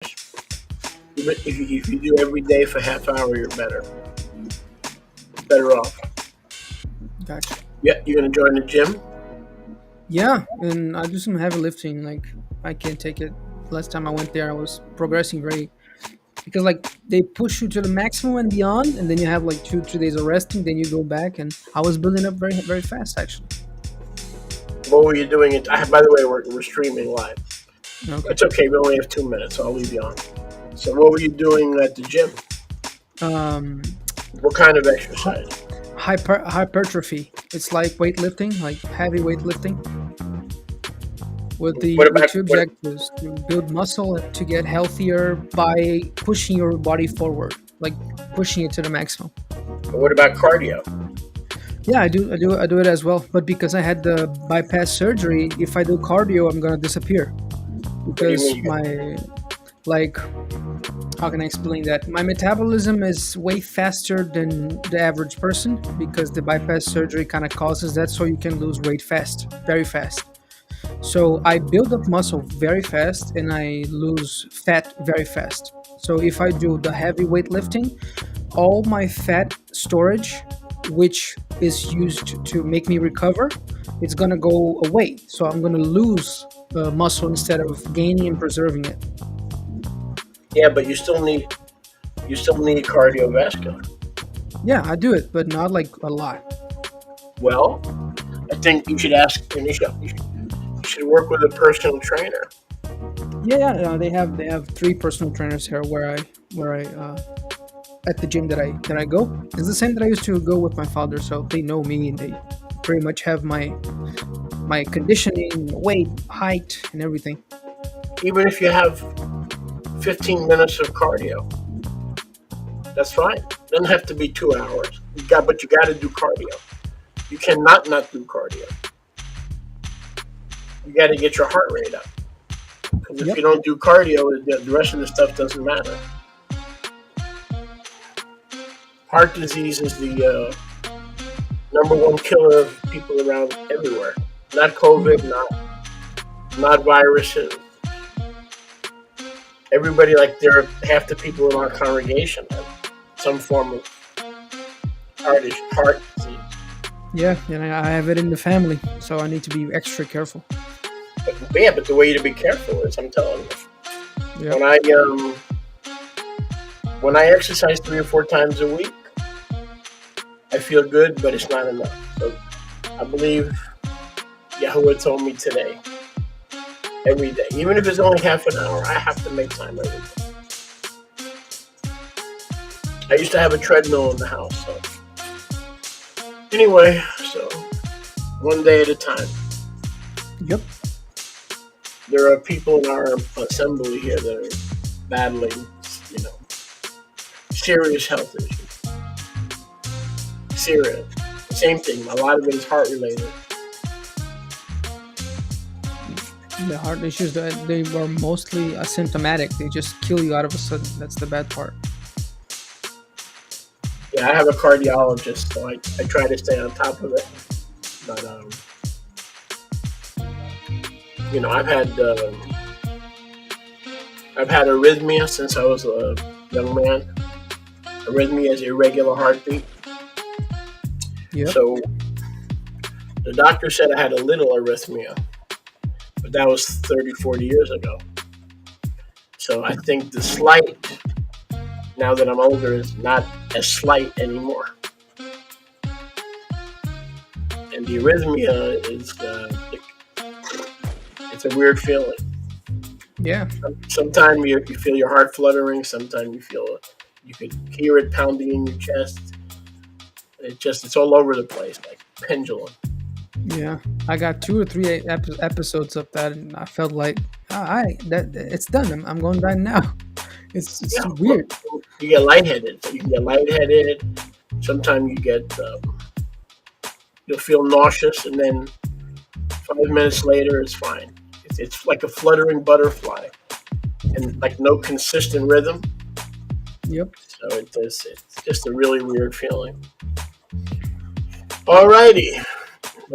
If you do every day for half hour, you're better off. Gotcha. Yeah, you're gonna join the gym? Yeah, and I do some heavy lifting. Like, I can't take it. Last time I went there, I was progressing very because like they push you to the maximum and beyond, and then you have like 2-3 days of resting. Then you go back, and I was building up very very fast actually. What were you doing? By the way, we're streaming live. Okay. It's okay. We only have 2 minutes, so I'll leave you on. So, what were you doing at the gym? What kind of exercise? Hypertrophy. It's like weightlifting, like heavy weightlifting. With the two objectives to build muscle and to get healthier by pushing your body forward, like pushing it to the maximum. What about cardio? Yeah, I do it as well. But because I had the bypass surgery, if I do cardio, I'm gonna disappear. Because how can I explain that? My metabolism is way faster than the average person because the bypass surgery kind of causes that, so you can lose weight fast, very fast. So I build up muscle very fast and I lose fat very fast. So if I do the heavy weightlifting, all my fat storage, which is used to make me recover, it's gonna go away. So I'm gonna lose muscle instead of gaining and preserving it. Yeah, but you still need cardiovascular. Yeah, I do it, but not like a lot. Well, I think you should you should work with a personal trainer. Yeah, they have 3 personal trainers here where I at the gym that I go. It's the same that I used to go with my father, so they know me and they pretty much have my conditioning, weight, height, and everything. Even if you have 15 minutes of cardio, that's fine. It doesn't have to be 2 hours. But you got to do cardio. You cannot not do cardio. You got to get your heart rate up. Because if you don't do cardio, the rest of the stuff doesn't matter. Heart disease is the number one killer of people around everywhere. Not COVID, not viruses. Everybody, there are half the people in our congregation have some form of heart disease. Yeah, and I have it in the family, so I need to be extra careful. But the way to be careful is, I'm telling you, when I exercise 3 or 4 times a week, I feel good, but it's not enough. So I believe Yahuwah told me today, every day, even if it's only half an hour, I have to make time every day. I used to have a treadmill in the house, so anyway, so one day at a time. Yep. There are people in our assembly here that are battling, serious health issues. Serious. Same thing. A lot of it is heart related. The heart issues, they were mostly asymptomatic. They just kill you out of a sudden. That's the bad part. Yeah, I have a cardiologist, so I try to stay on top of it. But I've had arrhythmia since I was a young man. Arrhythmia is irregular heartbeat. Yep. So the doctor said I had a little arrhythmia, but that was 30, 40 years ago. So I think the slight, now that I'm older, is not as slight anymore. And the arrhythmia is, it's a weird feeling. Yeah. Sometimes you feel your heart fluttering. Sometimes you could hear it pounding in your chest. It's all over the place, like pendulum. Yeah, I got 2 or 3 episodes of that, and I felt like, it's done. I'm going down now. It's weird. You get lightheaded. You can get lightheaded. Sometimes you'll feel nauseous, and then 5 minutes later, it's fine. It's like a fluttering butterfly, and like no consistent rhythm. Yep. So it's just a really weird feeling. Alrighty.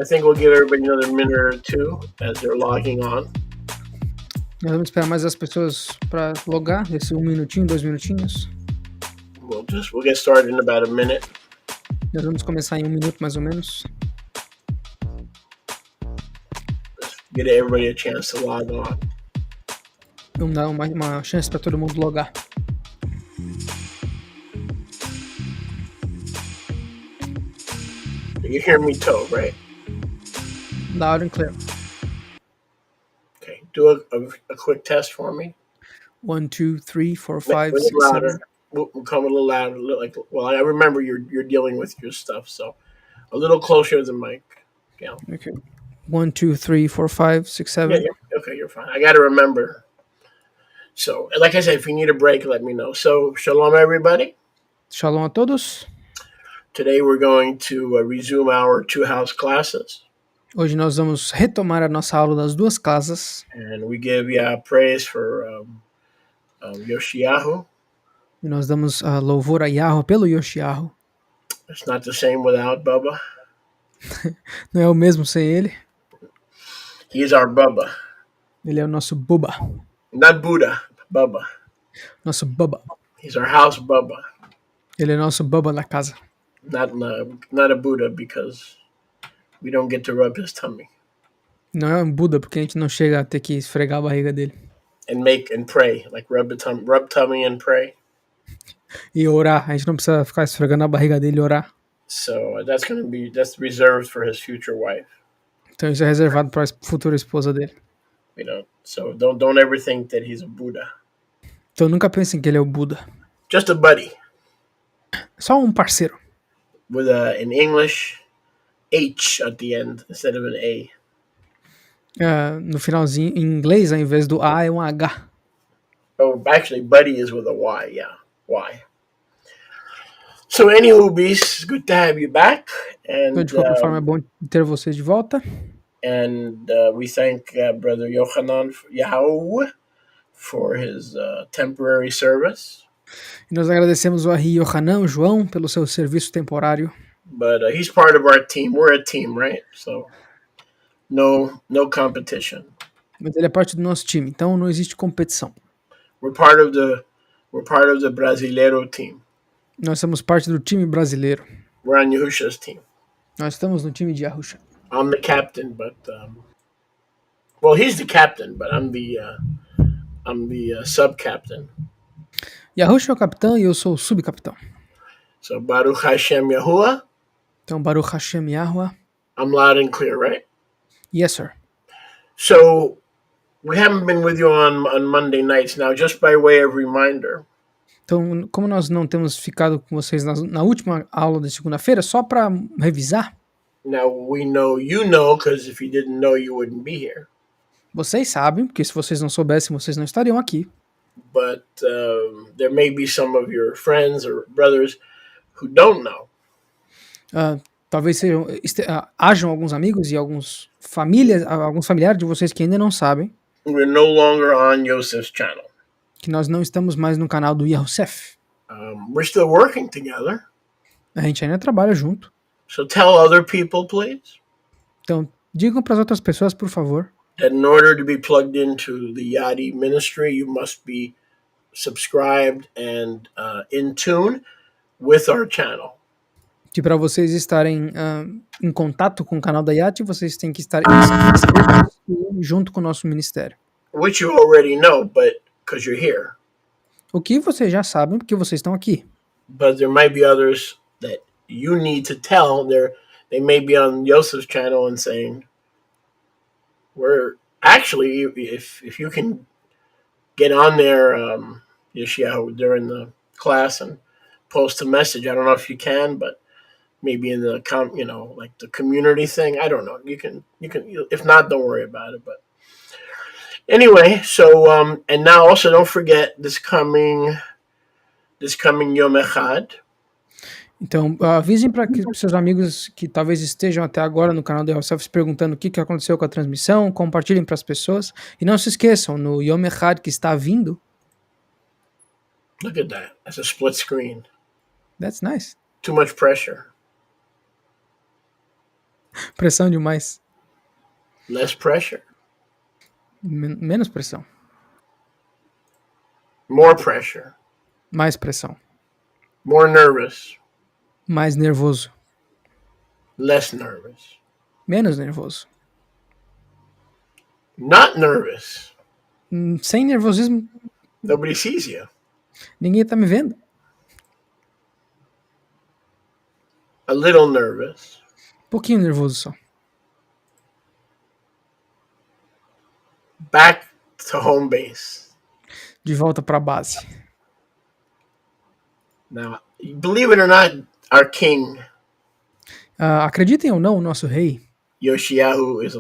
I think we'll give everybody another minute or 2 as they're logging on. Nós vamos esperar mais as pessoas para logar, esse 1 minutinho, 2 minutinhos. We'll get started in about a minute. Nós vamos começar em 1 minuto mais ou menos. Get everybody a chance to log on. Vamos dar uma chance para todo mundo logar. You hear me, Toe, right? Loud and clear. Okay, do a quick test for me. 1, 2, 3, 4, 5, Make it 6, louder. 7. We'll come a little louder. I remember you're dealing with your stuff, so a little closer to the mic. Yeah. Okay. 1, 2, 3, 4, 5, 6, 7. Yeah, okay, you're fine. I got to remember. So, like I said, if you need a break, let me know. So, shalom, everybody. Shalom a todos. Today we're going to resume our 2 house classes. Hoje nós vamos retomar a nossa aula das 2 casas. And we give praise for Yoshiyahu. E nós damos louvor a Yahweh pelo Yoshiyahu. It's not the same without Bubba. Não é o mesmo sem ele. He is our Bubba. Ele é o nosso Bubba. Not Buddha, Bubba. Nosso Bubba. He's our house Bubba. Ele é nosso Bubba da casa. Not a Buddha because we don't get to rub his tummy. Não é um Buda porque a gente não chega a ter que esfregar a barriga dele. And pray, like rub tummy and pray. E orar, a gente não precisa ficar esfregando a barriga dele e orar. So that's reserved for his future wife. Então isso é reservado para a futura esposa dele. So don't ever think that he's a Buddha. Então nunca pensem que ele é o Buda. Just a buddy. Só um parceiro. With an English H at the end instead of an A. No finalzinho, em inglês, ao invés do A, é um H. Oh, actually, buddy is with a Y. Yeah, Y. So, anywho, Beast, good to have you back. And Então, de qualquer forma, é bom ter vocês de volta. And we thank Brother Yohanan Yahweh for his temporary service. E nós agradecemos o Ari Yohanan, João, pelo seu serviço temporário. But he's part of our team. We're a team, right? So no competition. Mas ele é parte do nosso time, então não existe competição. We're part of the Brasileiro team. Nós somos parte do time brasileiro. We're on Yahusha's team. Nós estamos no time de Yahusha. I'm the captain, but he's the captain, but I'm the sub-captain. Yahusha é o capitão e eu sou o subcapitão. So Baruch Hashem Yahuwah. Então Baruch Hashem Yahuwah. I'm loud and clear, right? Yes, sir. So we haven't been with you on Monday nights now, just by way of reminder. Então, como nós não temos ficado com vocês na última aula de segunda-feira, só para revisar. Now we know you know, because if you didn't know, you wouldn't be here. Vocês sabem, porque se vocês não soubessem, vocês não estariam aqui. But there may be some of your friends or brothers who don't know. Talvez hajam alguns amigos e alguns familiares de vocês que ainda não sabem. We're no longer on Yosef's channel. Que nós não estamos mais no canal do Yosef. We're still working together. A gente ainda trabalha junto. So tell other people, please. Então, digam para as outras pessoas, por favor. That in order to be plugged into the YATI ministry, you must be subscribed and in tune with our channel. Que para vocês estarem em contato com o canal da YATI, vocês têm que estar inscritos junto com o nosso ministério. Which you already know, but because you're here. O que vocês já sabem, porque vocês estão aqui. But there might be others that you need to tell. They may be on Joseph's channel and saying, we're actually, if you can get on there, Yeshiyahu, during the class and post a message. I don't know if you can, but maybe in the like the community thing. I don't know. You can. If not, don't worry about it. But anyway, so and now also don't forget this coming Yom Echad. Então, avisem para seus amigos que talvez estejam até agora no canal do Yosef se perguntando o que aconteceu com a transmissão, compartilhem para as pessoas. E não se esqueçam, no Yom Echad que está vindo... Look at that. That's a split screen. That's nice. Too much pressure. Pressão demais. Less pressure. Menos pressão. more pressure, mais pressão, more nervous, mais nervoso, less nervous, menos nervoso. not nervous. Sem nervosismo, Nobody sees you. ninguém tá me vendo. A little nervous. Pouquinho nervoso só. Back to home base. De volta pra base. Now, believe it or not, our king, Acreditem ou não, o nosso rei, Yoshiyahu, is,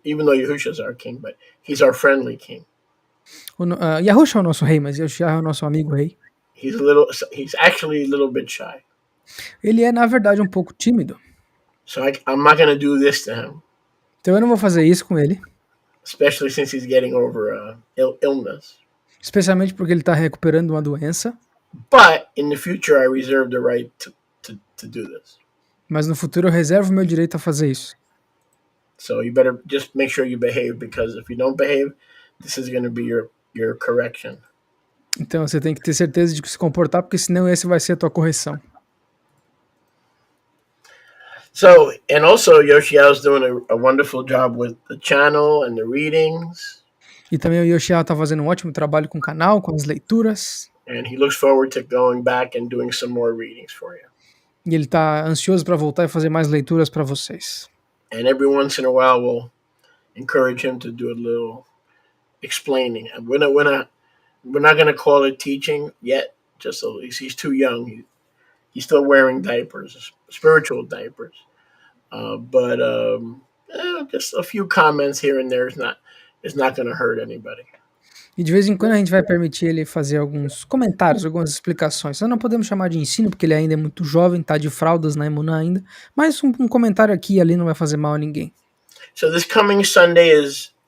even though Yahusha is our king, but he's our friendly king. Yahusha é o nosso rei, mas Yoshiyahu é o nosso amigo rei. He's actually a little bit shy. Ele é, na verdade, um pouco tímido. So I'm not going to do this to him, Então eu não vou fazer isso com ele. especially since he's getting over illness. Especialmente porque ele tá recuperando uma doença. But in the future, I reserve the right to do this. Mas no futuro eu reservo o meu direito a fazer isso. So you better just make sure you behave, because if you don't behave, this is going to be your correction. Então você tem que ter certeza de que se comportar, porque senão esse vai ser a tua correção. So, and also Yoshiyahu's doing a wonderful job with the channel and the readings. E também o Yoshiyahu tá fazendo um ótimo trabalho com o canal, com as leituras. And he looks forward to going back and doing some more readings for you. E ele tá ansioso para voltar e fazer mais leituras para vocês. And every once in a while, we'll encourage him to do a little explaining. We're not going to call it teaching yet. Just he's too young. He's still wearing diapers, spiritual diapers. But just a few comments here and there is not going to hurt anybody. E de vez em quando a gente vai permitir ele fazer alguns comentários, algumas explicações. Nós não podemos chamar de ensino, porque ele ainda é muito jovem, tá de fraldas na emuná ainda. Mas um comentário aqui e ali não vai fazer mal a ninguém. So this coming Sunday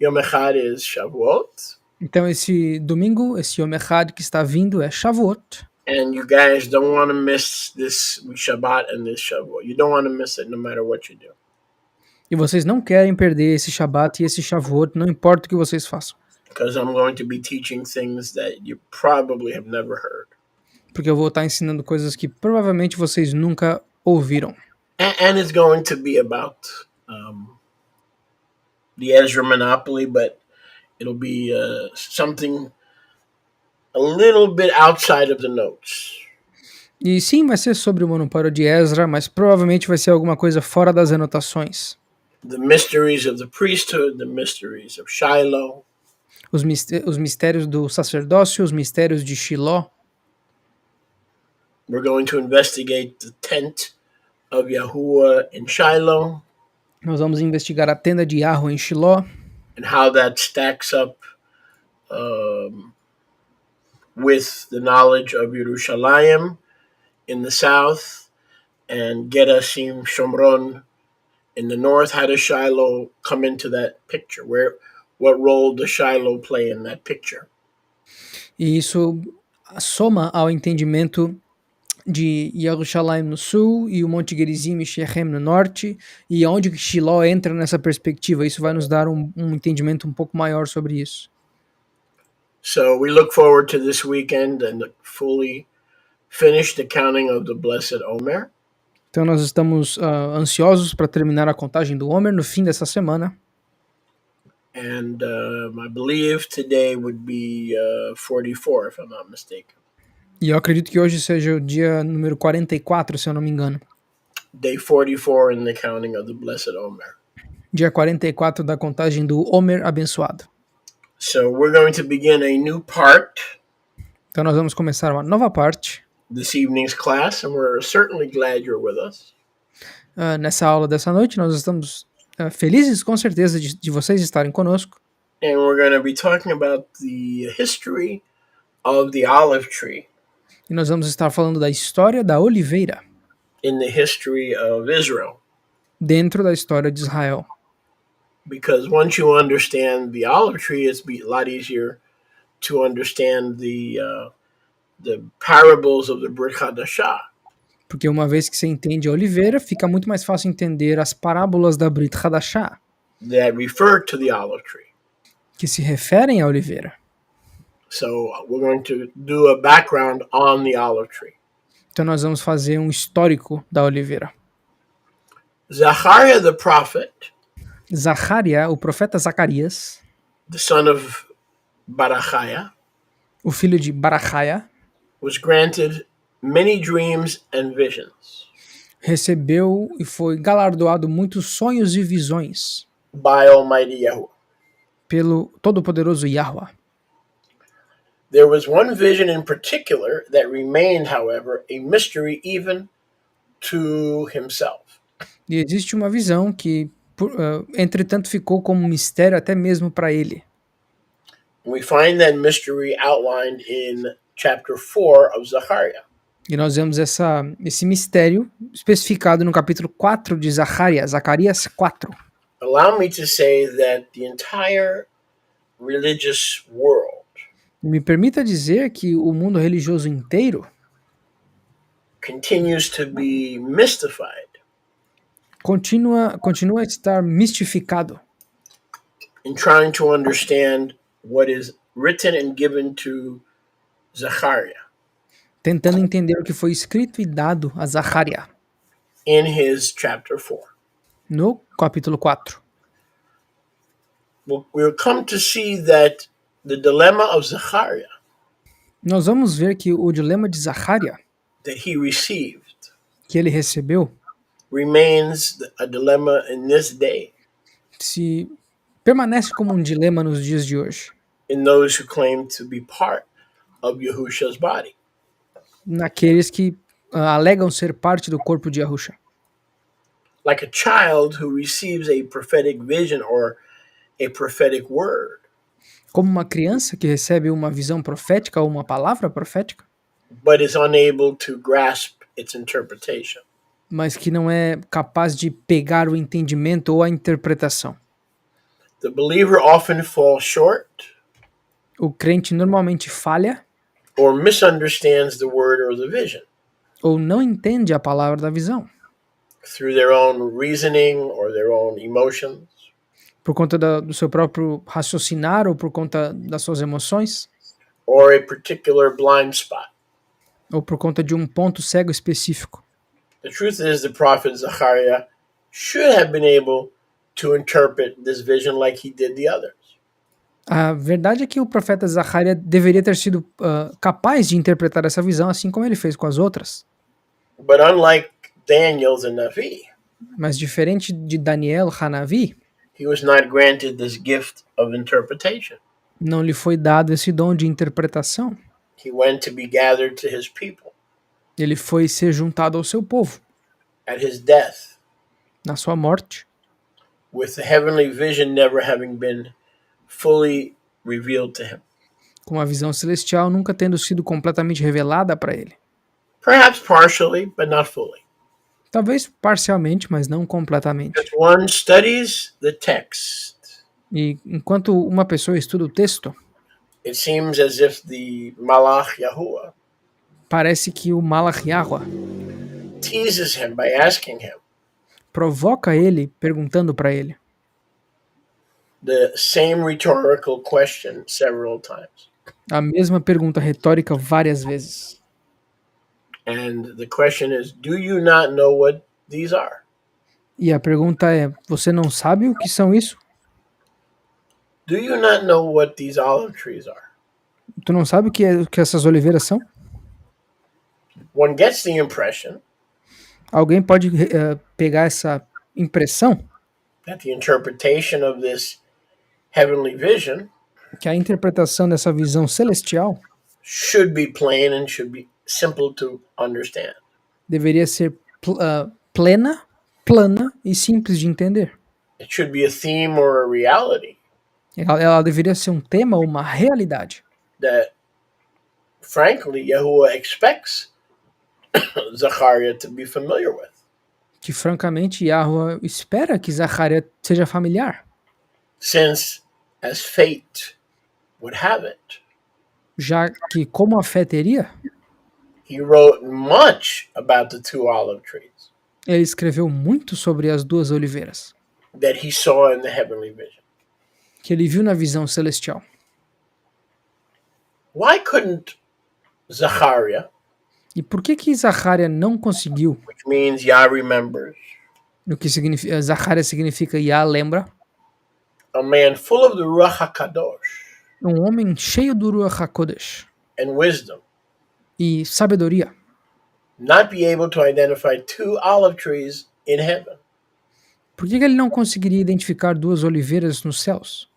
Yom Echad is Shavuot. Então esse domingo, esse Yom Echad que está vindo é Shavuot. And you guys don't want to miss this Shabbat and this Shavuot. You don't want to miss it no matter what you do. E vocês não querem perder esse Shabbat e esse Shavuot, não importa o que vocês façam. Because I'm going to be teaching things that you probably have never heard. Porque eu vou estar ensinando coisas que provavelmente vocês nunca ouviram. And it's going to be about the Ezra monopoly, but it'll be something a little bit outside of the notes. E sim, vai ser sobre o monopólio de Ezra, mas provavelmente vai ser alguma coisa fora das anotações. The mysteries of the priesthood, the mysteries of Shiloh. Os mistérios do sacerdócio, os mistérios de Shiló. We're going to investigate the tent of Yahuwah in Shiloh. Nós vamos investigar a tenda de Yahweh em Shiló. And how that stacks up with the knowledge of Yerushalayim in the south and Gerashim Shomron in the north. How does Shiloh come into that picture? What role does Shiloh play in that picture? E isso soma ao entendimento de Yerushalayim no sul e o Monte Gerizim e Shechem no norte, e onde Shiló entra nessa perspectiva. Isso vai nos dar um entendimento um pouco maior sobre isso. So we look forward to this weekend and fully finish the counting of the Blessed Omer. Então nós estamos ansiosos para terminar a contagem do Omer no fim dessa semana. And I believe today would be 44, if I'm not mistaken. E eu acredito que hoje seja o dia número 44, se eu não me engano. Day 44 in the counting of the Blessed Omer. Dia 44 da contagem do Omer abençoado. So we're going to begin a new part. Então nós vamos começar uma nova parte. This evening's class, and we're certainly glad you're with us. Nessa aula dessa noite, nós estamos felizes com certeza de vocês estarem conosco. And we're going to be talking about the history of the olive tree. E nós vamos estar falando da história da oliveira. In the history of Israel. Dentro da história de Israel. Because once you understand the olive tree, it's a lot easier to understand the parables of the Brit Hadashah. Porque uma vez que você entende a oliveira, fica muito mais fácil entender as parábolas da Brit Hadashah. That refer to the olive tree. Que se referem à oliveira. So we're going to do a background on the olive tree. Então nós vamos fazer um histórico da oliveira. Zachariah the prophet, Zacariah, o profeta Zacarias, the son of Barachiah, o filho de Barachiah, was granted many dreams and visions recebeu e foi galardoado muitos sonhos e visões by Almighty Yahuwah. pelo todo-poderoso Yahweh. There was one vision in particular that remained, however, a mystery even to himself. E existe uma visão que, entretanto, ficou como um mistério até mesmo para ele. We find that mystery outlined in chapter 4 of Zachariah. E nós vemos esse mistério especificado no capítulo 4 de Zacarias 4. Allow me to say that the entire religious world Me permita dizer que o mundo religioso inteiro continues to be mystified continua a estar mistificado in trying to understand what is written and given to Zachariah tentando entender o que foi escrito e dado a Zacariah in his chapter 4. no capítulo 4. We'll come to see that the dilemma of Zachariah Nós vamos ver que o dilema de Zacariah that he received que ele recebeu remains a dilemma in this day se permanece como um dilema nos dias de hoje, in those who claim to be part of Yahusha's body. naqueles que alegam ser parte do corpo de Yahusha. Like a child who receives a prophetic vision or a prophetic word, Como uma criança que recebe uma visão profética ou uma palavra profética, but is unable to grasp its interpretation. mas que não é capaz de pegar o entendimento ou a interpretação. The believer often falls short O crente normalmente falha or misunderstands the word or the vision ou não entende a palavra da visão, through their own reasoning or their own emotions, por conta do seu próprio raciocinar ou por conta das suas emoções, or a particular blind spot. ou por conta de um ponto cego específico. The truth is, the prophet Zachariah should have been able to interpret this vision like he did the others. A verdade é que o profeta Zacarias deveria ter sido capaz de interpretar essa visão assim como ele fez com as outras. But unlike Daniel the Navi, Mas diferente de Daniel Hanavi, he was not granted this gift of interpretation. não lhe foi dado esse dom de interpretação. He went to be gathered to his people Ele foi ser juntado ao seu povo at his death, na sua morte, with the heavenly vision never having been fully revealed to him. com a visão celestial nunca tendo sido completamente revelada para ele. Perhaps partially, but not fully. Talvez parcialmente, mas não completamente. As one studies the text, E enquanto uma pessoa estuda o texto, it seems as if the Malach Yahuwah parece que o Malach Yahweh teases him by asking him provoca ele perguntando para ele the same rhetorical question several times. a mesma pergunta retórica várias vezes. And the question is, do you not know what these are? E a pergunta é: você não sabe o que são isso? Do you not know what these olive trees are? Tu não sabe o que essas oliveiras são? One gets the impression Alguém pode pegar essa impressão that the interpretation of this heavenly vision que a interpretação dessa visão celestial should be plain and should be simple to understand. deveria ser plana e simples de entender. It should be a theme or a reality Ela deveria ser um tema ou uma realidade that, frankly, Yahuwah expects Zachariah to be familiar with. que, francamente, Yahweh espera que Zacarias seja familiar, Since, as fate would have it, já que, como a fé teria, he wrote much about the two olive trees ele escreveu muito sobre as duas oliveiras that he saw in the heavenly vision. que ele viu na visão celestial. Why couldn't ZACARYAH, E por que Zacariah não conseguiu? which means Yah remembers, O que significa Zacariah significa Yah lembra, a man full of the Ruach HaKadosh um homem cheio do Ruach HaKodesh and wisdom, e sabedoria, not be able to identify two olive trees in heaven? por que ele não conseguiria identificar duas oliveiras nos céus?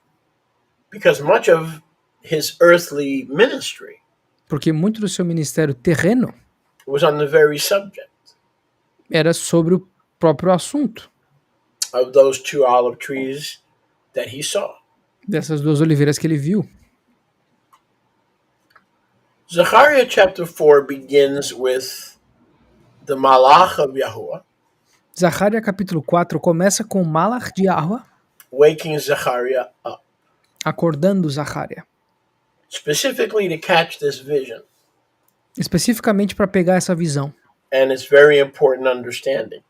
Because much of his earthly ministry Porque muito do seu ministério terreno was on the very subject era sobre o próprio assunto of those two olive trees that he saw. dessas duas oliveiras que ele viu. Zechariah chapter 4 begins with the Malach of Yahuwah Zacariah capítulo 4 começa com o Malach de Yahuwah waking Zechariah up, acordando Zacariah, specifically to catch this vision. especificamente para pegar essa visão. And it's very important understanding.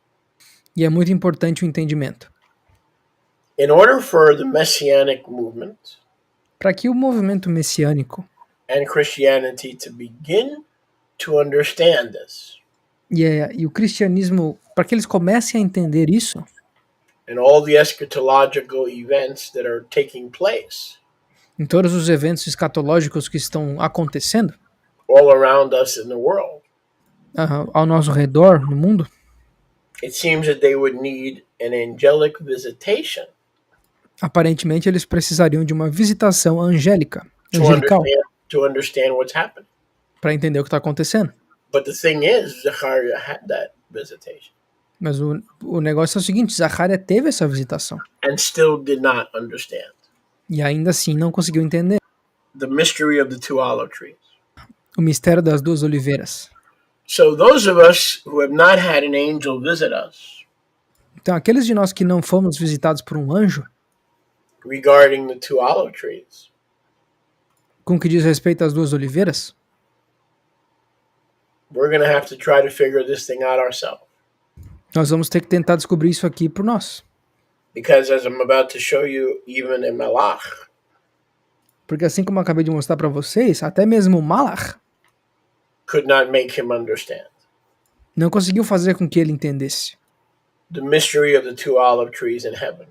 E é muito importante o entendimento. In order for the Messianic movement Para que o movimento messiânico and Christianity to begin to understand this, e o cristianismo, para que eles comecem a entender isso, and all the eschatological events that are taking place em todos os eventos escatológicos que estão acontecendo all around us in the world, ao nosso redor, no mundo, it seems that they would need an angelic visitation aparentemente eles precisariam de uma visitação angelical to understand what's happening. para entender o que está acontecendo. But the thing is, Zechariah had that visitation Mas o negócio é o seguinte, Zacariah teve essa visitação and still did not understand e ainda assim não conseguiu entender the mystery of the two olive trees. o mistério das duas oliveiras. So those of us who have not had an angel visit us Então aqueles de nós que não fomos visitados por um anjo, regarding the two olive trees, com o que diz respeito às duas oliveiras, we're going to have to try to figure this thing out ourselves. nós vamos ter que tentar descobrir isso aqui por nós. Because as I'm about to show you, even in Malach, Porque assim como eu acabei de mostrar para vocês, até mesmo o Malach could not make him understand não conseguiu fazer com que ele entendesse the mystery of the two olive trees in heaven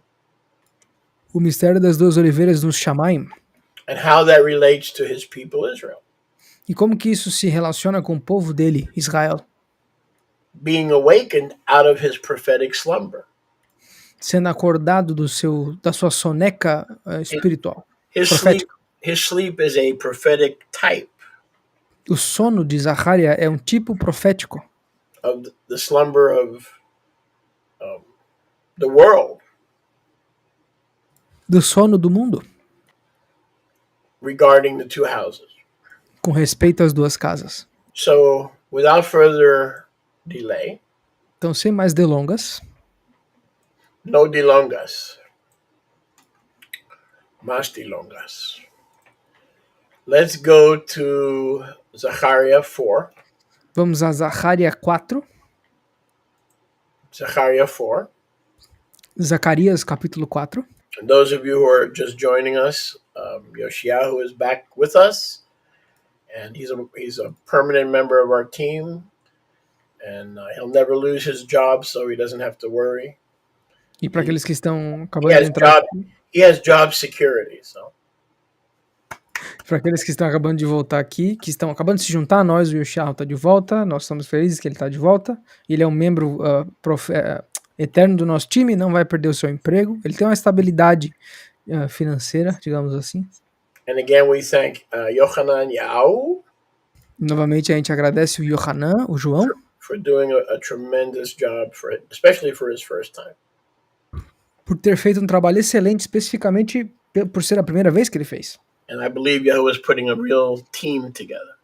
o mistério das duas oliveiras nos Shamaim and how that relates to his people Israel, e como que isso se relaciona com o povo dele, Israel, being awakened out of his prophetic slumber. sendo acordado da sua soneca espiritual, profética. His sleep is a prophetic type O sono de Zacariah é um tipo profético of the slumber of the world do sono do mundo regarding the two houses. com respeito às duas casas. So, without further delay, Então, sem mais delongas, no delongas, más delongas. Let's go to Zechariah 4. vamos a Zacariah 4, Zechariah 4. Zacarias capítulo 4. And those of you who are just joining us, Yoshiyahu is back with us, and he's a permanent member of our team, and he'll never lose his job, so he doesn't have to worry. E para aqueles que estão acabando de entrar, He has job security, so. para aqueles que estão acabando de voltar aqui, que estão acabando de se juntar a nós, o Yoshiyahu está de volta, nós estamos felizes que ele está de volta. Ele é um membro eterno do nosso time, não vai perder o seu emprego. Ele tem uma estabilidade financeira, digamos assim. And again, we thank Yochanan Yao. Novamente a gente agradece o Yohanan, o João, for doing a tremendous job, especially for his first time. por ter feito um trabalho excelente, especificamente por ser a primeira vez que ele fez. And I believe Yahuwah is putting a real team together.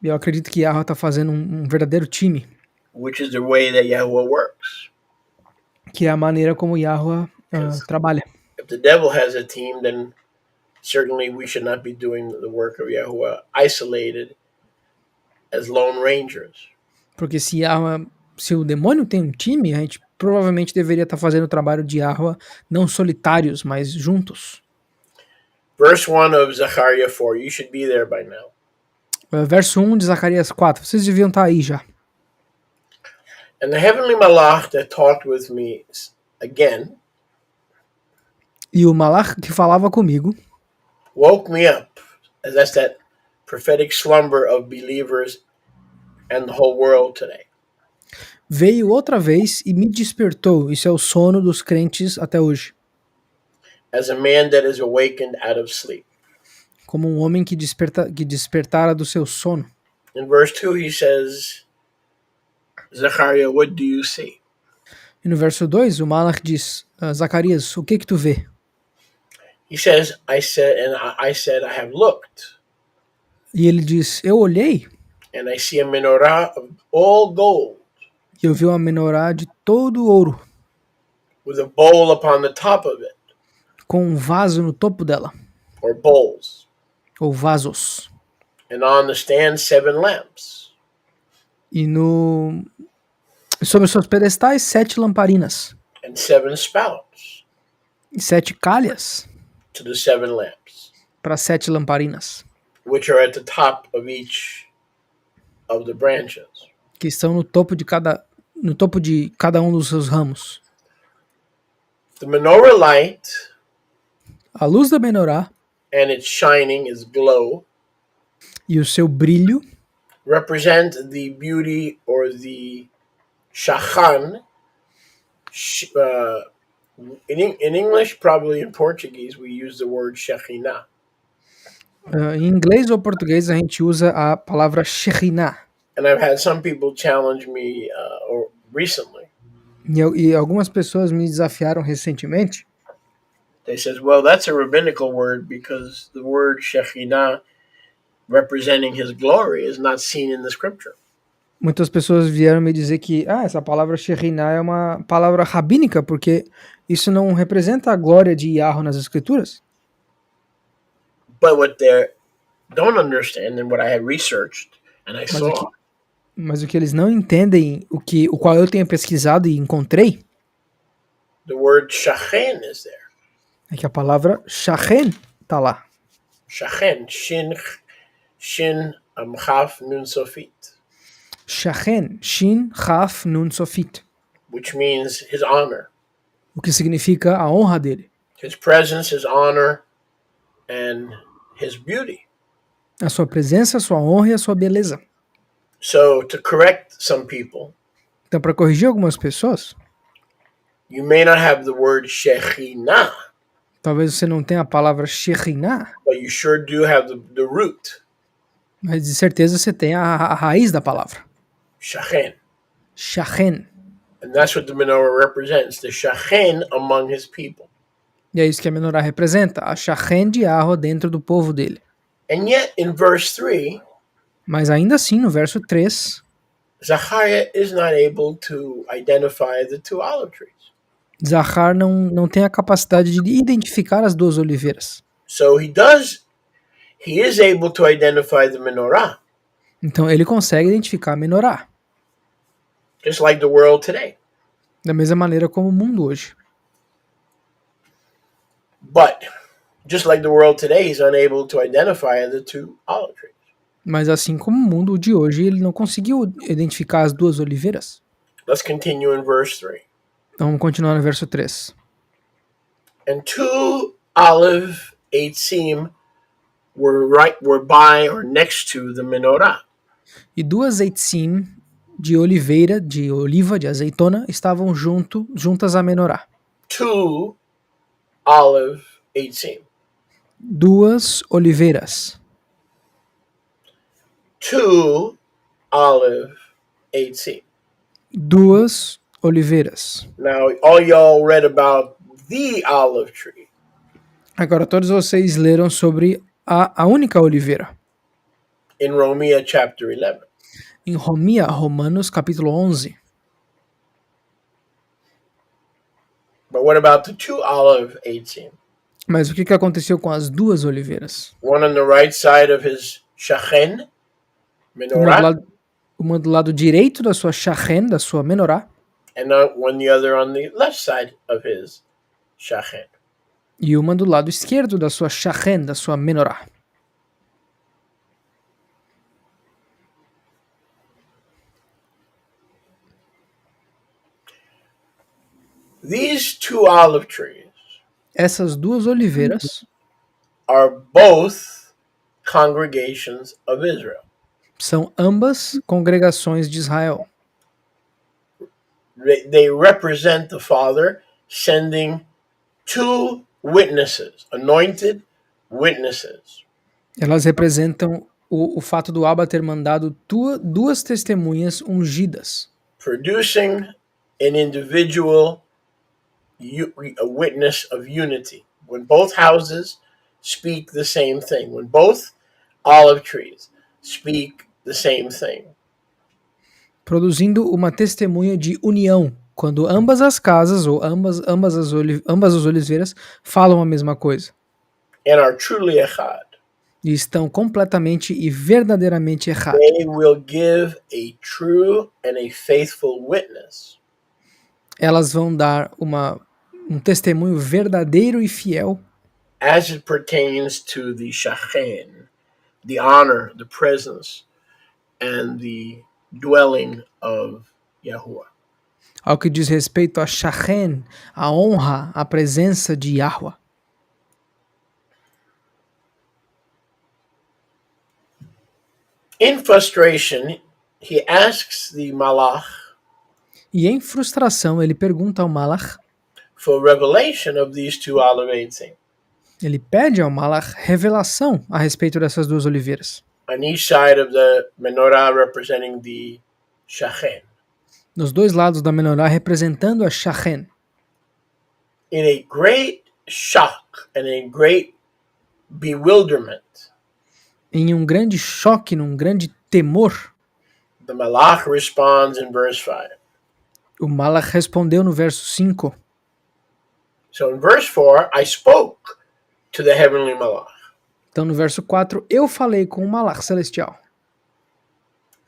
E eu acredito que Yahuwah está fazendo um verdadeiro time, Which is the way that Yahuwah works. que é a maneira como Yahuwah trabalha. If the devil has a team, then certainly we should not be doing the work of Yahuwah isolated as lone rangers. Porque se o demônio tem um time, a gente provavelmente deveria estar fazendo o trabalho de Yahuwah não solitários, mas juntos. Verse 1 of Zechariah 4, you should be there by now. Verso 1 de Zacarias 4. Vocês deviam estar aí já. And the heavenly malach that talked with me again E o malach que falava comigo woke me up, as that's that prophetic slumber of believers and the whole world today. veio outra vez e me despertou. Isso é o sono dos crentes até hoje. As a man that is awakened out of sleep. Como um homem que despertara do seu sono. In verse 2 he says, Zachariah, what do you see? E no verso 2 o malach diz, Zacarias, o que tu vê? He says, I said, I have looked. E ele diz, eu olhei And I see a menorah of all gold. e eu vi uma menorá de todo ouro. With a bowl upon the top of it. Com um vaso no topo dela. Or bowls. Ou vasos. And on the stand 7 lamps. E sobre os seus pedestais 7 lamparinas. And 7 spouts. E 7 calhas. To the 7 lamps. Para 7 lamparinas. Which are at the top of each of the branches. Que estão no topo de cada um dos seus ramos. The menorah light. A luz da menorá. And its shining, its glow. E o seu brilho. Represent the beauty or the shachan. In English, probably in Portuguese, we use the word Shekhinah. Em inglês ou português a gente usa a palavra Shekhinah. And I've had some people challenge me recently. E algumas pessoas me desafiaram recentemente. They said, well, that's a rabbinical word because the word Shekhinah representing his glory is not seen in the scripture. Muitas pessoas vieram me dizer que essa palavra Shekhinah é uma palavra rabínica porque isso não representa a glória de Yahweh nas escrituras. But what they don't understand and what I had researched and I saw. Mas o que eles não entendem, o qual eu tenho pesquisado e encontrei, the word shachen is there. É que a palavra shachen está lá. Shachen, shin chaf nun sofit. Shachen, shin chaf nun sofit. Which means his honor. O que significa a honra dele. His presence, his honor, and his beauty. A sua presença, a sua honra e a sua beleza. So, to correct some people, então, para corrigir algumas pessoas, you may not have the word Shekhinah. Talvez você não tenha a palavra Shekhinah. But you sure do have the root. Mas de certeza você tem a raiz da palavra. Shachen. Shachen. And that's what the menorah represents, the Shachen among his people. E é isso que a menorá representa, a Shachen de Yahweh dentro do povo dele. And yet, in verse 3, mas ainda assim, no verso 3, Zachariah is not able to identify the 2 olive trees. Zachar não tem a capacidade de identificar as 2 oliveiras. So he is able to identify the menorah. Então ele consegue identificar a menorá. Just like the world today. Da mesma maneira como o mundo hoje. But just like the world today, he's unable to identify the 2 olive trees. Mas assim como o mundo de hoje, ele não conseguiu identificar as 2 oliveiras. Let's continue in verse 3. Então vamos continuar no verso 3. And 2 olive eitzim were by or next to the menorah. E 2 eitzim de oliveira, de oliva, de azeitona, estavam juntas à menorá. 2 olive eitzim. 2 oliveiras. 2 olive eitzim. 2 oliveiras. Now, all y'all read about the olive tree. Agora todos vocês leram sobre a única oliveira. In Romans chapter 11. Em Romanos capítulo 11. But what about the 2 olive eitzim? Mas o que aconteceu com as 2 oliveiras? One on the right side of his shachen, menorah. Uma do lado direito da sua shachen, da sua menorá. And the other on the left side of his shachen. E uma do lado esquerdo da sua shachen, da sua menorá. These two olive trees Essas duas oliveiras are both congregations of Israel. são ambas congregações de Israel. They represent the Father sending two witnesses, anointed witnesses, Elas representam o fato do Abba ter mandado duas testemunhas ungidas, producing an individual a witness of unity. When both houses speak the same thing, when both olive trees speak the same thing. produzindo uma testemunha de união, quando ambas as casas ou ambas as oliveiras falam a mesma coisa. And are truly echad. E estão completamente e verdadeiramente errados. They will give a true and a faithful witness. Elas vão dar um testemunho verdadeiro e fiel As it pertains to the shachen, the honor, the presence, and the dwelling of Yahuwah. ao que diz respeito a Shachen, a honra, a presença de Yahweh. In frustration, he asks the malach E em frustração, ele pergunta ao Malach, for revelation of these two olive eitzim. ele pede ao Malach revelação a respeito dessas duas oliveiras, On each side of the menorah representing the shachen. nos dois lados da menorá representando a Shachen. In a great shock and a great bewilderment, Em um grande choque, num grande temor, the malach responds in verse 5. o Malach respondeu no verso 5. So in verse 4, I spoke to the heavenly malach, Então no verso 4, eu falei com o Malach celestial,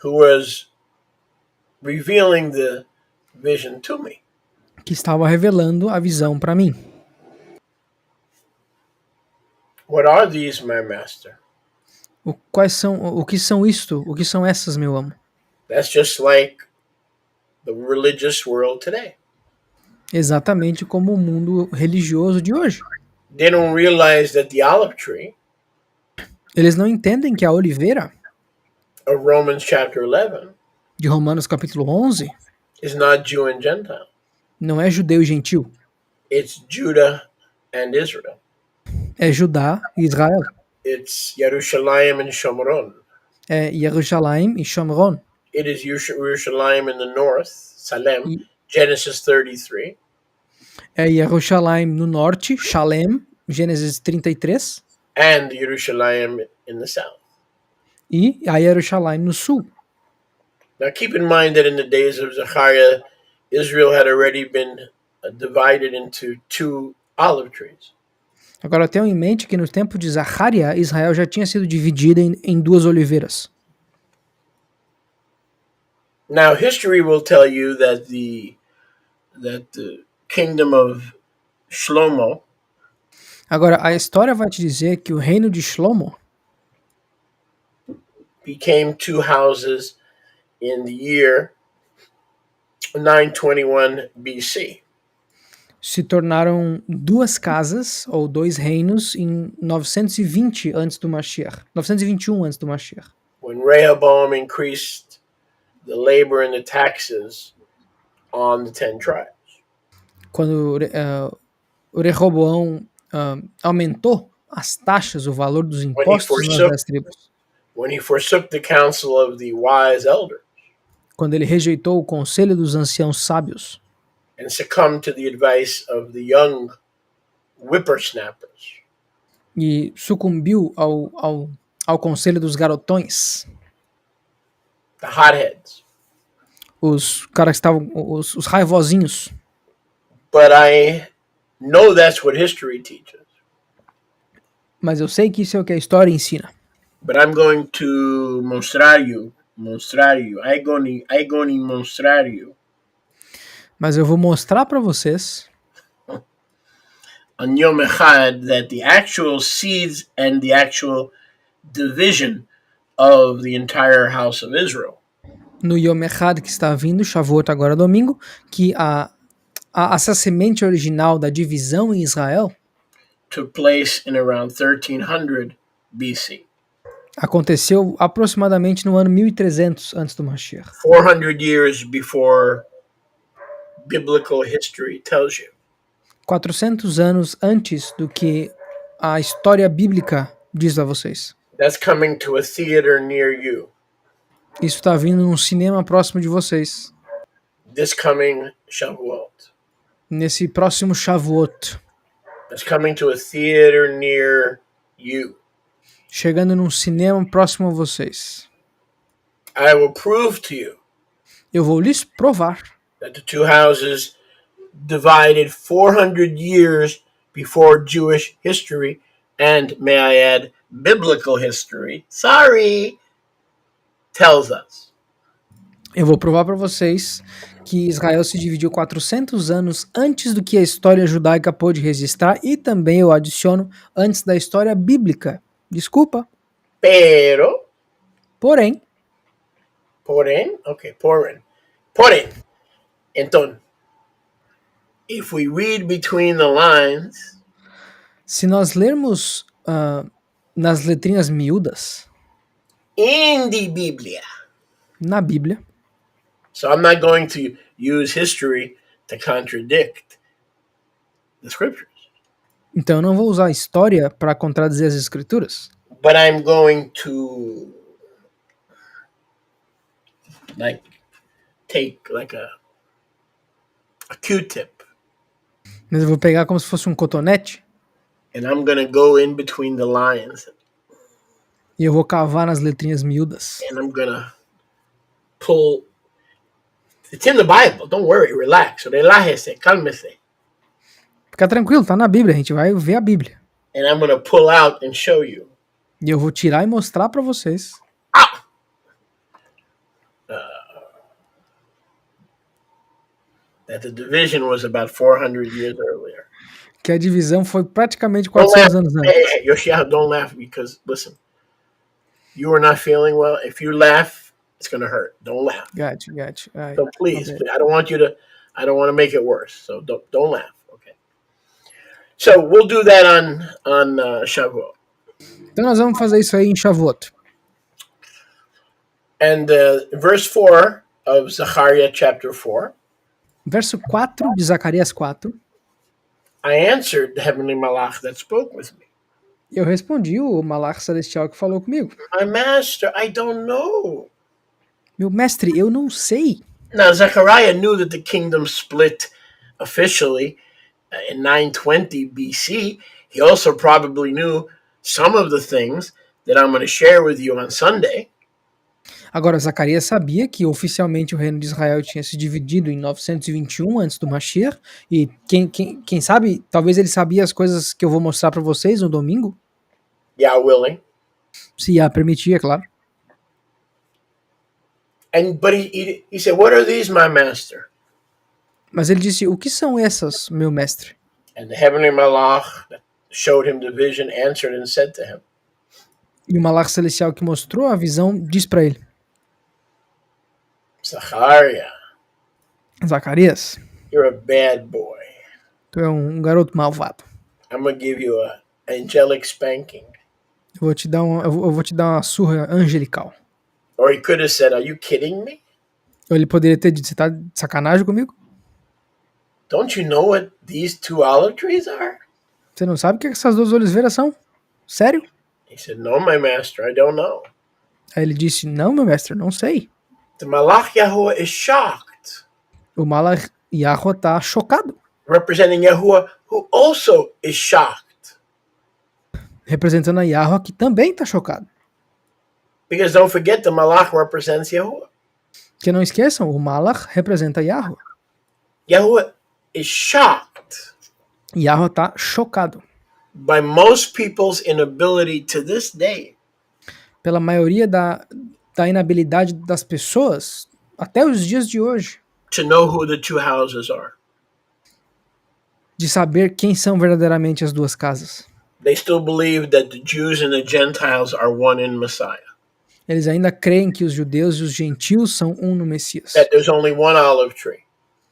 who was revealing the vision to me. que estava revelando a visão para mim. What are these, my master? O que são isto? O que são essas, meu amo? That's just like the religious world today. Exatamente como o mundo religioso de hoje. They don't realize that the olive tree Eles não entendem que a oliveira of Romans chapter 11 de Romanos capítulo 11 is not Jew and Gentile. não é judeu e gentil, It's Judah and Israel. é Judá e Israel, It's Yerushalayim and Shomron. é Jerusalém e Shomron, It is Yerushalayim in the north, Salem, Genesis 33. é Jerusalém no norte, Shalem, Gênesis 33, and Yerushalayim in the south. e a Jerusalém no sul. Now keep in mind that in the days of Zachariah, Israel had already been divided into two olive trees. Agora tenham em mente que no tempo de Zacariah, Israel já tinha sido dividida em duas oliveiras. Now history will tell you that the kingdom of Shlomo Agora, a história vai te dizer que o reino de Shlomo became two houses in the year 921 BC. se tornaram duas casas ou dois reinos em 920 antes do Mashiach, 921 antes do Mashiach, When Rehoboam increased the labor and the taxes on the 10 tribes. quando o Rehoboão aumentou as taxas, o valor dos impostos nas 10 tribos, When he forsook the counsel of the wise elders quando ele rejeitou o conselho dos anciãos sábios and succumbed to the advice of the young whippersnappers, e sucumbiu ao conselho dos garotões, the hotheads. os caras que estavam, os raivosinhos. But I know that's what history teaches. Mas eu sei que isso é o que a história ensina. But I'm going to mostrar you. I'm going to mostrar you Mas eu vou mostrar para vocês on Yom Echad that the actual seeds and the actual division of the entire house of Israel no Yom Echad que está vindo, Shavuot agora domingo, que essa semente original da divisão em Israel took place in around 1300 BC. aconteceu aproximadamente no ano 1300 antes do Mashiach. 400 years before biblical history tells you. 400 anos antes do que a história bíblica diz a vocês. That's coming to a theater near you. Isso está vindo num cinema próximo de vocês. This coming Shavuot. Nesse próximo Shavuot. It's coming to a theater near you. Chegando num cinema próximo a vocês. I will prove to you Eu vou lhes provar that the two houses divided 400 years before Jewish history and, may I add, biblical history, tells us. Eu vou provar para vocês que Israel se dividiu 400 anos antes do que a história judaica pôde registrar e também eu adiciono antes da história bíblica. Desculpa. Porém. Então, if we read between the lines, se nós lermos nas letrinhas miúdas in the Biblia, na Bíblia, so I'm not going to use history to contradict the scriptures. Então eu não vou usar a história para contradizer as escrituras. But I'm going to take a Q-tip. Mas eu vou pegar como se fosse um cotonete. And I'm going to go in between the lines. E eu vou cavar nas letrinhas miúdas. And I'm going to pull. It's in the Bible. Don't worry. Relax. Relájese. Cálmese. Fica tranquilo, tá na Bíblia. A gente vai ver a Bíblia. And I'm going to pull out and show you. E eu vou tirar e mostrar para vocês. That the division was about 400 years earlier. Que a divisão foi praticamente 400 anos antes. Hey, Yoshiah, don't laugh because, listen, you are not feeling well. If you laugh, it's going to hurt. Don't laugh. Got you. So please, I don't want to make it worse. So don't laugh. Okay. So we'll do that on Shavuot. Então nós vamos fazer isso aí em Shavuot. And verse 4 of ZACARYAH chapter 4. Verso 4 de Zacarias 4. I answered the heavenly malach that spoke with me. Eu respondi o malach celestial que falou comigo. My master, I don't know. Meu mestre, eu não sei. Now, Zechariah knew that the kingdom split officially in 920 BC. He also probably knew some of the things that I'm going to share with you on Sunday. Agora, Zacarias sabia que oficialmente o reino de Israel tinha se dividido em 921 antes do Mashiach, e quem sabe, talvez ele sabia as coisas que eu vou mostrar para vocês no domingo. Yeah, willing. Se a permitir, é claro. But he said, "What are these, my master?" Mas ele disse, o que são essas, meu mestre? And the heavenly malach that showed him the vision answered and said to him. E o malach celestial que mostrou a visão diz para ele. Zacarias, you're a bad boy. Tu é um garoto malvado. I'm gonna give you a angelic spanking. Eu vou te dar uma surra angelical. Or he could have said, "Are you kidding me?" Ou ele poderia ter dito, você tá de sacanagem comigo? Don't you know what these two olive trees are? Você não sabe o que essas duas oliveiras são? Sério? He said, "No, my master, I don't know." Aí ele disse, não, meu mestre, não sei. The Malach Yahuwah is shocked. O Malach Yahuwah tá chocado. Representing Yahuwah, who also is shocked. Representando a Yahuwah, que também tá chocado. Because don't forget, the Malach represents Yahuwah. Que não esqueçam, o Malach representa Yahuwah. Yahuwah is shocked. Yahuwah tá chocado. By most people's inability to this day. Pela maioria da inabilidade das pessoas até os dias de hoje. To know who the two houses are. De saber quem são verdadeiramente as duas casas. They still believe that the Jews and the Gentiles are one in Messiah. Eles ainda creem que os judeus e os gentios são um no Messias. That there's only one olive tree.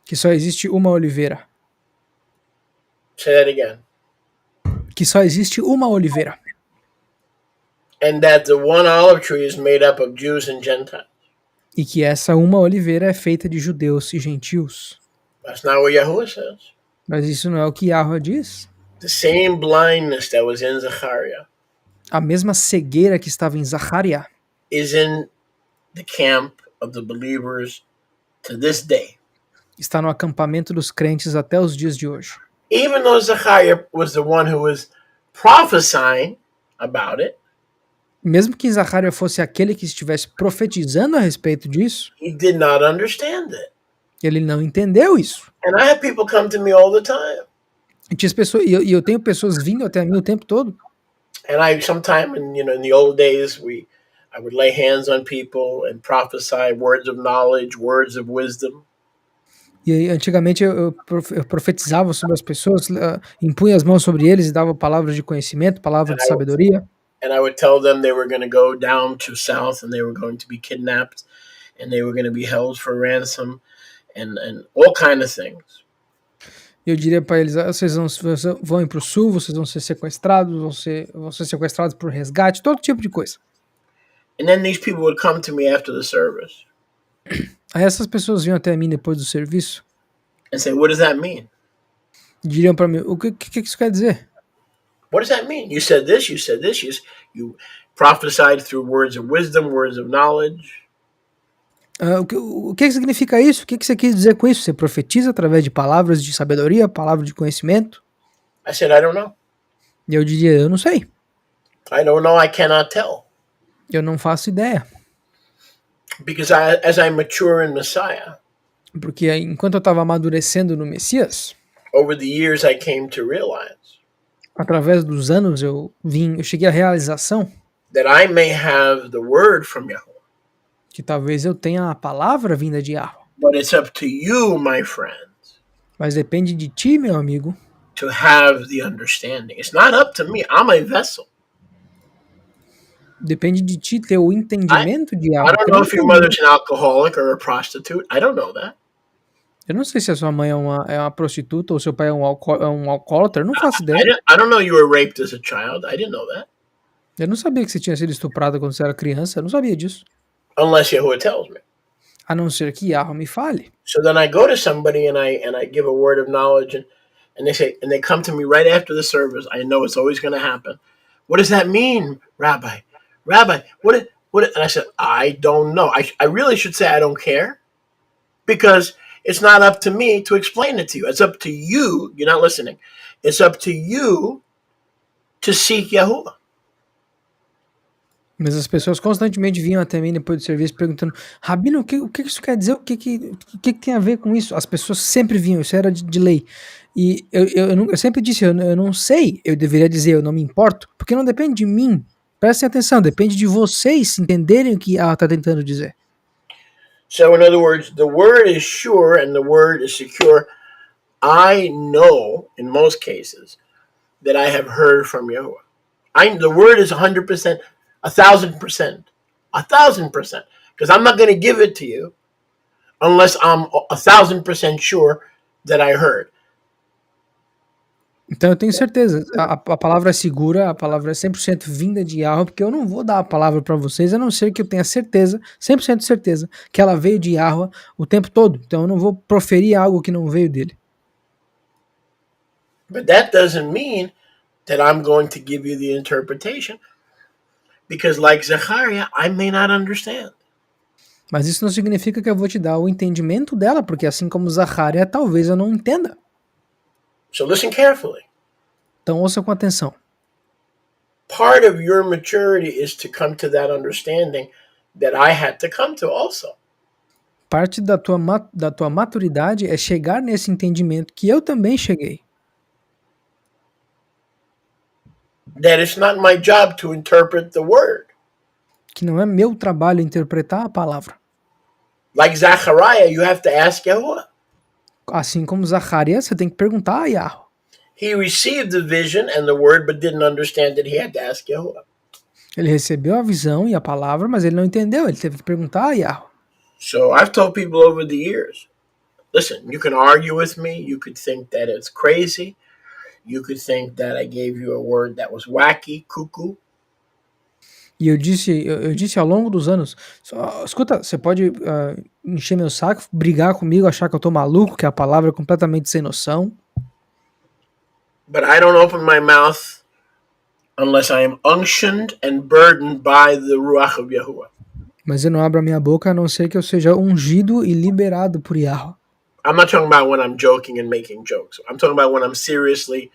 Que só existe uma oliveira. Say that again. Que só existe uma oliveira. And that the one olive tree is made up of Jews and Gentiles. E que essa uma oliveira é feita de judeus e gentios. That's not what Yahuwah says. Mas isso não é o que Yahweh diz. The same blindness that was in Zachariah A mesma cegueira que estava em ZACARYAH is in the camp of the believers to this day. está no acampamento dos crentes até os dias de hoje. Even though Zachariah was the one who was prophesying about it, Mesmo que Zacarias fosse aquele que estivesse profetizando a respeito disso, he did not understand it. ele não entendeu isso. And I have people come to me all the time. E eu tenho pessoas vindo até mim o tempo todo. And I sometime in the old days I would lay hands on people and prophesy words of knowledge, words of wisdom. E aí, antigamente eu profetizava sobre as pessoas, impunha as mãos sobre eles e dava palavras de conhecimento, palavras de sabedoria. And I would tell them they were going to go down to south and they were going to be kidnapped and they were going to be held for ransom and all kind of things. Eu diria para eles, vocês vão ir para o sul, vocês vão ser sequestrados, vão ser sequestrados por resgate, todo tipo de coisa. And then these people would come to me after the service. Aí essas pessoas vinham até mim depois do serviço and say, what does that mean? e diriam para mim, o que isso quer dizer? What does that mean? You said this, you prophesied through words of wisdom, words of knowledge. O que significa isso? O que você quis dizer com isso? Você profetiza através de palavras de sabedoria, palavras de conhecimento? I said, I don't know. E eu diria, eu não sei. I don't know, I cannot tell. Eu não faço ideia. Because as I mature in Messiah, Porque enquanto eu estava amadurecendo no Messias, over the years I came to realize através dos anos eu cheguei à realização that I may have the word from Yahweh. Que talvez eu tenha a palavra vinda de Yahweh. But it's up to you, my friends. Mas depende de ti, meu amigo, to have the understanding. It's not up to me. I'm a vessel. Depende de ti ter o entendimento de Yahweh. I don't know if your mother's an alcoholic or a prostitute. I don't know that. Eu não sei se a sua mãe é uma prostituta ou seu pai é um alcoólatra. Eu não faço ideia. I don't know you were raped as a child. I didn't know that. Eu não sabia que você tinha sido estuprada quando você era criança. Eu não sabia disso. Unless Yahuwah tells me. A não ser que Yahweh me fale. So then I go to somebody and I give a word of knowledge and they come to me right after the service. I know it's always going to happen. What does that mean, Rabbi? Rabbi, what? And I said, I don't know. I really should say I don't care, because it's not up to me to explain it to you. It's up to you. You're not listening. It's up to you to seek Yahuwah. Mas as pessoas constantemente vinham até mim depois do serviço perguntando, Rabino, o que isso quer dizer? O que tem a ver com isso? As pessoas sempre vinham, isso era de lei. E eu sempre disse, eu não sei, eu deveria dizer, eu não me importo, porque não depende de mim. Prestem atenção, depende de vocês entenderem o que ela está tentando dizer. So in other words, the word is sure and the word is secure. I know, in most cases, that I have heard from Yahuwah. The word is 100%, 1,000%, 1,000%. Because I'm not going to give it to you unless I'm 1,000% sure that I heard. Então eu tenho certeza, a palavra é segura, a palavra é 100% vinda de Yahweh, porque eu não vou dar a palavra para vocês, a não ser que eu tenha certeza, 100% certeza, que ela veio de Yahweh o tempo todo. Então eu não vou proferir algo que não veio dele. But that doesn't mean that I'm going to give you the interpretation, because like Zachariah, I may not understand. Mas isso não significa que eu vou te dar o entendimento dela, porque assim como Zacariah, talvez eu não entenda. So listen carefully. Então ouça com atenção. Part of your maturity is to come to that understanding that I had to come to also. Parte da tua maturidade é chegar nesse entendimento que eu também cheguei. That it's not my job to interpret the word. Que não é meu trabalho interpretar a palavra. Like Zachariah, you have to ask Yahuwah. Assim como Zacarias, você tem que perguntar a Yahweh. He received the vision and the word, but didn't understand that he had to ask Yahuwah. Ele recebeu a visão e a palavra, mas ele não entendeu. Ele teve que perguntar a Yahweh. So I've told people over the years, listen, you can argue with me, you could think that it's crazy, you could think that I gave you a word that was wacky, cuckoo. E eu disse ao longo dos anos, escuta, você pode encher meu saco, brigar comigo, achar que eu tô maluco, que a palavra é completamente sem noção. But I don't open my mouth unless I am unctioned and burdened by the Ruach of Yahuwah. Mas eu não abro a minha boca a não ser que eu seja ungido e liberado por Yahweh. I'm not talking about when I'm joking and making jokes. I'm talking about when I'm seriously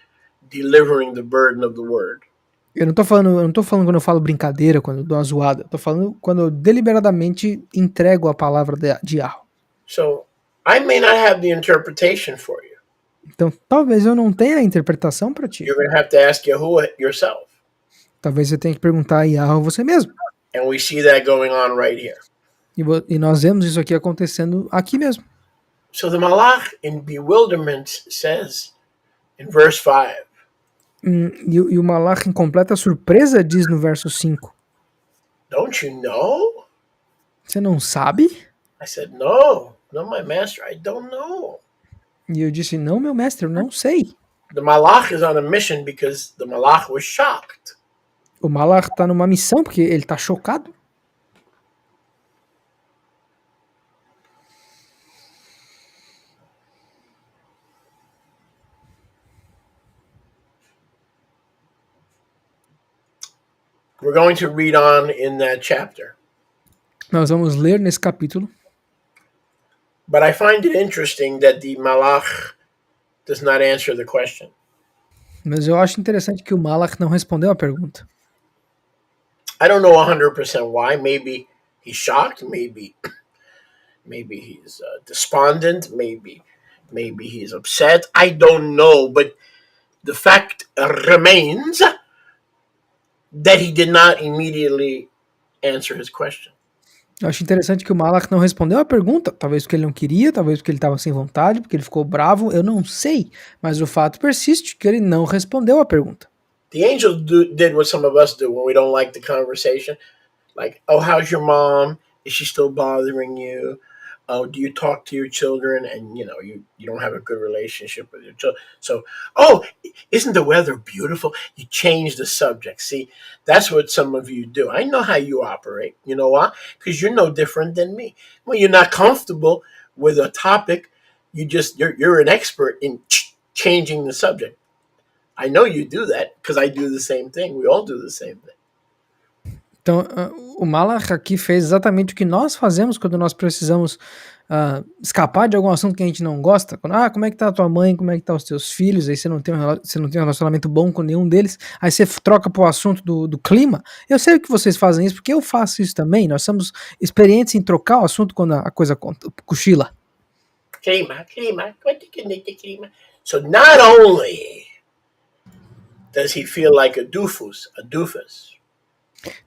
delivering the burden of the word. Eu não tô falando quando eu falo brincadeira, quando eu dou uma zoada. Eu tô falando quando eu deliberadamente entrego a palavra de Yahweh. So I may not have the interpretation for you. Então, talvez eu não tenha a interpretação para ti. You're going to have to ask Yahuwah yourself. Talvez você tenha que perguntar a Yahweh você mesmo. And we see that going on right here. E nós vemos isso aqui acontecendo aqui mesmo. So the Malach in bewilderment says in verse 5. E o Malach em completa surpresa diz no verso 5. Don't you know? Você não sabe? I said, no, my master, I don't know. E eu disse, não, meu mestre, eu não sei. The Malach is on a mission because the Malach was shocked. O Malach está numa missão porque ele está chocado. We're going to read on in that chapter. Nós vamos ler nesse capítulo. But I find it interesting that the Malach does not answer the question. Mas eu acho interessante que o Malach não respondeu a pergunta. I don't know 100% why. Maybe he's shocked. Maybe he's despondent. Maybe he's upset. I don't know. But the fact remains that he did not immediately answer his question. Eu acho interessante que o Malach não respondeu a pergunta. Talvez porque ele não queria, talvez porque ele estava sem vontade, porque ele ficou bravo. Eu não sei. Mas o fato persiste que ele não respondeu a pergunta. The angel did what some of us do when we don't like the conversation. Like, oh, how's your mom? Is she still bothering you? Oh, do you talk to your children? And, you don't have a good relationship with your children. So, oh, isn't the weather beautiful? You change the subject. See, that's what some of you do. I know how you operate. You know why? Because you're no different than me. When you're not comfortable with a topic, you're an expert in changing the subject. I know you do that because I do the same thing. We all do the same thing. Então, o Malach aqui fez exatamente o que nós fazemos quando nós precisamos escapar de algum assunto que a gente não gosta. Quando, como é que tá a tua mãe, como é que tá os teus filhos, aí você não tem um relacionamento bom com nenhum deles, aí você troca pro assunto do clima. Eu sei que vocês fazem isso, porque eu faço isso também. Nós somos experientes em trocar o assunto quando a coisa cochila. Clima. So not only does he feel like a doofus.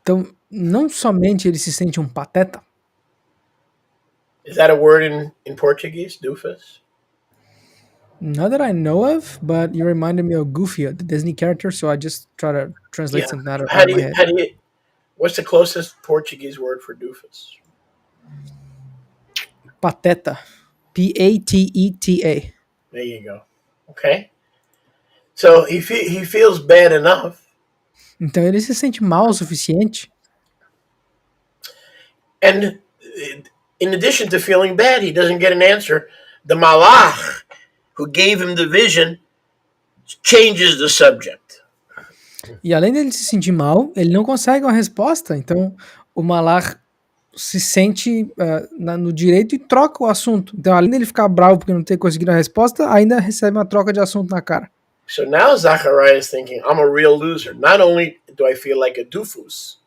Então, não somente ele se sente um pateta. Is that a word in Portuguese, doofus? Not that I know of, but you reminded me of Goofy, the Disney character, so I just try to translate something out of my head. What's the closest Portuguese word for doofus? Pateta. P-A-T-E-T-A. There you go. Okay. So he feels bad enough. Então ele se sente mal o suficiente. And in addition to feeling bad, he doesn't get an answer. The Malach, who gave him the vision, changes the subject. E além dele se sentir mal, ele não consegue uma resposta. Então o Malach se sente no direito e troca o assunto. Então além dele ficar bravo porque não ter conseguido a resposta, ainda recebe uma troca de assunto na cara. So now ZACARYAH is thinking, I'm a real loser. Not only do I feel like a doofus.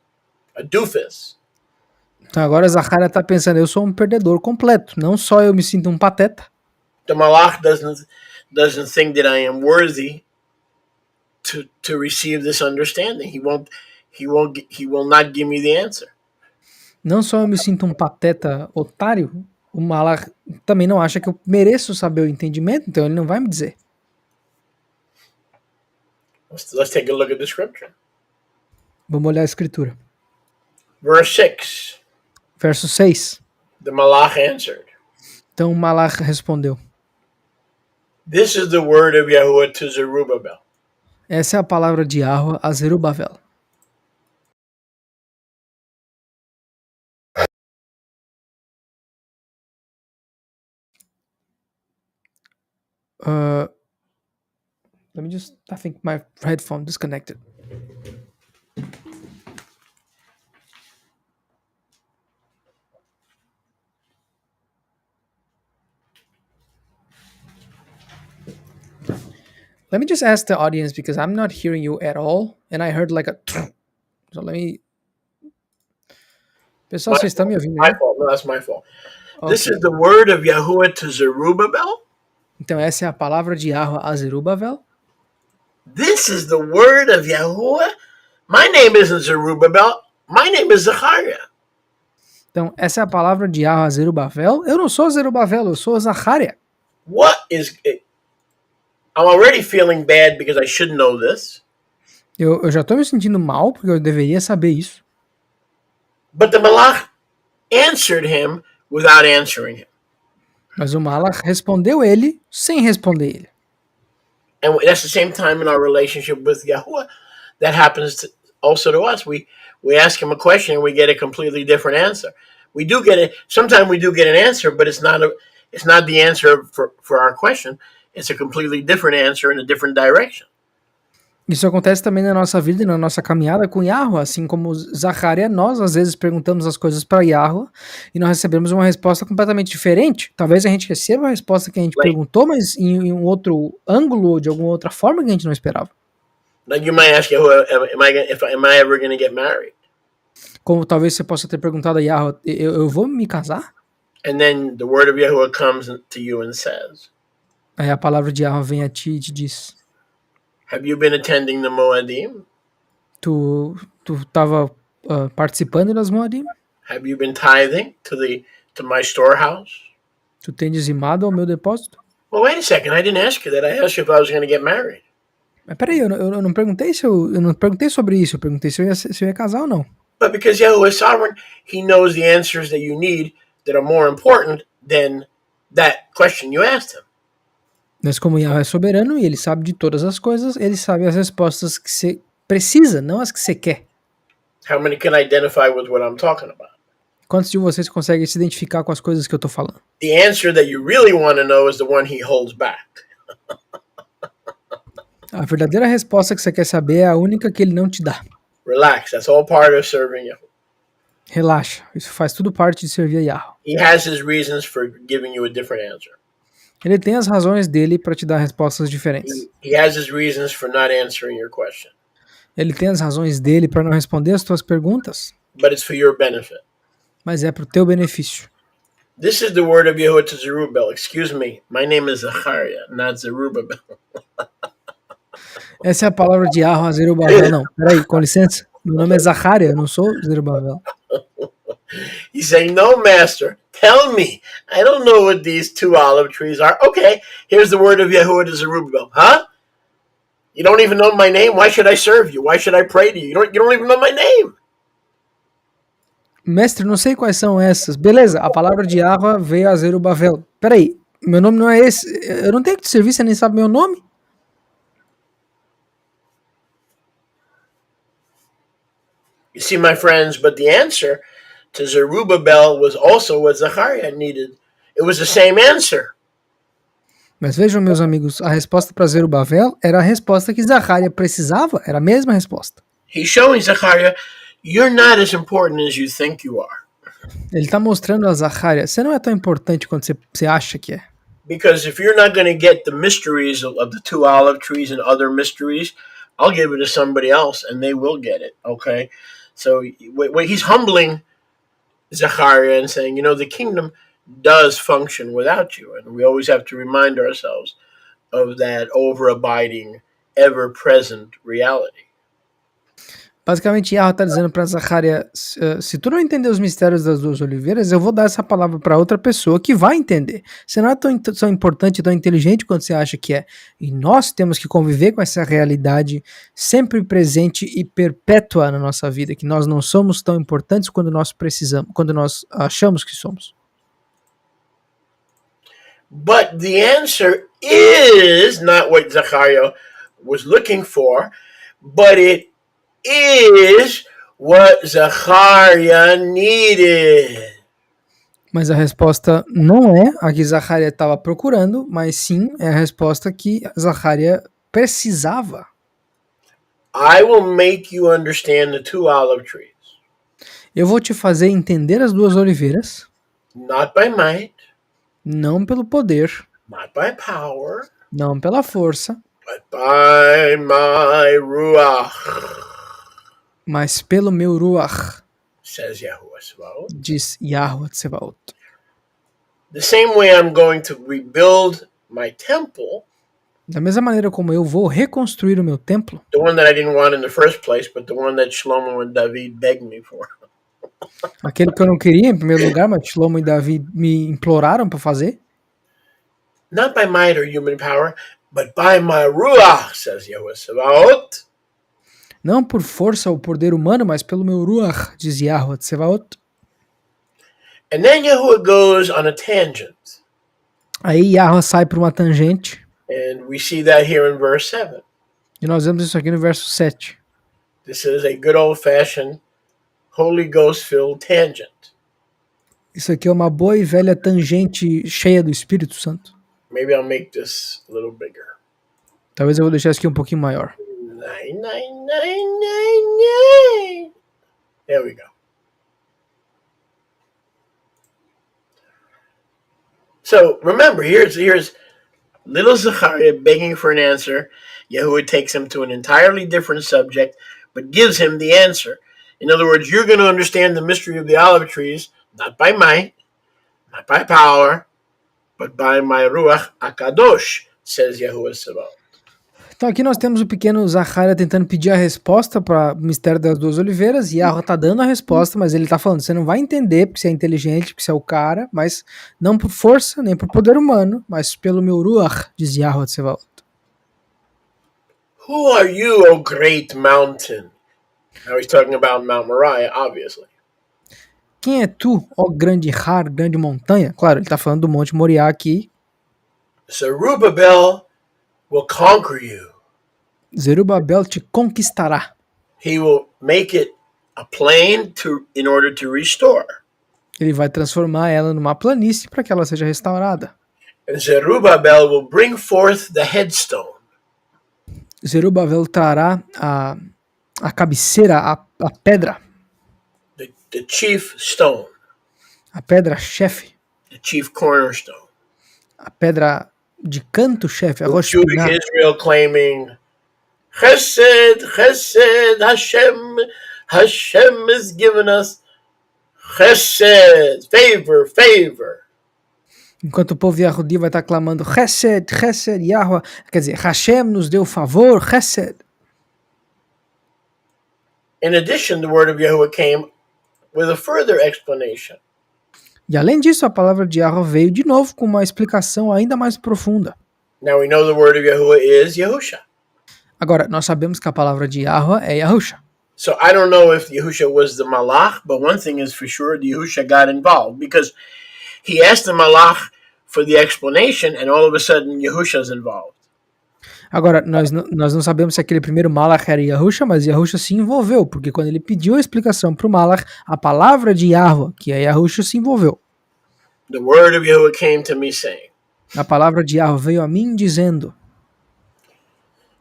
Então agora ZACARYAH está pensando, eu sou um perdedor completo. Não só eu me sinto um pateta. The Malach doesn't think that I am worthy to receive this understanding. He will not give me the answer. Não só eu me sinto um pateta otário, o Malach também não acha que eu mereço saber o entendimento, então ele não vai me dizer. Let's take a look at the scripture. Vamos olhar a escritura. Verse 6. Verso 6. The Malach answered. Então o Malach respondeu. This is the word of Yahuwah to Zerubbabel. Essa é a palavra de Yahweh a Zerubabel. Let me just, I think my headphone disconnected. Let me just ask the audience because I'm not hearing you at all, and I heard like a. So let me. Pessoal, vocês estão me ouvindo? My fault. No, that's my fault. Okay. This is the word of Yahuwah to Zerubbabel. Então essa é a palavra de Yahweh a Zerubabel. This is the word of Yahuwah. My name isn't Zerubbabel. My name is Zachariah. Então essa é a palavra de Yahweh a Zerubabel. Eu não sou Zerubabel, eu sou Zacariah. What is it? I'm already feeling bad because I should know this. Eu já estou me sentindo mal porque eu deveria saber isso. But the Malach answered him without answering him. Mas o Malach respondeu ele sem responder ele. And that's the same time in our relationship with Yahuwah. That happens also to us. We ask him a question and we get a completely different answer. We do get it. Sometimes we do get an answer, but it's not the answer for our question. It's a completely different answer in a different direction. Isso acontece também na nossa vida e na nossa caminhada com Yahweh, assim como Zacariah, nós às vezes perguntamos as coisas para Yahweh e nós recebemos uma resposta completamente diferente. Talvez a gente receba a resposta que a gente perguntou, mas em um outro ângulo ou de alguma outra forma que a gente não esperava. Like you might ask Yahuwah, am I ever going to get married? Como talvez você possa ter perguntado a Yahweh, eu vou me casar? And then the word of Yahuwah comes to you and says, Aí a palavra de Yahweh vem a ti e te diz, have you been attending the Moadim? Tu estava participando das Moadim? Have you been tithing to my storehouse? Tu tem dizimado ao meu depósito? Well, wait a second. I didn't ask you that. I asked you if I was going to get married. Mas peraí, eu não perguntei eu não perguntei sobre isso. Eu perguntei se eu ia casar ou não. But because Yahuwah is sovereign, He knows the answers that you need that are more important than that question you asked Him. Mas como Yahweh é soberano e ele sabe de todas as coisas, ele sabe as respostas que você precisa, não as que você quer. How many can identify with what I'm talking about? Quantos de vocês conseguem se identificar com as coisas que eu tô falando? The answer that you really want to know is the one He holds back. A verdadeira resposta que você quer saber é a única que ele não te dá. Relax. That's all part of serving Yahuwah. Relaxa, isso faz tudo parte de servir a Yahweh. He has His reasons for giving you a different answer. Ele tem as razões dele para te dar respostas diferentes. He has His reasons for not answering your question. Ele tem as razões dele para não responder as tuas perguntas. But it's for your benefit. Mas é pro teu benefício. This is the word of Yahuwah to Zerubbabel. Excuse me, my name is Zachariah, not Zerubbabel. Essa é a palavra de Yahweh a Zerubabel. Não, peraí, com licença. Meu nome é Zacariah, eu não sou Zerubabel. He's saying, no, master, tell me. I don't know what these two olive trees are. Okay, here's the word of Yahuwah to Zerubbabel. Huh? You don't even know my name? Why should I serve you? Why should I pray to you? You don't even know my name. Mestre, não sei quais são essas. Beleza, a palavra de Yahweh veio a Zerubabel. Peraí, meu nome não é esse. Eu não tenho que te servir, você nem sabe meu nome? You see, my friends, but the answer to Zerubbabel was also what Zachariah needed. It was the same answer. Mas vejam, meus amigos, a resposta para Zerubabel era a resposta que Zacariah precisava, era a mesma resposta. He's showing Zachariah, you're not as important as you think you are. Ele está mostrando a Zacariah, você não é tão importante quanto você acha que é. Because if you're not going to get the mysteries of the two olive trees and other mysteries, I'll give it to somebody else and they will get it, okay? So he's humbling Zachariah and saying, you know, the kingdom does function without you. And we always have to remind ourselves of that over-abiding, ever-present reality. Basicamente, Yahweh está dizendo para Zacariah, se tu não entender os mistérios das duas oliveiras, eu vou dar essa palavra para outra pessoa que vai entender. Você não é tão importante, tão inteligente quanto você acha que é. E nós temos que conviver com essa realidade sempre presente e perpétua na nossa vida, que nós não somos tão importantes quando nós precisamos, quando nós achamos que somos. But the answer is not what Zachariah was looking for, but it is what Zachariah needed. Mas a resposta não é a que Zacarias estava procurando, mas sim é a resposta que Zacarias precisava. I will make you understand the two olive trees. Eu vou te fazer entender as duas oliveiras, Not by might, não pelo poder, not by power, não pela força, but by my ruach, mas pelo meu ruach, says Yahuwah Sabaoth. diz Yahuwah Tsebaot. The same way I'm going to rebuild my temple, Da mesma maneira como eu vou reconstruir o meu templo, the one that I didn't want in the first place, but the one that Shlomo and David begged me for. aquele que eu não queria em primeiro lugar, mas Shlomo e Davi me imploraram para fazer, Not by might or human power, but by my ruach, says Yahuwah Sabaoth. não por força ou poder humano, mas pelo meu ruach, diz Yahuwah Tsebaot. And then Yahuwah goes on a tangent. Aí Yahuwah sai por uma tangente, And we see that here in verse 7. e nós vemos isso aqui no verso 7. This is a good old-fashioned Holy Ghost-filled tangent. Isso aqui é uma boa e velha tangente cheia do Espírito Santo. Maybe I'll make this a little bigger. Talvez eu vou deixar isso aqui um pouquinho maior. 9999. There we go. So remember, here's little Zachariah begging for an answer. Yahuwah takes him to an entirely different subject, but gives him the answer. In other words, you're going to understand the mystery of the olive trees, not by might, not by power, but by my Ruach HaKadosh, says Yahuwah Sabaoth. Então aqui nós temos o pequeno Zacarias tentando pedir a resposta para o mistério das duas oliveiras, e Yahuwah está dando a resposta, mas ele está falando, você não vai entender porque você é inteligente, porque você é o cara, mas não por força, nem por poder humano, mas pelo meu Ruach, diz Yahuwah Tsebaot. Who are you, O great mountain? Now he's talking about Mount Moriah, obviously. Quem é tu, ó grande Har, grande montanha? Claro, ele está falando do Monte Moriá aqui. Zerubbabel will conquer you. Zerubabel te conquistará. He will make it a plain in order to restore. Ele vai transformar ela numa planície para que ela seja restaurada. And Zerubbabel will bring forth the headstone. Zerubabel trará a cabeceira, a pedra. The chief stone. A pedra-chefe. The chief cornerstone. A pedra de canto-chefe, a rocha Jewish Israel claiming, Chesed, Chesed, Hashem has given us Chesed, favor, favor. Enquanto o povo Yahudi vai estar clamando Chesed, Chesed, Yahuwah, quer dizer, Hashem nos deu favor, Chesed. In addition, the word of Yahuwah came with a further explanation. E além disso, a palavra de Yahuwah veio de novo com uma explicação ainda mais profunda. Now we know the word of Yahuwah is Yahusha. Agora, nós sabemos que a palavra de Yahuwah é Yahusha. So I don't know if Yahusha was the malach, but one thing is for sure, Yahusha got involved because he asked the malach for the explanation and all of a sudden Yahusha's involved. Agora, nós não sabemos se aquele primeiro Malach era Yahusha, mas Yahusha se envolveu, porque quando ele pediu a explicação para o Malach, a palavra de Yahuwah, que é Yahusha, se envolveu. The word of Yahuwah came to me saying, A palavra de Yahuwah veio a mim dizendo,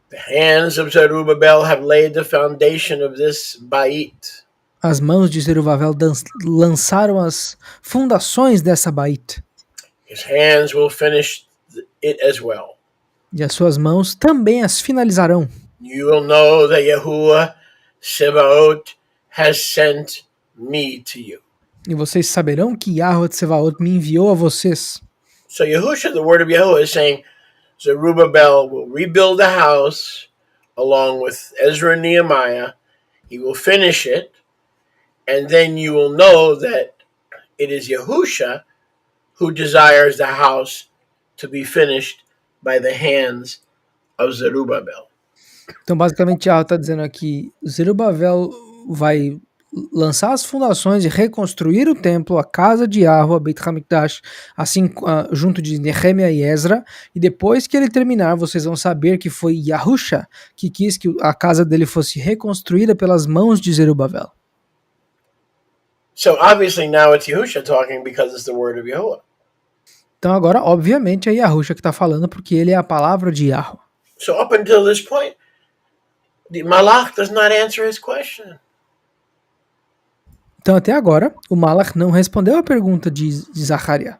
the hands of Zerubbabel have laid the foundation of this bait. as mãos de Zerubabel lançaram as fundações dessa bait, His hands will finish it as well. e as suas mãos também as finalizarão. You will know that Yahuwah Sebaot has sent me to you. E vocês saberão que Yahuwah Tsevaot me enviou a vocês. So Yahusha, the word of Yahuwah, is saying Zerubbabel will rebuild the house along with Ezra and Nehemiah. He will finish it, and then you will know that it is Yahusha who desires the house to be finished by the hands of Zerubbabel. Então, basicamente, Yahuwah está dizendo aqui, Zerubabel vai lançar as fundações e reconstruir o templo, a casa de Yahweh, Beit HaMikdash, assim junto de Nehemia e Ezra, e depois que ele terminar, vocês vão saber que foi Yahusha que quis que a casa dele fosse reconstruída pelas mãos de Zerubabel. So obviously now it's Yahusha talking because it's the word of Yahuwah. Então agora, obviamente, é Yahusha que está falando porque ele é a palavra de Yahweh. So up until this point, the Malach does not answer his question. Então até agora, o Malach não respondeu a pergunta de Zacariah.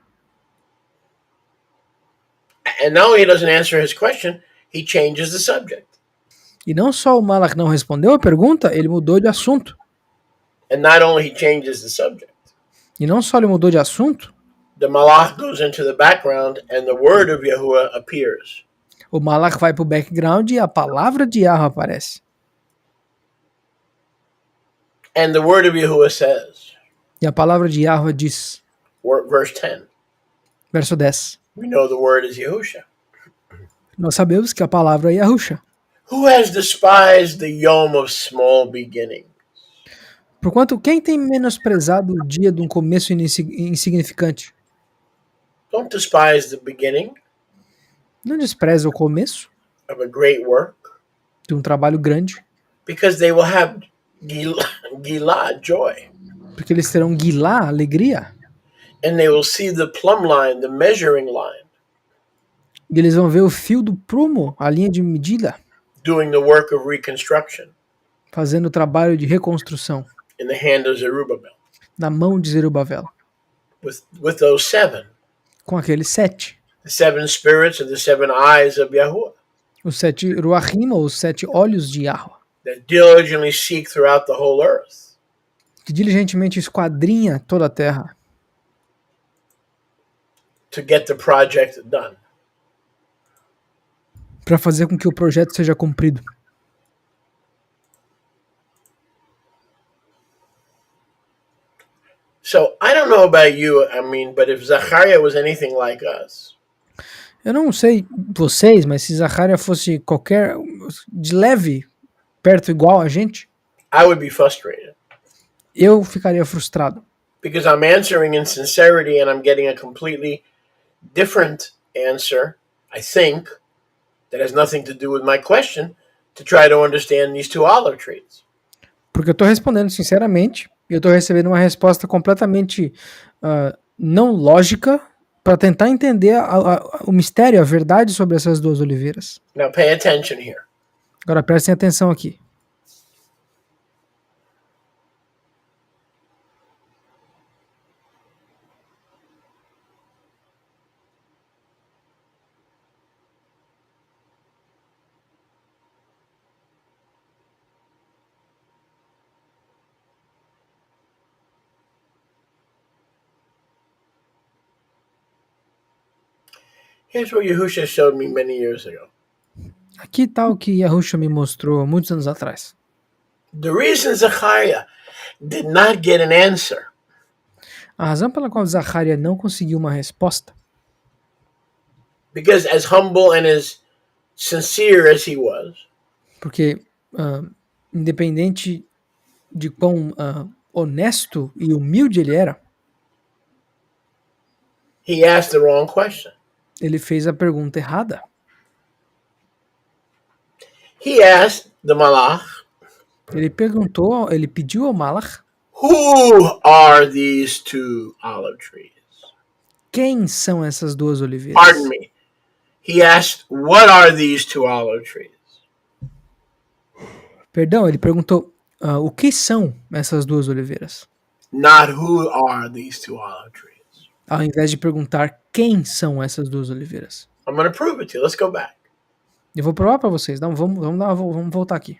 And now he doesn't answer his question, he changes the subject. E não só o Malach não respondeu a pergunta, ele mudou de assunto. And not only he changes the subject, E não só ele mudou de assunto, the Malach goes into the background and the word of Yahuwah appears. o Malach vai para o background e a palavra de Yahweh aparece. And the word of Yahuwah says, E a palavra de Yahweh diz, verse 10, verso 10, we know the word is Yahusha. nós sabemos que a palavra é Yahusha. Who has despised the yom of small beginning? Porquanto quem tem menosprezado o dia de um começo insignificante? Don't despise the beginning Não despreza o começo of a great work, de um trabalho grande, because they will have gilad, joy. porque eles terão guilá, alegria, And they will see the plumb line, the measuring line, e eles vão ver o fio do prumo, a linha de medida, doing the work of reconstruction fazendo o trabalho de reconstrução in the hand of Zerubbabel. na mão de Zerubabel, With those seven, com aqueles 7. the seven spirits and the seven eyes of Yahuwah, Os 7 ruachim, ou os 7 olhos de Yahweh, that diligently seek throughout the whole earth que diligentemente esquadrinha toda a terra to get the project done. para fazer com que o projeto seja cumprido. So I don't know about you, but if Zachariah was anything like us, Eu não sei vocês, mas se Zacariah fosse qualquer de leve perto igual a gente, I would be frustrated eu ficaria frustrado. because I'm answering in sincerity and I'm getting a completely different answer, I think, that has nothing to do with my question, to try to understand these two olive trees. Porque eu estou respondendo sinceramente e eu estou recebendo uma resposta completamente não lógica para tentar entender o mistério, a verdade sobre essas duas oliveiras. Now pay attention here. Agora prestem atenção aqui. Here's what Yahusha showed me many years ago. Aqui está o que Yahusha me mostrou muitos anos atrás. The reason Zachariah did not get an answer A razão pela qual Zacariah não conseguiu uma resposta, because as humble and as sincere as he was, porque independente de quão honesto e humilde ele era, he asked the wrong question. ele fez a pergunta errada. He asked the Malach, Ele pediu ao Malach, who are these two olive trees? quem são essas duas oliveiras? Pardon me. He asked, what are these two olive trees? Perdão, ele perguntou, o que são essas duas oliveiras? Not who are these two olive trees. Ao invés de perguntar quem são essas duas oliveiras. I'm going to prove it to you. Let's go back. Eu vou provar para vocês. Não, vamos voltar aqui.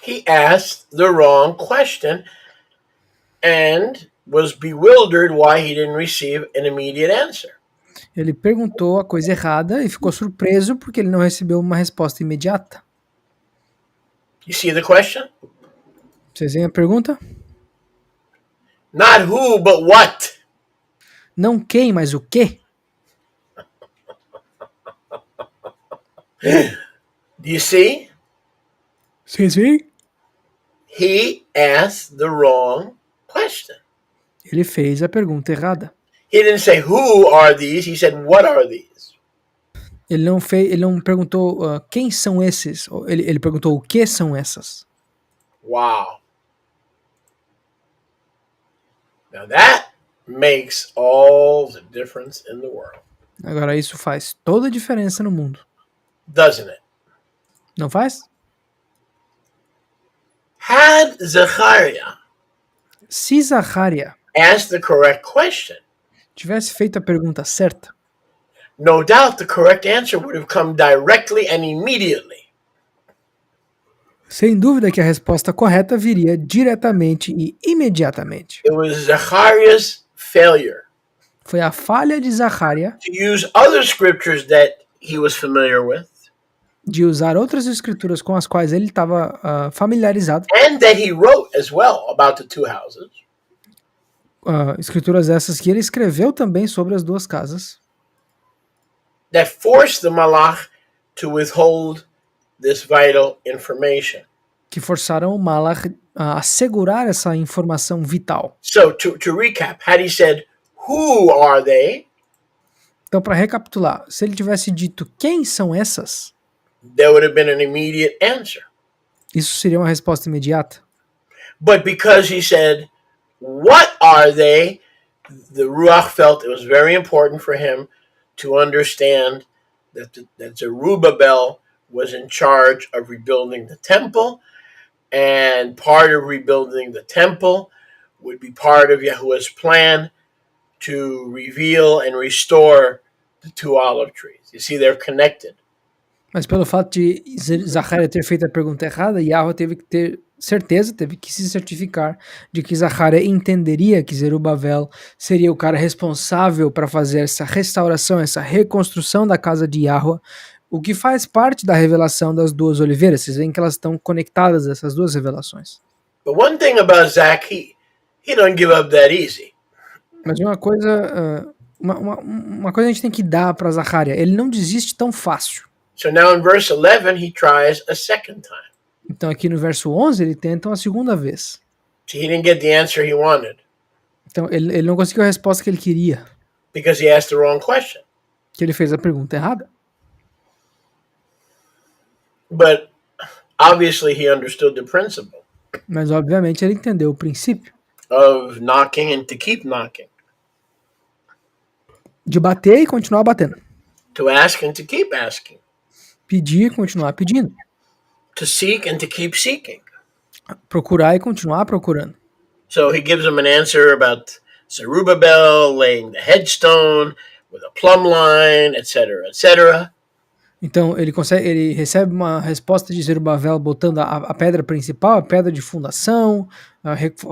He asked the wrong question and was bewildered why he didn't receive an immediate answer. Ele perguntou a coisa errada e ficou surpreso porque ele não recebeu uma resposta imediata. You see the question? Vocês veem a pergunta? Not who, but what. Não quem, mas o quê? Do you see? Vocês veem? He asked the wrong question. Ele fez a pergunta errada. He didn't say who are these, he said what are these. Ele não perguntou quem são esses. Ele perguntou o que são essas. Wow. Now that makes all the difference in the world. Agora isso faz toda a diferença no mundo. Doesn't it? Não faz? Had ZACARYAH Se ZACARYAH asked the correct question, tivesse feito a pergunta certa, no doubt the correct answer would have come directly and immediately. sem dúvida que a resposta correta viria diretamente e imediatamente. It was ZACARYAH's failure Foi a falha de ZACARYAH to use other scriptures that he was familiar with de usar outras escrituras com as quais ele estava familiarizado. and that he wrote as well about the two houses. Escrituras essas que ele escreveu também sobre as duas casas, That forced the Malach to withhold this vital information. que forçaram o Malach a assegurar essa informação vital. So to recap, had he said, who are they? Então, para recapitular, se ele tivesse dito quem são essas, There would have been an immediate answer. isso seria uma resposta imediata. But because he said, what are they? The Ruach felt it was very important for him to understand that Zerubbabel was in charge of rebuilding the temple, and part of rebuilding the temple would be part of Yahuwah's plan to reveal and restore the two olive trees. You see, they're connected. Mas pelo fato de ZACARYAH ter feito a pergunta errada, Yahweh teve que ter certeza, teve que se certificar de que ZACARYAH entenderia que Zerubabel seria o cara responsável para fazer essa restauração, essa reconstrução da casa de Yahweh, o que faz parte da revelação das duas oliveiras. Vocês veem que elas estão conectadas, essas duas revelações. But one thing about Zach, he don't give up that easy. Mas uma coisa a gente tem que dar para ZACARYAH, ele não desiste tão fácil. So now in verse 11, he tries a second time. Então aqui no verso 11 ele tenta uma segunda vez. So he didn't get the answer he wanted Então ele não conseguiu a resposta que ele queria, because he asked the wrong question. que ele fez a pergunta errada. But obviously he understood the principle Mas obviamente ele entendeu o princípio of knocking and to keep knocking, de bater e continuar batendo, to ask and to keep asking, pedir e continuar pedindo, to seek and to keep seeking. procurar e continuar procurando. So he gives him an answer about Zerubbabel laying the headstone with a plumb line, etc., etc. Então ele recebe uma resposta de Zerubabel botando a pedra principal, a pedra de fundação,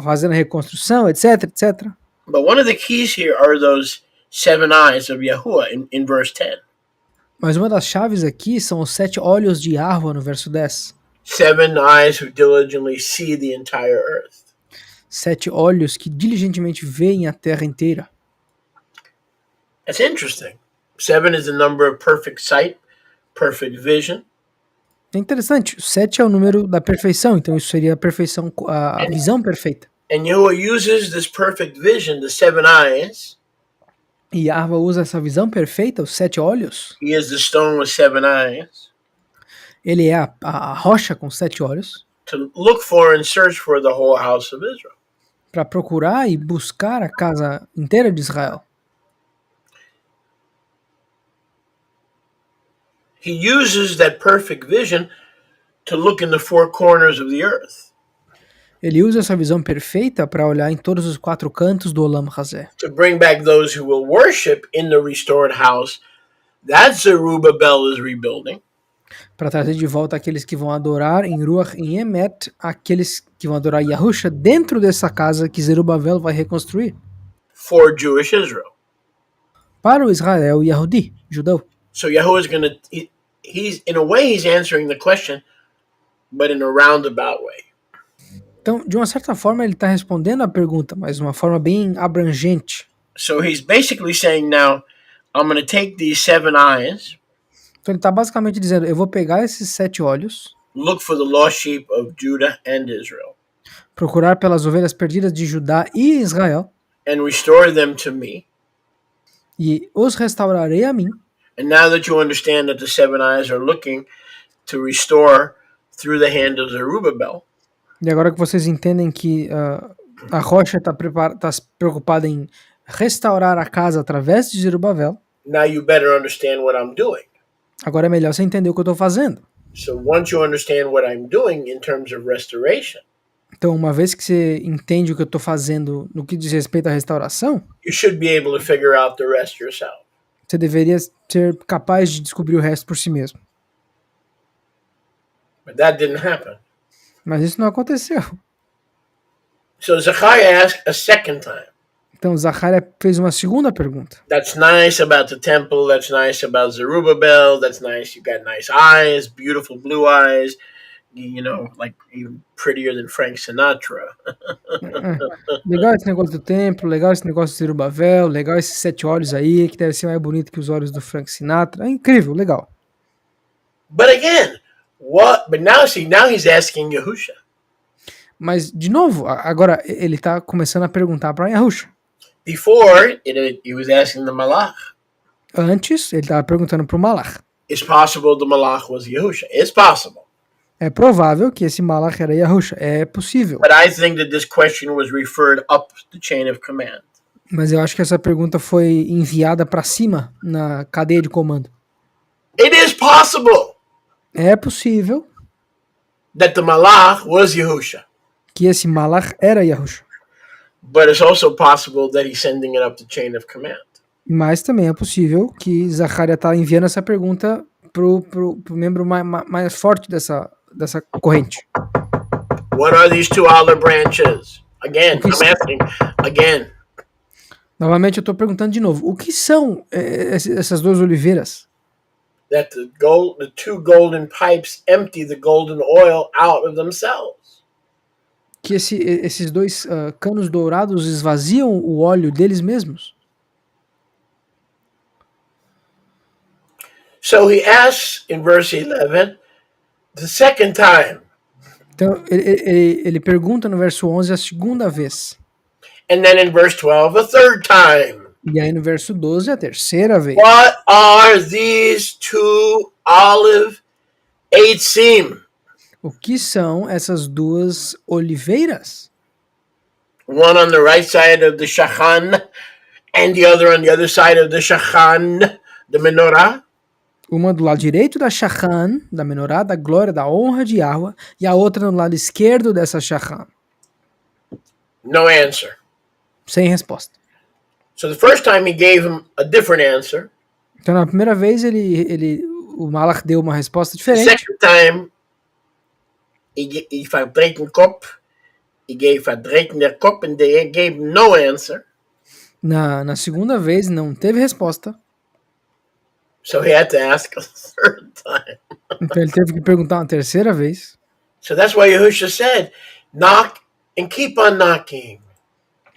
fazendo a reconstrução, etc, etc. But one of the keys here are those 7 eyes of Yahuwah in verse 10. Mas uma das chaves aqui são os 7 olhos de Yahweh no verso 10. 7 eyes who diligently see the entire earth. 7 olhos que diligentemente veem a terra inteira. That's interesting. 7 is the number of perfect sight, perfect vision. É interessante, o 7 é o número da perfeição, então isso seria a perfeição, a visão perfeita. And Yahuwah uses this perfect vision, the 7 eyes. E Yahweh usa essa visão perfeita, os 7 olhos. He is the stone with 7 eyes. Ele é a rocha com 7 olhos. To look for and search for the whole house of Israel. Para procurar e buscar a casa inteira de Israel. He uses that perfect vision to look in the 4 corners of the earth. Ele usa essa visão perfeita para olhar em todos os 4 cantos do Olam Hazeh. To bring back those who will worship in the restored house that Zerubbabel is rebuilding. Para trazer de volta aqueles que vão adorar em Ruach e Emet, aqueles que vão adorar Yahusha dentro dessa casa que Zerubabel vai reconstruir. For Jewish Israel. Para o Israel Yahudi, judeu. So Yahuwah is going to, he's in a way he's answering the question, but in a roundabout way. Então, de uma certa forma, ele está respondendo a pergunta, mas de uma forma bem abrangente. So he's basically saying now, I'm going to take these 7 eyes, Então, ele está basicamente dizendo, eu vou pegar esses 7 olhos, look for the lost sheep of Judah and Israel, procurar pelas ovelhas perdidas de Judá e Israel, and restore them to me. e os restaurarei a mim. And now that you understand that the 7 eyes are looking to restore through the hand of Zerubbabel, E agora que vocês entendem que a rocha está preocupada em restaurar a casa através de Zerubabel, now you better understand what I'm doing. agora é melhor você entender o que eu estou fazendo. So once you understand what I'm doing in terms of restoration, Então, uma vez que você entende o que eu estou fazendo no que diz respeito à restauração, you should be able to figure out the rest yourself. você deveria ser capaz de descobrir o resto por si mesmo. But that didn't happen. Mas isso não aconteceu. So Zechariah asked a second time. Então, Zacariah fez uma segunda pergunta. That's nice about the temple. That's nice about Zerubbabel. That's nice. You got nice eyes, beautiful blue eyes. You know, like even prettier than Frank Sinatra. Legal esse negócio do templo, legal esse negócio do Zerubabel, legal esses 7 olhos aí, que deve ser mais bonito que os olhos do Frank Sinatra. É incrível, legal. But again, what? But now, see, now he's asking Yahusha. Mas, de novo, agora ele está começando a perguntar para Yahusha. Before, he was asking the Malach. Antes, ele estava perguntando para o Malach. It's possible the Malach was Yahusha. It's possible. É provável que esse Malach era Yahusha. É possível. But I think that this question was referred up the chain of command. Mas eu acho que essa pergunta foi enviada para cima na cadeia de comando. It is possible É possível that the Malach was Yahusha. que esse Malach era Yahusha. But it's also possible that he's sending it up the chain of command. Mas também é possível que Zacariah está enviando essa pergunta pro membro mais forte dessa corrente. What are these 2 olive branches? Again, I'm asking again. Novamente eu estou perguntando de novo. O que são essas 2 oliveiras? That the 2 golden pipes empty the golden oil out of themselves. Que esses 2 canos dourados esvaziam o óleo deles mesmos? So he asks in verse 11 the second time. Então ele pergunta no verso 11 a segunda vez. And then in verse 12 a third time. E aí no verso 12 a terceira vez. What are these 2 olive eitzim? O que são essas 2 oliveiras? One on the right side of the shachan and the other side of the shachan, the menorah. Uma do lado direito da shachan, da menorá, da glória, da honra de Yahweh, e a outra no lado esquerdo dessa shachan. No answer. Sem resposta. So the first time he gave him a different answer. Então na primeira vez o Malach deu uma resposta The diferente. second time he verdreht den Kopf. He verdreht den Kopf and they gave no answer. Na segunda vez não teve resposta. So he had to ask a third time. Então ele teve que perguntar uma terceira vez. So that's why Yahusha said, knock and keep on knocking.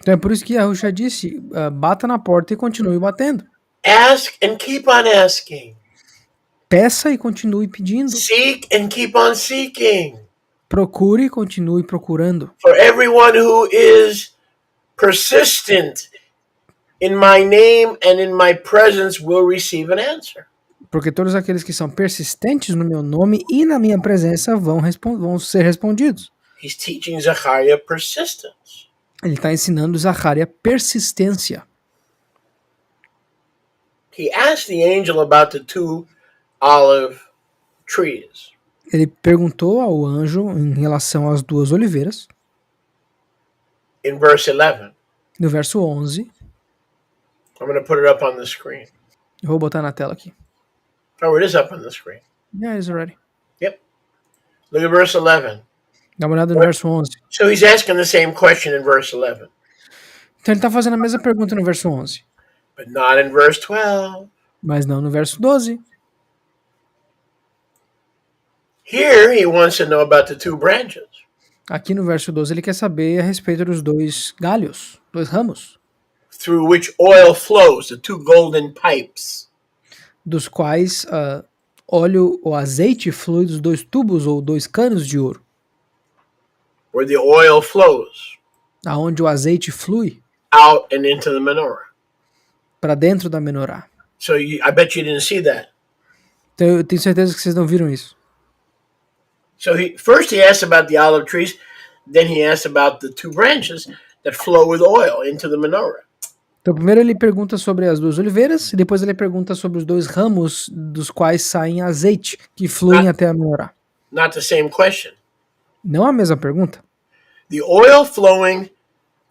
Então é por isso que Yahusha disse, bata na porta e continue batendo. Ask and keep on asking. Peça e continue pedindo. Seek and keep on seeking. Procure e continue procurando. For everyone who is persistent in my name and in my presence will receive an answer. Porque todos aqueles que são persistentes no meu nome e na minha presença vão ser respondidos. He's teaching Zechariah persistence. Ele está ensinando Zacariah persistência. He asked the angel about the 2 olive trees. Ele perguntou ao anjo em relação às 2 oliveiras. In verse 11. No verso 11. I'm going to put it up on the screen. Eu vou botar na tela aqui. Oh, it is up on the screen. Yeah, it is already. Yep. Look at verse 11. Dá uma olhada no verso 11. So he's asking the same question in verse 11. Então ele está fazendo a mesma pergunta no verso 11. But not in verse 12. Mas não no verso 12. Here he wants to know about the 2 branches. Aqui no verso 12 ele quer saber a respeito dos dois galhos, dois ramos, through which oil flows, the two golden pipes. dos quais óleo ou azeite flui dos dois tubos ou dois canos de ouro. Where the oil flows Aonde o azeite flui out and into the menorah. para dentro da menorá. So I bet you didn't see that. Então eu tenho certeza que vocês não viram isso. So first he asked about the olive trees, then he asked about the two branches that flow with oil into the menorah. Então primeiro ele pergunta sobre as duas oliveiras e depois ele pergunta sobre os dois ramos dos quais saem azeite que fluem até a menorá. Not the same question. Não a mesma pergunta. The oil flowing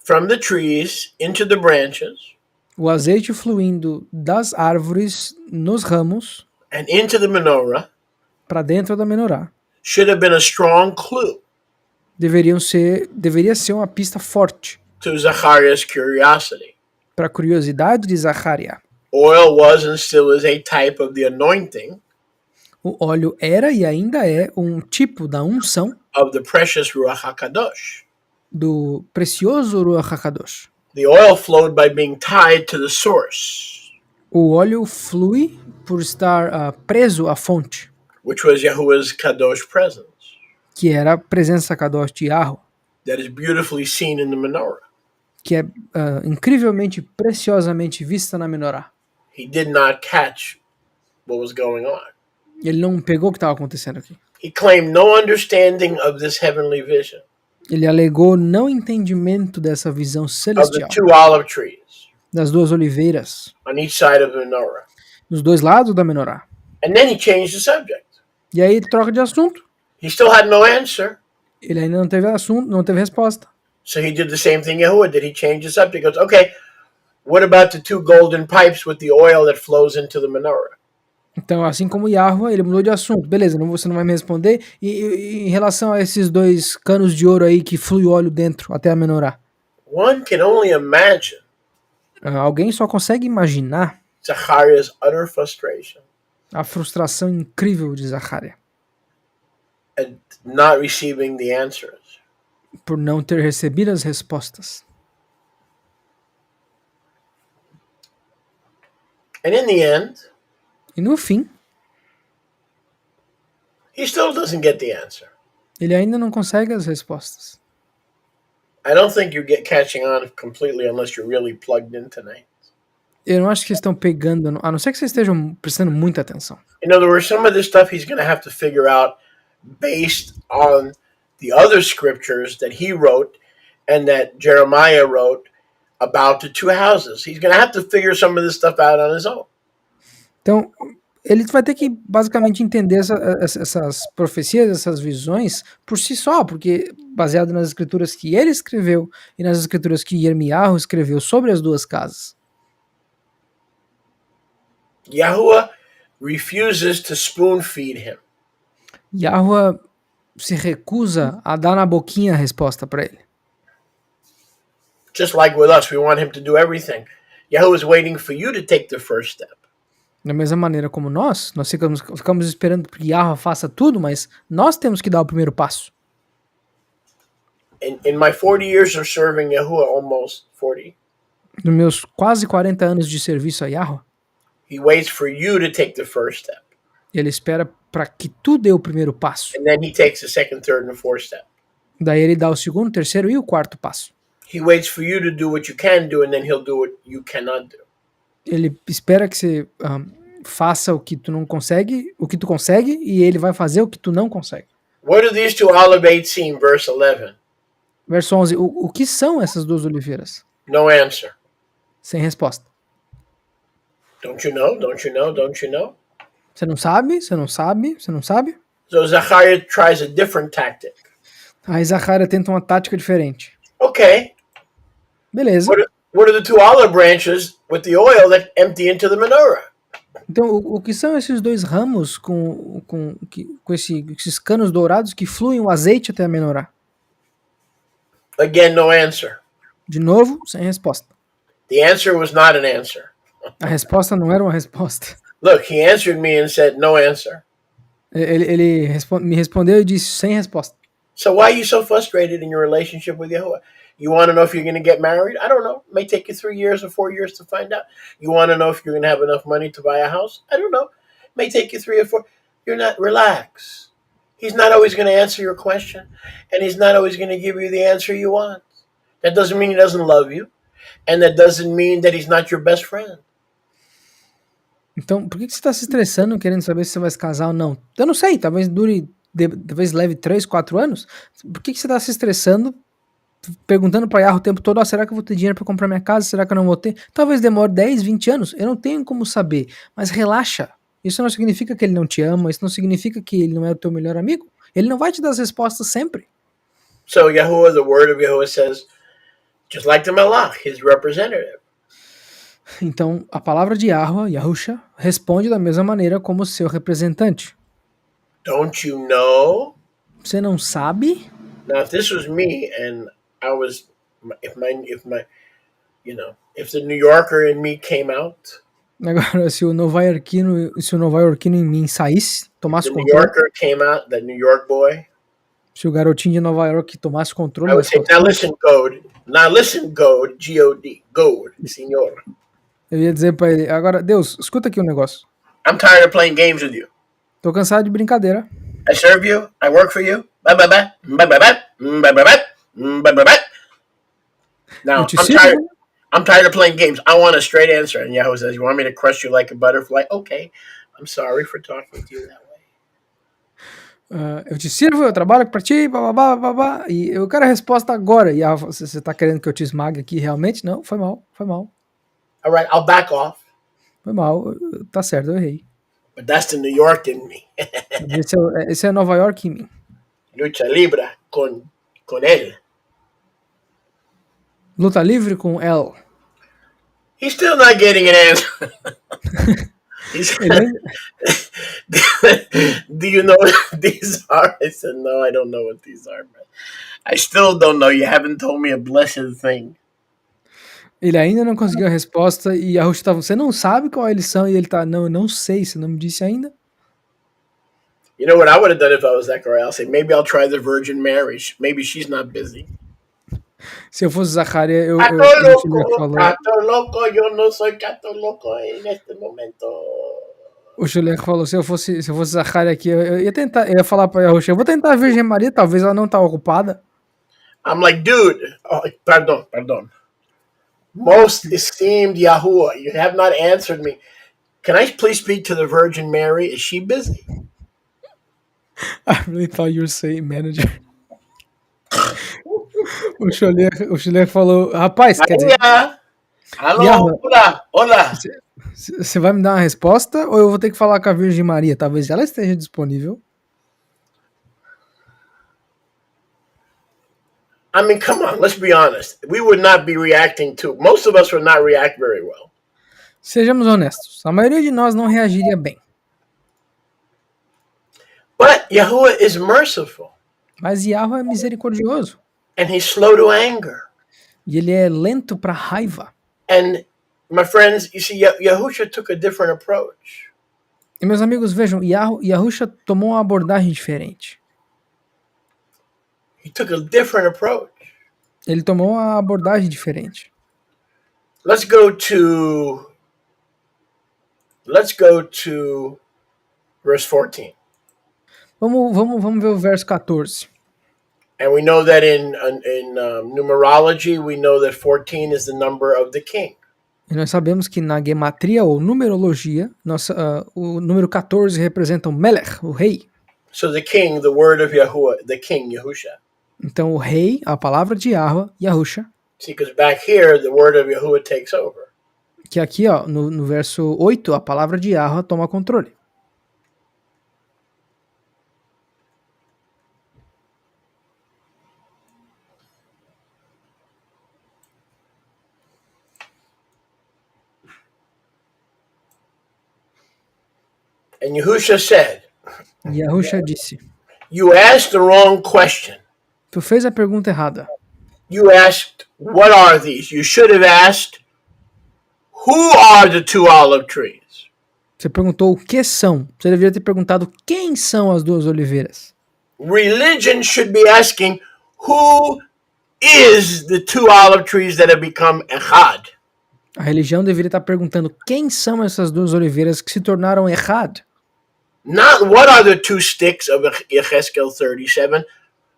from the trees into the branches O azeite fluindo das árvores nos ramos and into the menorah para dentro da menorá should have been a strong clue deveria ser uma pista forte to Zachariah's curiosity. para a curiosidade de Zacariah. Oil was and still is a type of the anointing O óleo era e ainda é um tipo da unção of the precious Ruach HaKadosh. do precioso Ruach HaKadosh. The oil flowed by being tied to the source, O óleo flui por estar preso à fonte, which was Yahuwah's Kadosh presence, que era a presença Kadosh de Yahweh, that is beautifully seen in the menorah. que é incrivelmente, preciosamente vista na menorá. He did not catch what was going on. Ele não pegou o que estava acontecendo aqui. He claimed no understanding of this heavenly vision Ele alegou não entendimento dessa visão of the celestial, two olive trees das duas oliveiras, on each side of the menorah. nos dois lados da menorá. And then he changed the subject. E aí ele troca de assunto. He still had no answer. Ele ainda não teve assunto, não teve resposta. So he did the same thing Yahuwah did. He changed the subject. He goes, okay, what about the two golden pipes with the oil that flows into the menorah? Então, assim como Yahweh, ele mudou de assunto. Beleza, você não vai me responder. E em relação a esses dois canos de ouro aí que flui óleo dentro até a menorá. One can only imagine Alguém só consegue imaginar Zachariah's utter frustration a frustração incrível de Zacariah at not receiving the answers. por não ter recebido as respostas. And in the end, E no fim, he still doesn't get the answer. ele ainda não consegue as respostas. I don't think you get catching on completely unless you're really plugged in tonight. Eu não acho que vocês estão pegando, a não ser que vocês estejam prestando muita atenção. In other words, some of this stuff he's going to have to figure out based on the other scriptures that he wrote and that Jeremiah wrote about the two houses. He's going to have to figure some of this stuff out on his own. Então, ele vai ter que basicamente entender essas profecias, essas visões por si só, porque baseado nas escrituras que ele escreveu e nas escrituras que Yirmiyahu escreveu sobre as duas casas. Yahuwah refuses to spoon feed him. Yahweh se recusa a dar na boquinha a resposta para ele. Just like with us, we want him to do everything. Yahuwah is waiting for you to take the first step. Da mesma maneira como nós ficamos esperando que Yahweh faça tudo, mas nós temos que dar o primeiro passo. In my 40 years of serving Yahuwah, almost 40, Nos meus quase 40 anos de serviço a Yahweh, he waits for you to take the first step. ele espera para que tu dê o primeiro passo. And then he takes the second, third, and fourth step. Daí ele dá o segundo, terceiro e o quarto passo. He waits for you to do what you can do, and then he'll do what you cannot do. Ele espera que você faça o que tu não consegue, o que tu consegue, e ele vai fazer o que tu não consegue. What do these two olive eight seem? Verse 11. Verso 11. O que são essas duas oliveiras? No answer. Sem resposta. Don't you know? Don't you know? Don't you know? Você não sabe? Você não sabe? Você não sabe? So Zachariah tries a different tactic. Aí Zacariah tenta uma tática diferente. Okay. Beleza. What are the two olive branches with the oil that empty into the menorah? Então, o que são esses dois ramos com esses canos dourados que fluem o azeite até a menorá? Again, no answer. De novo, sem resposta. The answer was not an answer. A resposta não era uma resposta. Look, he answered me and said, no answer. Ele me respondeu e disse sem resposta. So why are you so frustrated in your relationship with Yahuwah? You want to know if you're going to get married? I don't know. It may take you 3 years or 4 years to find out. You want to know if you're going to have enough money to buy a house? I don't know. It may take you 3 or 4. You're not. Relax. He's not always going to answer your question, and he's not always going to give you the answer you want. That doesn't mean he doesn't love you, and that doesn't mean that he's not your best friend. Então, por que você está se estressando querendo saber se você vai se casar ou não? Eu não sei, talvez dure, talvez leve 3, 4 anos. Por que você está se estressando perguntando para Yahoo o tempo todo, será que eu vou ter dinheiro para comprar minha casa? Será que eu não vou ter? Talvez demore 10, 20 anos. Eu não tenho como saber, mas relaxa. Isso não significa que ele não te ama, isso não significa que ele não é o teu melhor amigo. Ele não vai te dar as respostas sempre. So Yahuwah, the word of Yahuwah says, just like the Malach, his representative. Então, a palavra de Yahweh, Yahusha, responde da mesma maneira como seu representante. Don't you know? Você não sabe? Now, if this was me and I was, if the New Yorker in me came out, agora, se o nova-iorquino em mim saísse, tomasse the controle, New Yorker came out, that New York boy, se o garotinho de Nova York tomasse controle, I would say, now listen, God, G-O-D, God, senor. Eu ia dizer pra ele, agora, Deus, escuta aqui um negócio. I'm tired of playing games with you. Tô cansado de brincadeira. I serve you, I work for you. Bye, bye, bye. Bye, bye, bye. Bye, bye, bye. Bye, bye, bye. Now, I'm tired of playing games. I want a straight answer. And Yahweh says, you want me to crush you like a butterfly? Okay. I'm sorry for talking to you that way. Eu te sirvo, eu trabalho pra ti, babá, e eu quero a resposta agora. E você tá querendo que eu te esmague aqui realmente? Não, foi mal. All right, I'll back off. Foi mal, tá certo, eu errei. But that's the New York in me. esse é Nova York em mim. Lucha libre con él. Luta livre com L. He's still not getting an answer. Do you know what these are? I said, no, I don't know what these are. But I still don't know. You haven't told me a blessed thing. Ele ainda não conseguiu a resposta e a Ruth você não sabe qual eles são? E ele tá, não, eu não sei, você não me disse ainda. You know what I would have done if I was Zachariah? I'll say, maybe I'll try the Virgin Mary. Maybe she's not busy. Se eu fosse Zacariah, eu Gato louco, eu não sou gato louco neste momento. O Chuleco falou, se eu fosse Zacariah aqui, eu ia falar pra Yahushua, eu vou tentar a Virgem Maria, talvez ela não tá ocupada. I'm like, dude, pardon. Most esteemed Yahuwah, you have not answered me. Can I please speak to the Virgin Mary? Is she busy? I really thought you were saying manager. O Chuleco falou, rapaz, quer dizer... Alô, olá. Você vai me dar uma resposta ou eu vou ter que falar com a Virgem Maria? Talvez ela esteja disponível. I mean, come on, let's be honest. We would not be reacting to... Most of us would not react very well. Sejamos honestos. A maioria de nós não reagiria bem. But Yahuwah is merciful. Mas Yahweh é misericordioso. And he's slow to anger. E ele é lento para raiva. And, my friends, you see, Yahushua took a different approach. E meus amigos, vejam, Yahushua tomou uma abordagem diferente. He took a different approach. Ele tomou uma abordagem diferente. Let's go to verse 14. Vamos ver o verso 14. And we know that in numerology, we know that 14 is the number of the king. E nós sabemos que na gematria ou numerologia, o número 14 representa o Melech, o rei. So the king, the word of Yahuwah, the king, Yahusha. Então o rei, a palavra de Yahweh, Yahusha. See, because back here, the word of Yahuwah takes over. Que aqui, ó, no verso 8, a palavra de Yahweh toma controle. And Yahusha said, Yahusha disse, you asked the wrong question. Tu fez a pergunta errada. You asked, what are these? You should have asked, who are the two olive trees? Você perguntou o que são. Você deveria ter perguntado quem são as duas oliveiras. religion should be asking, who is the two olive trees that have become echad? A religião deveria estar perguntando quem são essas duas oliveiras que se tornaram echad. Not what are the two sticks of Yechezkel 37,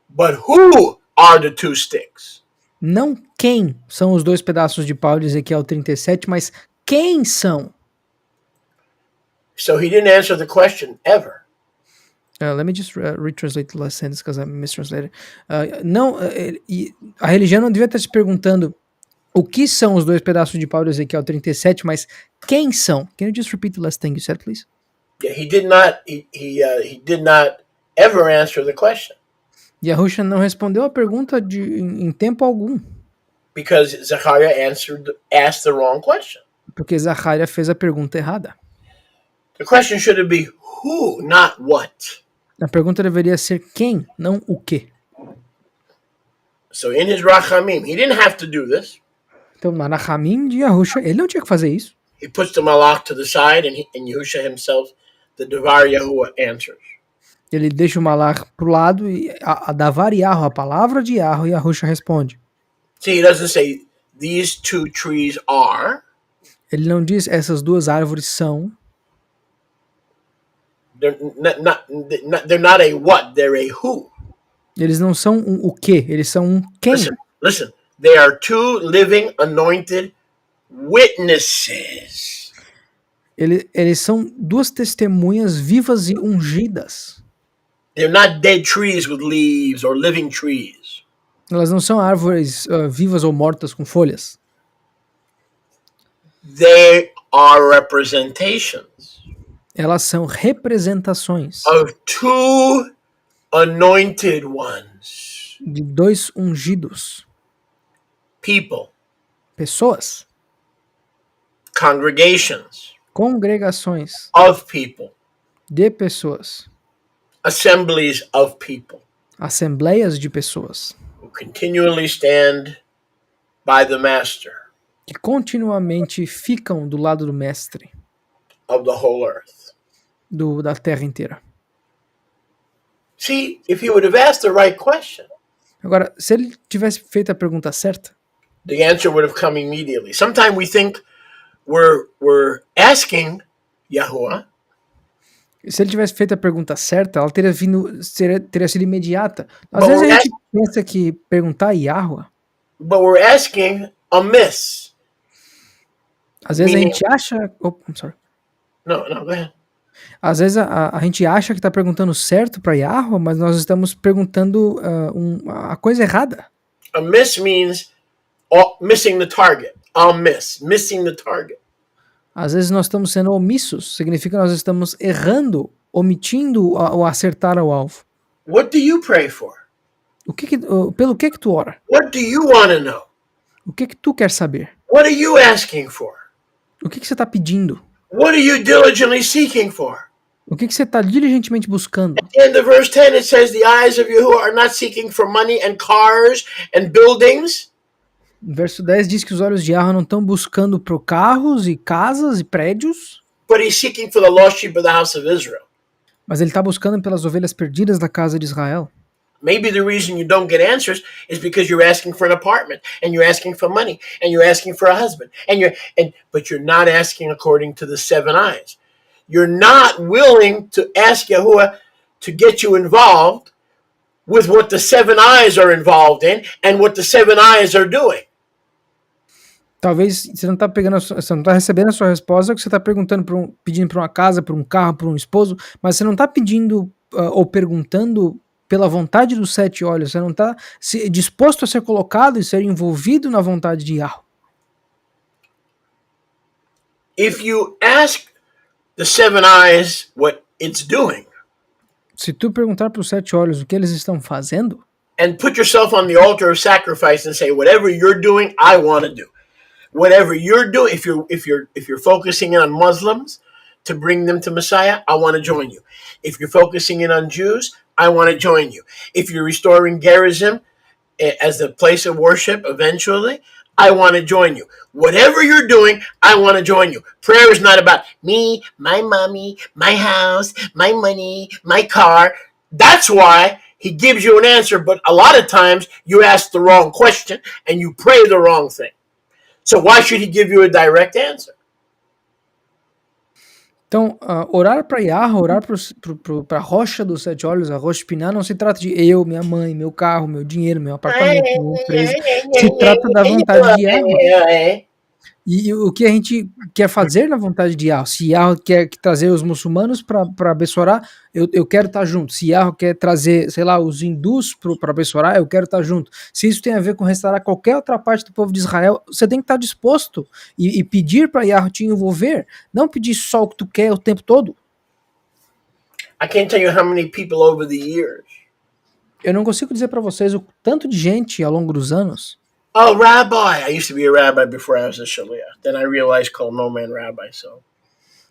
but who are the two sticks? Não quem são os dois pedaços de pau de Ezequiel 37, mas quem são? So he didn't answer the question ever. Let me just retranslate the last sentence because I mistranslated. A religião não devia estar se perguntando o que são os dois pedaços de pau de Ezequiel 37, mas quem são? Can you just repeat the last thing you said, please? Yeah, he did not ever answer the question. Yahusha não respondeu a pergunta em tempo algum. Because Zachariah asked the wrong question. Porque Zacariah fez a pergunta errada. The question should be who, not what. A pergunta deveria ser quem, não o que. So in his Rachamim, he didn't have to do this. Então, na Rachamim de Yahusha, ele não tinha que fazer isso. He puts the malach to the side, and Yahusha himself, the Devar Yahuwah, answers. Ele deixa o malach pro lado e a Davar Yahu, a palavra de Yahu, e Yahusha responde. See, he doesn't say, these two trees are. Ele não diz, essas duas árvores são. They're not a what, they're a who. Eles não são o que, eles são um quem. Listen, they are two living, anointed witnesses. Eles são duas testemunhas vivas e ungidas. They're not dead trees with leaves or living trees. Elas não são árvores vivas ou mortas com folhas. They are representations. Elas são representações of two anointed ones. de dois ungidos. People. Pessoas. Congregations. Congregações of people. de pessoas. Assemblies of people. Assembleias de pessoas. Who continually stand by the master. Que continuamente ficam do lado do mestre. Of the whole earth. Da terra inteira. See, if he would have asked the right question. Agora, se ele tivesse feito a pergunta certa, the answer would have come immediately. Sometimes we think we're asking Yahuwah. Se ele tivesse feito a pergunta certa, ela teria sido imediata. Às vezes a gente pensa que perguntar a Yahuwah. But we're asking amiss. Às vezes a gente acha. Oh, I'm sorry. No, go ahead. Às vezes a gente acha que está perguntando certo para Yahuwah, mas nós estamos perguntando a coisa errada. Amiss means missing the target. Missing the target. Às vezes nós estamos sendo omissos, significa que nós estamos errando, omitindo o acertar ao alvo. What do you pray for? Pelo que tu ora? What do you want to know? O que tu quer saber? What are you asking for? O que você está pedindo? What are you diligently seeking for? O que você está diligentemente buscando? At the end of verse 10 it says the eyes of Yahuwah are not seeking for money and cars and buildings. Verso 10 diz que os olhos de Yahuwah não estão buscando por carros e casas e prédios. But he's seeking for the lost sheep of the house of Israel. Mas ele está buscando pelas ovelhas perdidas da casa de Israel. Maybe the reason you don't get answers is because you're asking for an apartment and you're asking for money and you're asking for a husband but you're not asking according to the 7 eyes. You're not willing to ask Yahuwah to get you involved with what the 7 eyes are involved in and what the 7 eyes are doing. Talvez você não está recebendo a sua resposta, que você está pedindo para uma casa, para um carro, para um esposo, mas você não está pedindo ou perguntando pela vontade dos 7 olhos, você não está disposto a ser colocado e ser envolvido na vontade de Yahweh. If you ask the 7 eyes what it's doing, se tu perguntar para os 7 olhos o que eles estão fazendo, and put yourself on the altar of sacrifice and say, whatever you're doing, I want to do. Whatever you're doing, if you're focusing in on Muslims to bring them to Messiah, I want to join you. If you're focusing in on Jews, I want to join you. If you're restoring Gerizim as the place of worship eventually, I want to join you. Whatever you're doing, I want to join you. Prayer is not about me, my mommy, my house, my money, my car. That's why he gives you an answer, but a lot of times you ask the wrong question and you pray the wrong thing. So why should he give you a direct answer? Então, orar para Yah, orar para a rocha dos 7 olhos, a rocha espinar, não se trata de eu, minha mãe, meu carro, meu dinheiro, meu apartamento, minha empresa. Se trata da vontade de Yah. E o que a gente quer fazer na vontade de Yah. Se Yah quer trazer os muçulmanos para abençoar, eu quero estar junto. Se Yah quer trazer, sei lá, os hindus para abençoar, eu quero estar junto. Se isso tem a ver com restaurar qualquer outra parte do povo de Israel, você tem que estar disposto e pedir para Yah te envolver. Não pedir só o que tu quer o tempo todo. I can't tell you how many people over the years. Eu não consigo dizer para vocês o tanto de gente ao longo dos anos. Oh, rabbi. I used to be a rabbi before I was a shaliach. Then I realized called no man rabbi, so.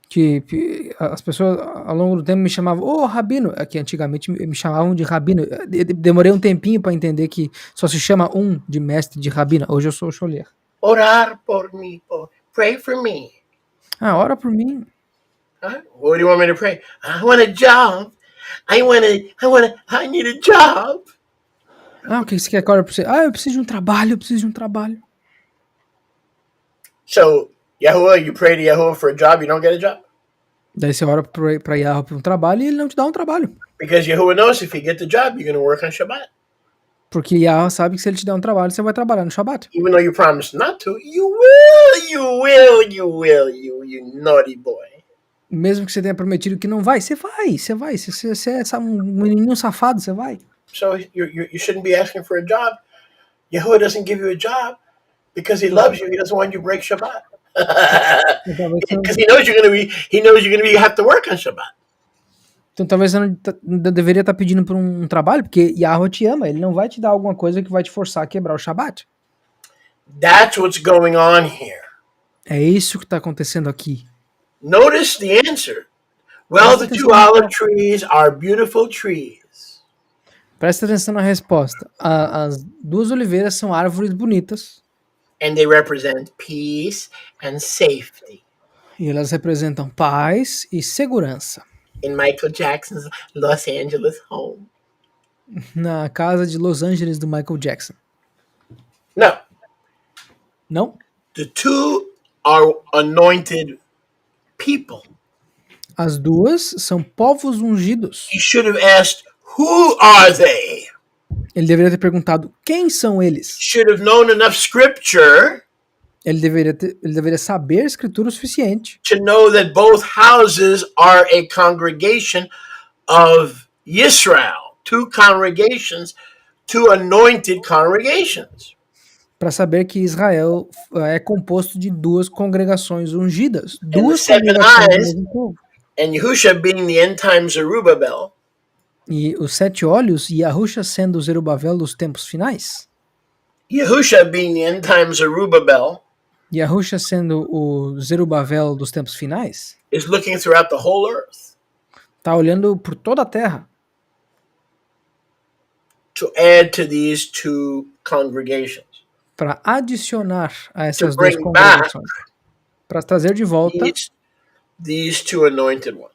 Que as pessoas ao longo do tempo me chamavam, rabino, que antigamente me chamavam de rabino. Demorei um tempinho para entender que só se chama de mestre de rabino. Hoje eu sou sholiach. Orar por mim, pray for me. Ora por mim. What do you want me to pray? I want a job. I need a job. O que você quer agora para você? Eu preciso de um trabalho, So, Yahuwah, you pray to Yahuwah for a job, you don't get a job? Daí você ora para Yahweh por um trabalho e ele não te dá um trabalho. Because Yahuwah knows if you get the job, you're going to work on Shabbat. Porque Yahweh sabe que se ele te der um trabalho, você vai trabalhar no Shabbat. Even though you promised not to, you will, you naughty boy. Mesmo que você tenha prometido que não vai, você vai. Se você é um menininho safado, você vai. So you shouldn't be asking for a job. Yahuwah doesn't give you a job because he loves you. He doesn't want you to break Shabbat. Because he knows you're going to have to work on Shabbat. Então talvez você não deveria estar pedindo por um trabalho, porque Yahweh te ama. Ele não vai te dar alguma coisa que vai te forçar a quebrar o Shabbat. That's what's going on here. É isso que está acontecendo aqui. Notice the answer. Well, the 2 olive trees are beautiful trees. Presta atenção na resposta. As 2 oliveiras são árvores bonitas. And they represent peace and safety. E elas representam paz e segurança. In Michael Jackson's Los Angeles home. Na casa de Los Angeles do Michael Jackson. No. Não? The 2 are anointed people. As 2 são povos ungidos. He should have asked, who are they? Ele deveria ter perguntado, quem são eles? Should have known enough scripture. Ele deveria saber a escritura o suficiente. To know that both houses are a congregation of Yisrael. 2 congregations, 2 anointed congregations. Para saber que Israel é composto de 2 congregações ungidas. 2 congregações do povo. And Yahusha being the end time Zerubbabel. E os 7 olhos e Yahusha sendo o Zerubabel dos tempos finais. Yahusha being the end time Zerubbabel. Yahusha sendo o Zerubabel dos tempos finais. Is looking throughout the whole earth. Tá olhando por toda a terra. To add to these 2 congregations. Para adicionar a essas 2 congregações. Para trazer de volta these 2 anointed ones.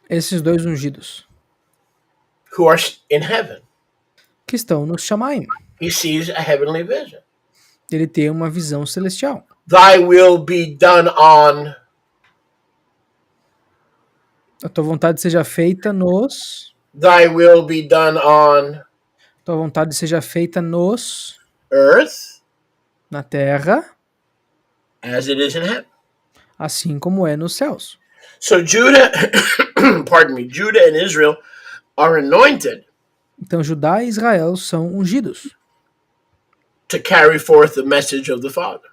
Esses 2 ungidos. Who are in heaven. Que estão no Shamaim. He sees a heavenly vision. Ele tem uma visão celestial. Thy will be done on. A tua vontade seja feita nos. Thy will be done on. Tua vontade seja feita nos. Earth. Na terra. As it is in heaven. Assim como é nos céus. So Judah, Judah and Israel are anointed. Então Judá e Israel são ungidos. To carry forth the message of the Father.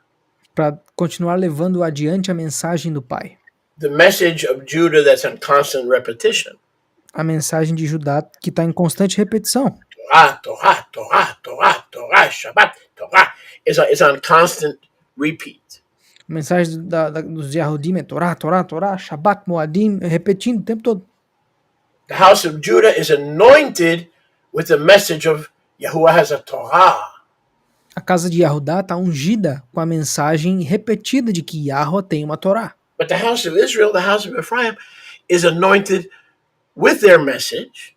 Para continuar levando adiante a mensagem do Pai. The message of Judah that's on constant repetition. A mensagem de Judá que está em constante repetição. Torah, Shabbat, Torah is on constant repeat. A mensagem dos Yahudim é Torá, Shabbat, Moadim, repetindo o tempo todo. The house of Judah is anointed with the message of Yahuwah has a Torah. A casa de Yahudá está ungida com a mensagem repetida de que Yahweh tem uma Torá. But the house of Israel, the house of Ephraim, is anointed with their message.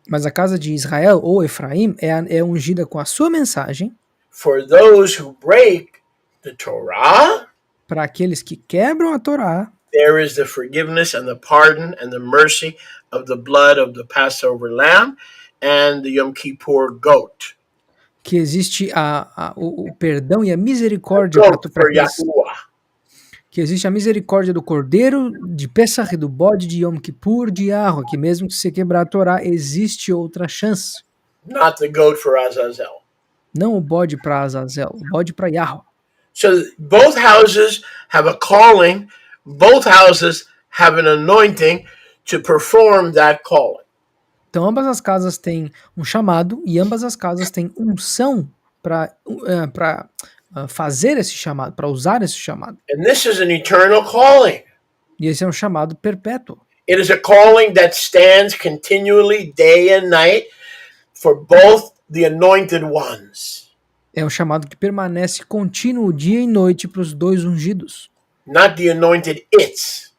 Mas a casa de Israel, ou Efraim, é ungida com a sua mensagem For those who break the Torah, para aqueles que quebram a Torá. there is the forgiveness and the pardon and the mercy of the blood of the Passover lamb and the Yom Kippur goat. Que existe o perdão e a misericórdia Goat para for aqueles. Yahuwah. Que existe a misericórdia do cordeiro, de Pesach e do bode de Yom Kippur, de Yahweh, que mesmo que se quebrar a Torá, existe outra chance. Not the goat for Azazel. Não o bode para Azazel, o bode para Yahweh. So both houses have a calling, both houses have an anointing to perform that calling. Então ambas as casas têm um chamado e ambas as casas têm unção para fazer esse chamado, para usar esse chamado. And this is an eternal calling. E esse é um chamado perpétuo. It is a calling that stands continually day and night for both the anointed ones. É um chamado que permanece contínuo dia e noite para os dois ungidos. Not the anointed its.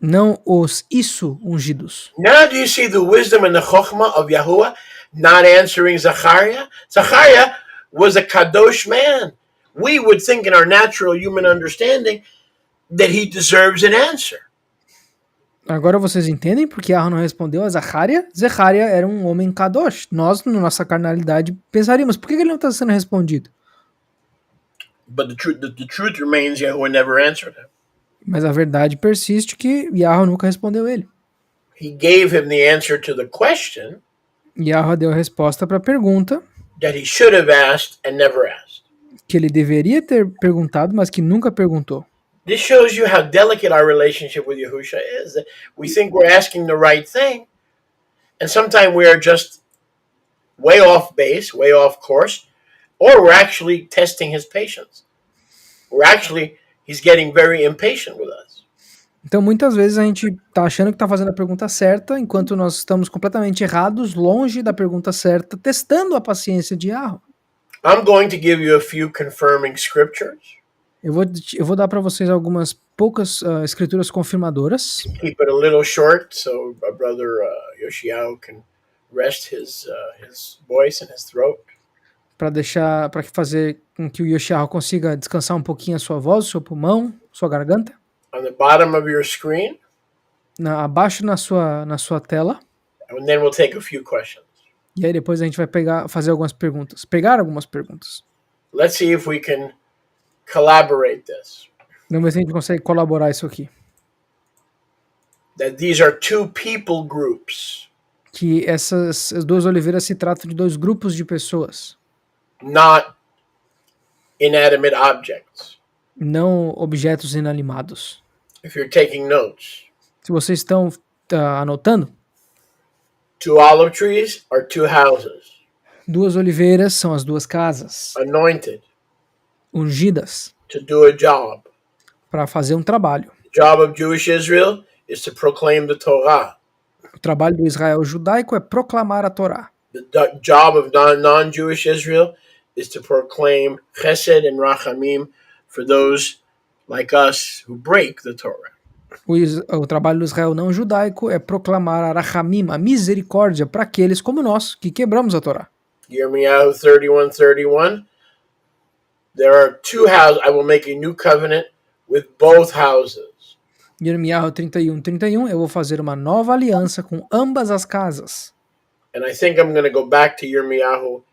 Não os isso ungidos. Now do you see the wisdom and the chokhmah of Yahuwah not answering Zachariah? Zachariah was a kadosh man. We would think in our natural human understanding that he deserves an answer. Agora vocês entendem porque Yahweh não respondeu a Zacariah? Zacariah era um homem kadosh. Nós, na nossa carnalidade, pensaríamos, por que ele não está sendo respondido? But the truth remains Yahuwah never answered him. Mas a verdade persiste que Yahweh nunca respondeu ele. He gave him the answer to the question Yahweh deu a resposta para a pergunta that he should have asked and never asked. que ele deveria ter perguntado, mas que nunca perguntou. This shows you how delicate our relationship with Yahusha is. That we think we're asking the right thing, and sometimes we are just way off base, way off course, or we're actually testing his patience. He's getting very impatient with us. Então muitas vezes a gente está achando que está fazendo a pergunta certa, enquanto nós estamos completamente errados, longe da pergunta certa, testando a paciência de Yahweh. I'm going to give you a few confirming scriptures. Eu vou dar para vocês algumas poucas escrituras confirmadoras. Keep it a little short so our brother Yoshiao can rest his voice and his throat. Para fazer com que o Yoshiao consiga descansar um pouquinho a sua voz, seu pulmão, sua garganta. On the bottom of your screen. Abaixo na sua tela. And then we'll take a few questions. E aí depois a gente vai fazer algumas perguntas. Pegar algumas perguntas. Let's see if we can collaborate this. Vamos ver se a gente consegue colaborar isso aqui. That these are two people groups. Que essas duas oliveiras se tratam de dois grupos de pessoas. Not inanimate objects. Não objetos inanimados. If you're taking notes. Se vocês estão anotando. Two olive trees are two houses. Duas oliveiras são as duas casas. Anointed. Ungidas. To do a job. Para fazer um trabalho. The job of Jewish Israel is to proclaim the Torah. O trabalho do Israel judaico é proclamar a Torá. The job of non-Jewish Israel is to proclaim chesed and rachamim for those like us who break the Torah. O trabalho do Israel não judaico é proclamar a rachamim, a misericórdia, para aqueles como nós, que quebramos a Torá. Yirmiyahu 31:31. There are two houses. I will make a new covenant with both houses. Yirmiyahu 31:31. Eu vou fazer uma nova aliança com ambas as casas. And I think I'm going to go back to Yirmiyahu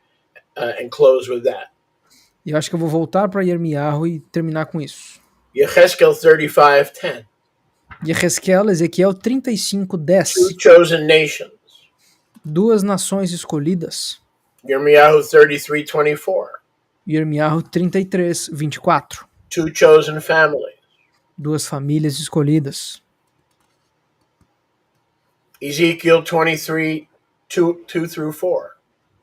and close with that. E eu acho que eu vou voltar para Yirmiyahu e terminar com isso. Yechezkel 35:10. Ezequiel 35:10. Two chosen nations. Duas nações escolhidas. Yirmiyahu 33:24. Yirmiyahu 33:24. Two chosen families. Duas famílias escolhidas. Ezekiel 23, 2 through 4.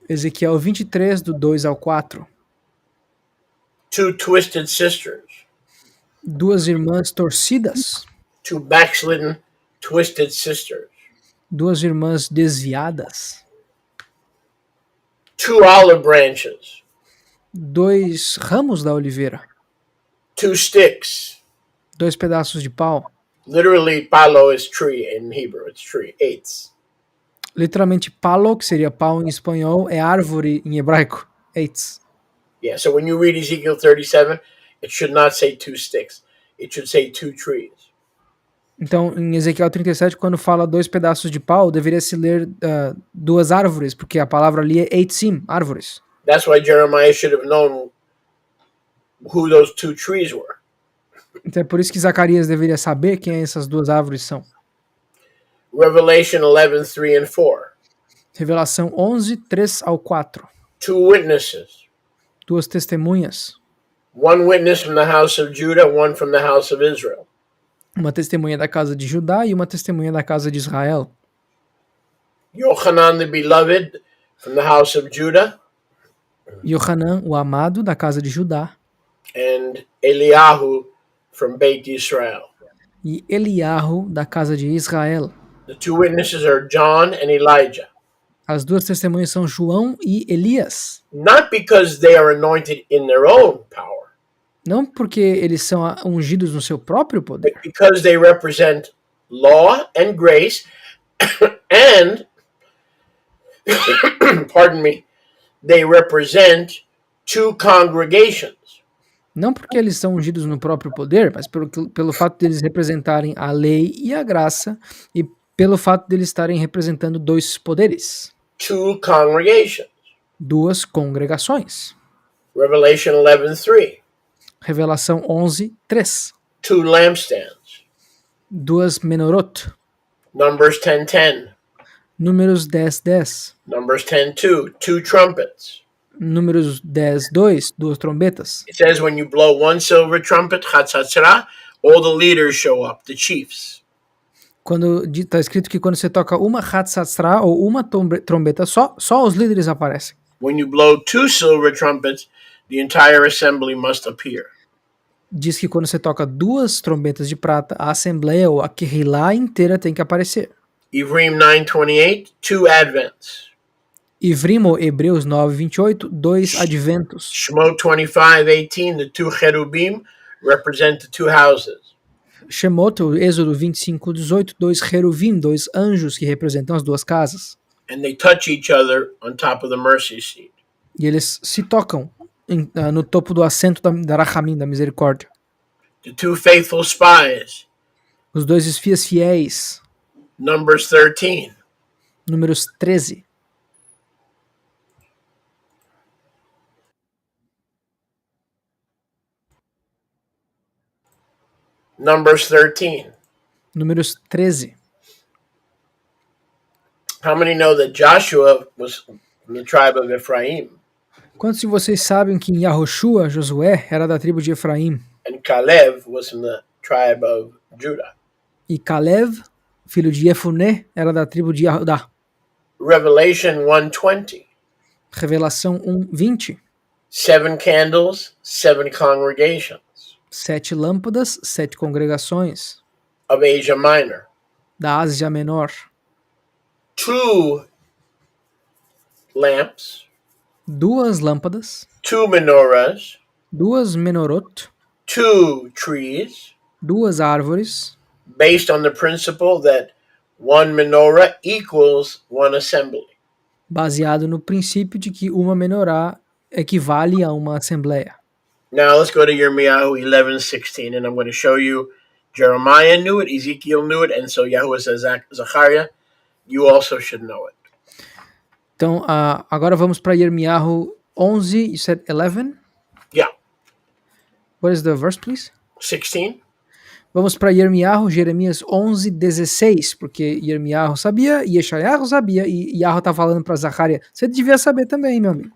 Ezequiel 23, do 2 ao 4. Two twisted sisters. Duas irmãs torcidas. Two backslidden, twisted sisters. Duas irmãs desviadas. Two olive branches. Dois ramos da oliveira. Two sticks. Dois pedaços de pau. Literally, palo is tree in Hebrew. It's tree. Eights. Literalmente, palo, que seria pau em espanhol, é árvore em hebraico. Eitz. Yeah, so when you read Ezekiel 37, it should not say 2 sticks. It should say 2 trees. Então, em Ezequiel 37, quando fala 2 pedaços de pau, deveria se ler 2 árvores, porque a palavra ali é eitzim, árvores. That's why Jeremiah should have known who those 2 trees were. Então é por isso que Zacarias deveria saber quem essas 2 árvores são. Revelation 11, 3 and 4. Revelação 11, 3 ao 4. 2 witnesses. 2 testemunhas. 1 witness from the house of Judah, 1 from the house of Israel. Uma testemunha da casa de Judá e uma testemunha da casa de Israel. Yochanan the beloved from the house of Judah. Yohanan, o amado, da casa de Judá. And Eliyahu from Beit Israel. E Eliahu, da casa de Israel. The 2 witnesses are John and Elijah. As 2 testemunhas são João e Elias. Not because they are anointed in their own power. Não porque eles são ungidos no seu próprio poder, But because they represent law and grace and pardon me, they represent 2 congregations. não porque eles são ungidos no próprio poder, mas pelo fato de eles representarem a lei e a graça, e pelo fato de eles estarem representando 2 poderes, 2 congregations. 2 congregações. Revelation 11, 3. Revelação 11, 3. 2 lampstands. 2 menorot. Numbers 10, 10. Números 10, 10. Numbers 10, 2. 2 trumpets. Números 10, 2. 2 trombetas. It says when you blow 1 silver trumpet, chatzatzra, all the leaders show up, the chiefs. Quando está escrito que quando você toca uma hatzatsra ou uma trombeta só os líderes aparecem. When you blow 2 silver trumpets, the entire assembly must appear. Diz que quando você toca 2 trombetas de prata, a assembleia ou a Kehilá inteira tem que aparecer. Ivrim 9:28, 2 advents. Ivrim, ou Hebreus 9:28, 2 adventos. Shemot 25:18, the 2 cherubim represent the 2 houses. Shemot, o Êxodo 25:18, 2 cheruvim, 2 anjos que representam as 2 casas. And they touch each other on top of the mercy seat. E eles se tocam no topo do assento da Rachamim, da misericórdia. The 2 faithful spies. Os 2 espias fiéis. Numbers 13. Números 13. Numbers 13. Números 13. How many know that Joshua was from the tribe of Ephraim? Quantos de vocês sabem que em Yahoshua, Josué, era da tribo de Efraim? And Caleb was from the tribe of Judah. E Caleb, filho de Jefuné, era da tribo de Judá. Revelation 1:20. Revelação 1:20. 7 candles, 7 congregations 7 lâmpadas, 7 congregações. of Asia Minor. Da Ásia Menor. 2 lamps, 2 lâmpadas. 2 menorahs, 2 menorot. 2 trees, 2 árvores. based on the principle that 1 menorah equals 1 assembly. Baseado no princípio de que uma menorá equivale a uma assembleia. Now let's go to Yirmiyahu 11:16, and I'm going to show you Jeremiah knew it, Ezekiel knew it, and so Yahuwah says, Zachariah, you also should know it. Então, agora vamos para Yirmiyahu 11, you said 11? Yeah. What is the verse, please? 16. Vamos para Jeremias 11, 16, porque Yirmiyahu sabia, e Yeshayahu sabia, e Yahu está falando para Zacarias. Você devia saber também, meu amigo.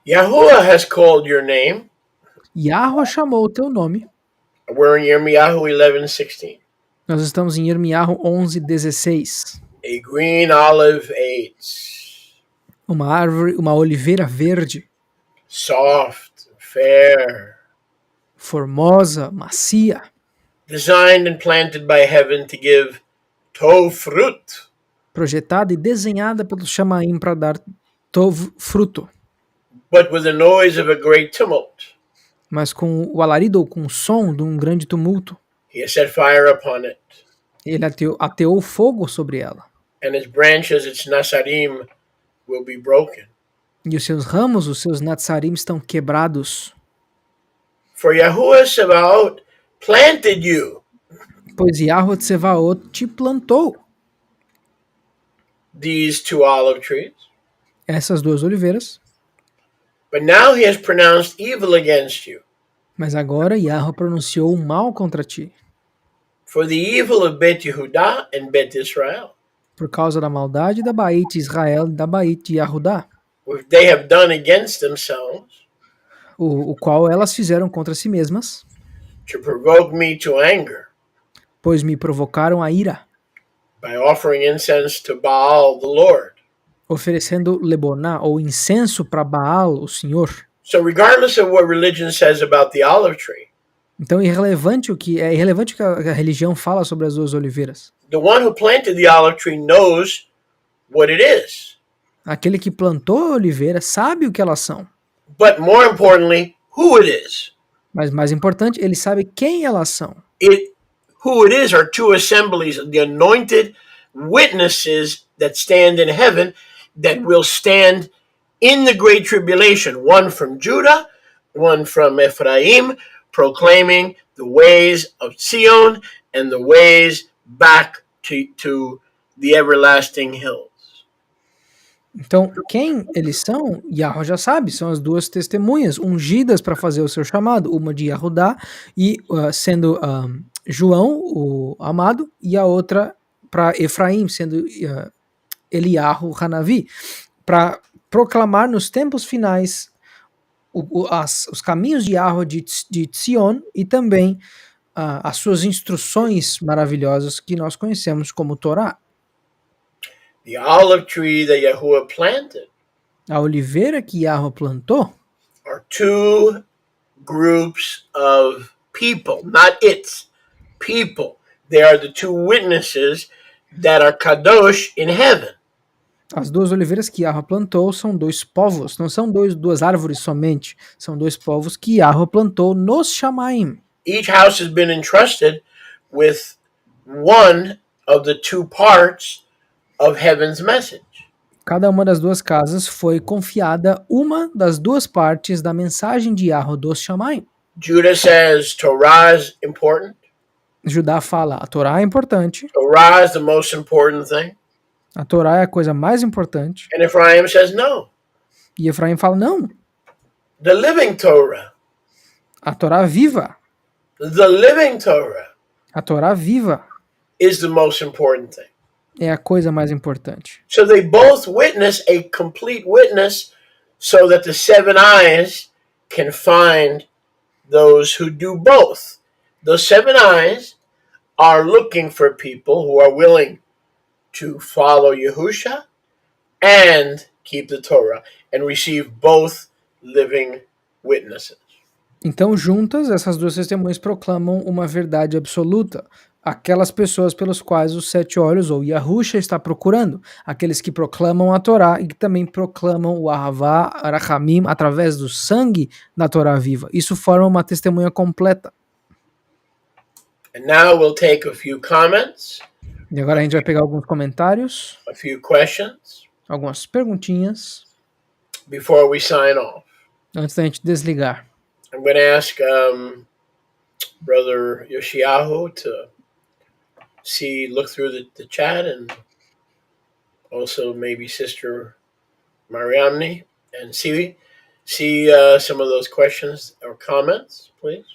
Yahuwah has called your name. Yahu chamou o teu nome. We're in Yirmiyahu 11:16. Nós estamos em Yirmiyahu 11, 16. A green olive age, Uma árvore, uma oliveira verde, soft, fair, formosa, macia, designed and planted by heaven to give tov fruit. projetada e desenhada pelo Shamaim para dar tov fruto, But with the noise of a great tumult. mas com o alarido ou com o som de um grande tumulto. He has set fire upon it, Ele ateou fogo sobre ela. and its branches, its nasarim, will be broken. E os seus ramos, os seus natsarim estão quebrados. For Yahuwah Sabaoth planted you, Pois Yahweh Tsevaot te plantou. these two olive trees, Essas duas oliveiras. but now he has pronounced evil against you. Mas agora Yahweh pronunciou o mal contra ti. For the evil of Bet Yehudah and Bet Israel, Por causa da maldade da Baít Israel e da Baít Yahudá. which they have done against themselves, O qual elas fizeram contra si mesmas. to provoke me to anger, Pois me provocaram a ira. by offering incense to Baal the Lord. Oferecendo leboná ou incenso para Baal, o Senhor. So regardless of what religion says about the olive tree, Então é irrelevante o que a religião fala sobre as duas oliveiras. the one who planted the olive tree knows what it is. Aquele que plantou a oliveira sabe o que elas são. But more importantly, who it is. Mas mais importante, ele sabe quem elas são. Who it is are two assemblies, the anointed witnesses that stand in heaven, that will stand in the great tribulation, one from Judah, one from Ephraim, proclaiming the ways of Zion and the ways back to the everlasting hills. Então, quem eles são, Yahweh já sabe, são as duas testemunhas ungidas para fazer o seu chamado, uma de Yahudá, e sendo João, o amado, e a outra para Efraim, sendo Eliyahu Hanavi, para proclamar nos tempos finais os caminhos de Yahweh de Tzion e também as suas instruções maravilhosas que nós conhecemos como Torá. The olive tree that Yahuwah planted A oliveira que Yahweh plantou are two groups of people, not its people. They are the two witnesses that are kadosh in heaven. As duas oliveiras que Yahweh plantou são dois povos, não são duas árvores somente, são dois povos que Yahweh plantou nos Shamaim. Each house has been entrusted with one of the two parts of heaven's message. Cada uma das duas casas foi confiada uma das duas partes da mensagem de Yahweh dos Shamaim. Judah says Torah is important. Judá fala, a Torá é importante, Torah is the most important thing. a Torá é a coisa mais importante. And Ephraim says no. E Efraim fala, não, The living Torah. a Torá viva, The living Torah a Torá viva is the most important thing. é a coisa mais importante. So they both witness a complete witness so that the seven eyes can find those who do both. The seven eyes are looking for people who are willing to follow Yahusha and keep the Torah and receive both living witnesses. Então, juntas, essas duas testemunhas proclamam uma verdade absoluta. Aquelas pessoas pelos quais os sete olhos, ou Yahusha, está procurando. Aqueles que proclamam a Torá e que também proclamam o Ahavá, Arachamim, através do sangue da Torá viva. Isso forma uma testemunha completa. And now we'll take a few comments, E agora a gente vai pegar alguns comentários, a few questions algumas perguntinhas, before we sign off. antes da gente desligar. I'm going to ask Brother Yoshiyahu to look through the chat, and also maybe Sister Mariamne, and see some of those questions or comments, please.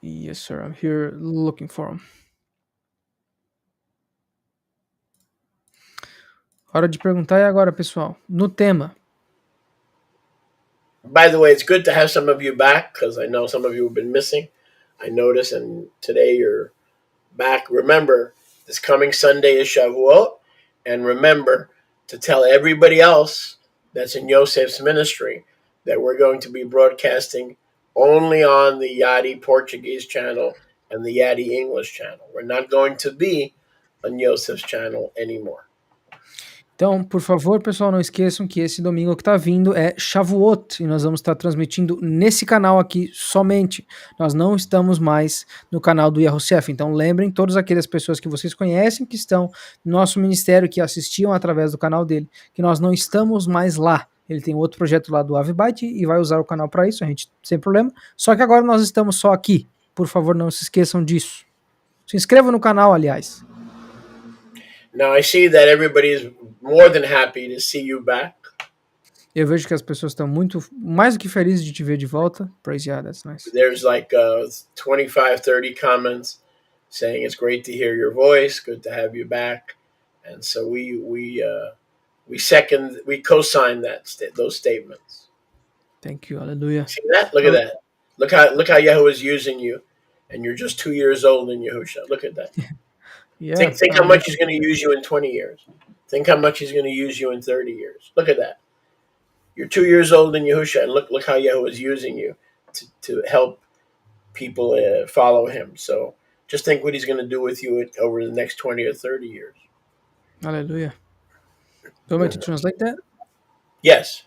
Yes, sir. I'm here looking for them. Hora de perguntar é agora, pessoal. No tema. By the way, it's good to have some of you back, because I know some of you have been missing. I noticed, and today you're back. Remember, this coming Sunday is Shavuot, and remember to tell everybody else that's in Yosef's ministry that we're going to be broadcasting only on the YATI Portuguese channel and the YATI English channel. We're not going to be on Yosef's channel anymore. Então, por favor, pessoal, não esqueçam que esse domingo que está vindo é Shavuot e nós vamos estar transmitindo nesse canal aqui somente. Nós não estamos mais no canal do Yahushef. Então, lembrem todas aquelas pessoas que vocês conhecem que estão no nosso ministério, que assistiam através do canal dele, que nós não estamos mais lá. Ele tem outro projeto lá do Avibite e vai usar o canal para isso, a gente sem problema. Só que agora nós estamos só aqui. Por favor, não se esqueçam disso. Se inscrevam no canal, aliás. Now I see that everybody is more than happy to see you back. Eu vejo que as pessoas estão mais do que felizes de te ver de volta. Praise God, that's nice. There's like 25, 30 comments saying it's great to hear your voice, good to have you back, and so we co-sign those statements. Thank you, hallelujah. See that? Look at that. Look how Yahweh is using you, and you're just 2 years old in Yahusha. Look at that. Yeah. Think how much he's going to use you in 20 years. Think how much he's going to use you in 30 years. Look at that. You're 2 years old in Yahusha, and look how Yahweh is using you to help people follow him. So just think what he's going to do with you over the next 20 or 30 years. Hallelujah. Do you want me to translate that? Yes.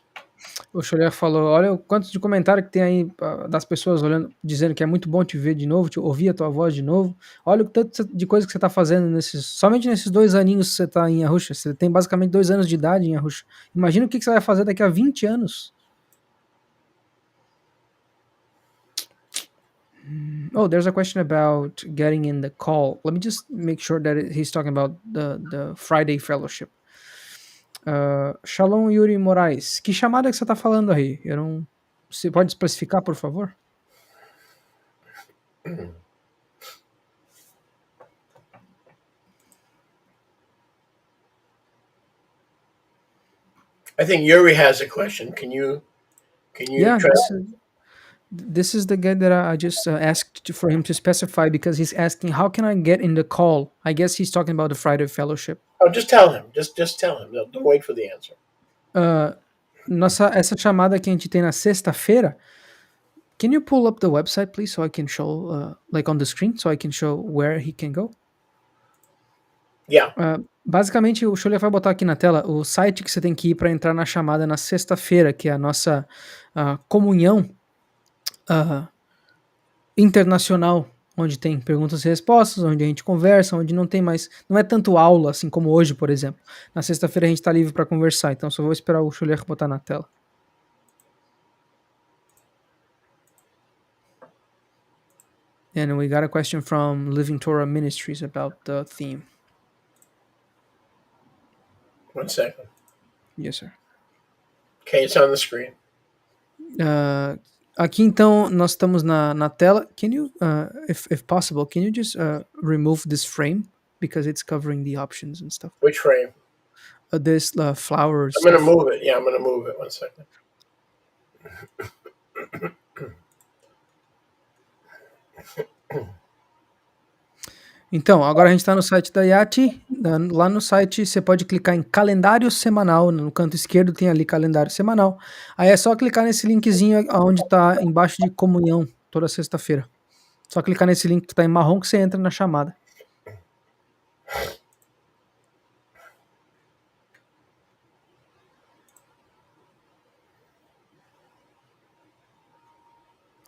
O Choler falou, olha o quanto de comentário que tem aí das pessoas olhando, dizendo que é muito bom te ver de novo, te ouvir a tua voz de novo. Olha o tanto de coisa que você está fazendo somente nesses 2 aninhos que você está em Arusha. Você tem basicamente 2 anos de idade em Arusha. Imagina o que você vai fazer daqui a 20 anos. Oh, there's a question about getting in the call. Let me just make sure that he's talking about the Friday fellowship. Shalom Yuri Moraes. Que chamada que você tá falando aí? Você pode especificar, por favor? I think Yuri has a question. Can you Yeah, this is the guy that I just asked for him to specify because he's asking how can I get in the call? I guess he's talking about the Friday fellowship. Oh, just tell him. Just tell him. Don't wait for the answer. Essa chamada que a gente tem na sexta-feira, can you pull up the website, please, so I can show, like on the screen, so I can show where he can go? Yeah. Basicamente, o Shulia vai botar aqui na tela o site que você tem que ir para entrar na chamada na sexta-feira, que é a nossa comunhão internacional, onde tem perguntas e respostas, onde a gente conversa, onde não é tanto aula, assim como hoje, por exemplo. Na sexta-feira a gente está livre para conversar, então só vou esperar o Shulia botar na tela. And we got a question from Living Torah Ministries about the theme. 1 second. Yes, sir. Okay, it's on the screen. Aqui então nós estamos na tela. Can you, if possible, can you just remove this frame because it's covering the options and stuff? Which frame? This flowers. I'm going to move it. Yeah, I'm going to move it. 1 second. Então, agora a gente está no site da YATI. Lá no site você pode clicar em calendário semanal. No canto esquerdo tem ali calendário semanal. Aí é só clicar nesse linkzinho onde está embaixo de comunhão, toda sexta-feira. Só clicar nesse link que está em marrom que você entra na chamada.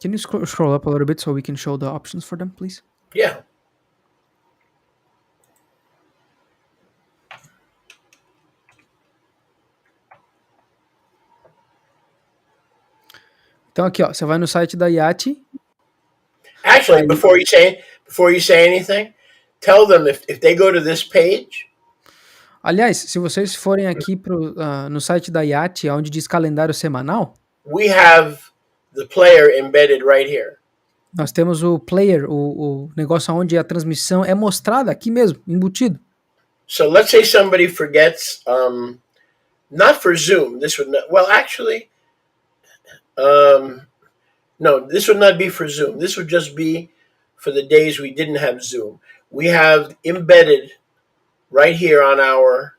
Can you scroll up a little bit so we can show the options for them, please? Yeah. Então aqui, ó, você vai no site da YATI. Actually, before you say anything, tell them if they go to this page. Aliás, se vocês forem aqui no site da YATI, onde diz calendário semanal, we have the player embedded right here. Nós temos o player, o negócio onde a transmissão é mostrada aqui mesmo, embutido. So let's say somebody forgets, not for Zoom. This would not, well, actually, no, this would not be for Zoom. This would just be for the days we didn't have Zoom. We have embedded right here on our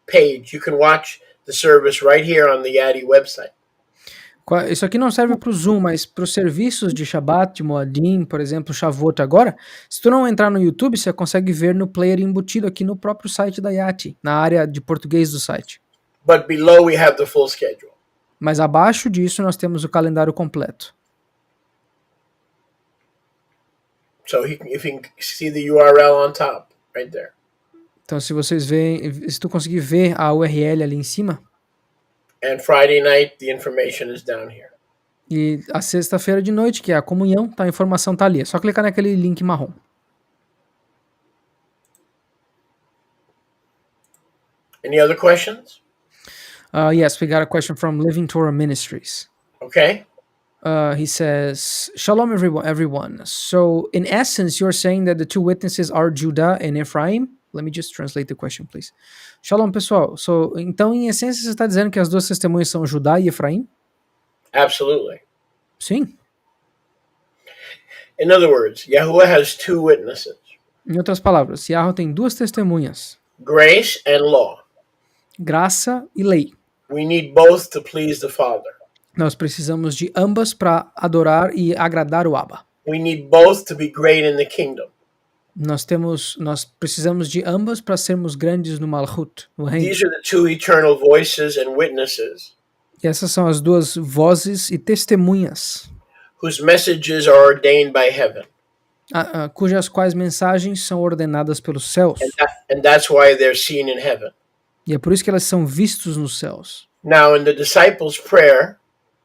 page. You can watch the service right here on the YATI website. Isso aqui não serve para o Zoom, mas para os serviços de Shabbat, de Moadim, por exemplo, Shavuot agora, se tu não entrar no YouTube, você consegue ver no player embutido aqui no próprio site da YATI, na área de português do site. But below we have the full schedule. Mas abaixo disso nós temos o calendário completo. So if you can see the URL on top, right there. Então se vocês veem, se tu conseguir ver a URL ali em cima. And Friday night, the information is down here. E a sexta-feira de noite, que é a comunhão, tá, a informação tá ali. É só clicar naquele link marrom. Any other questions? Yes, we got a question from Living Torah Ministries. Okay. He says, Shalom everyone. So in essence, you're saying that the two witnesses are Judah and Ephraim? Let me just translate the question, please. Shalom, pessoal. Então, em essência, você está dizendo que as duas testemunhas são Judá e Efraim? Absolutely. Sim. In other words, Yahuwah has two witnesses. Em outras palavras, Yahweh tem duas testemunhas. Grace and law. Graça e lei. We need both to please the Father. Nós precisamos de ambas para adorar e agradar o Abba. We need both to be great in the kingdom. Nós precisamos de ambas para sermos grandes no Malchut, no reino. These are the two eternal voices and witnesses. E essas são as duas vozes e testemunhas. Whose messages are ordained by heaven. Cujas quais mensagens são ordenadas pelos céus. And that's why they're seen in heaven. E é por isso que elas são vistos nos céus. Now in the disciples' prayer,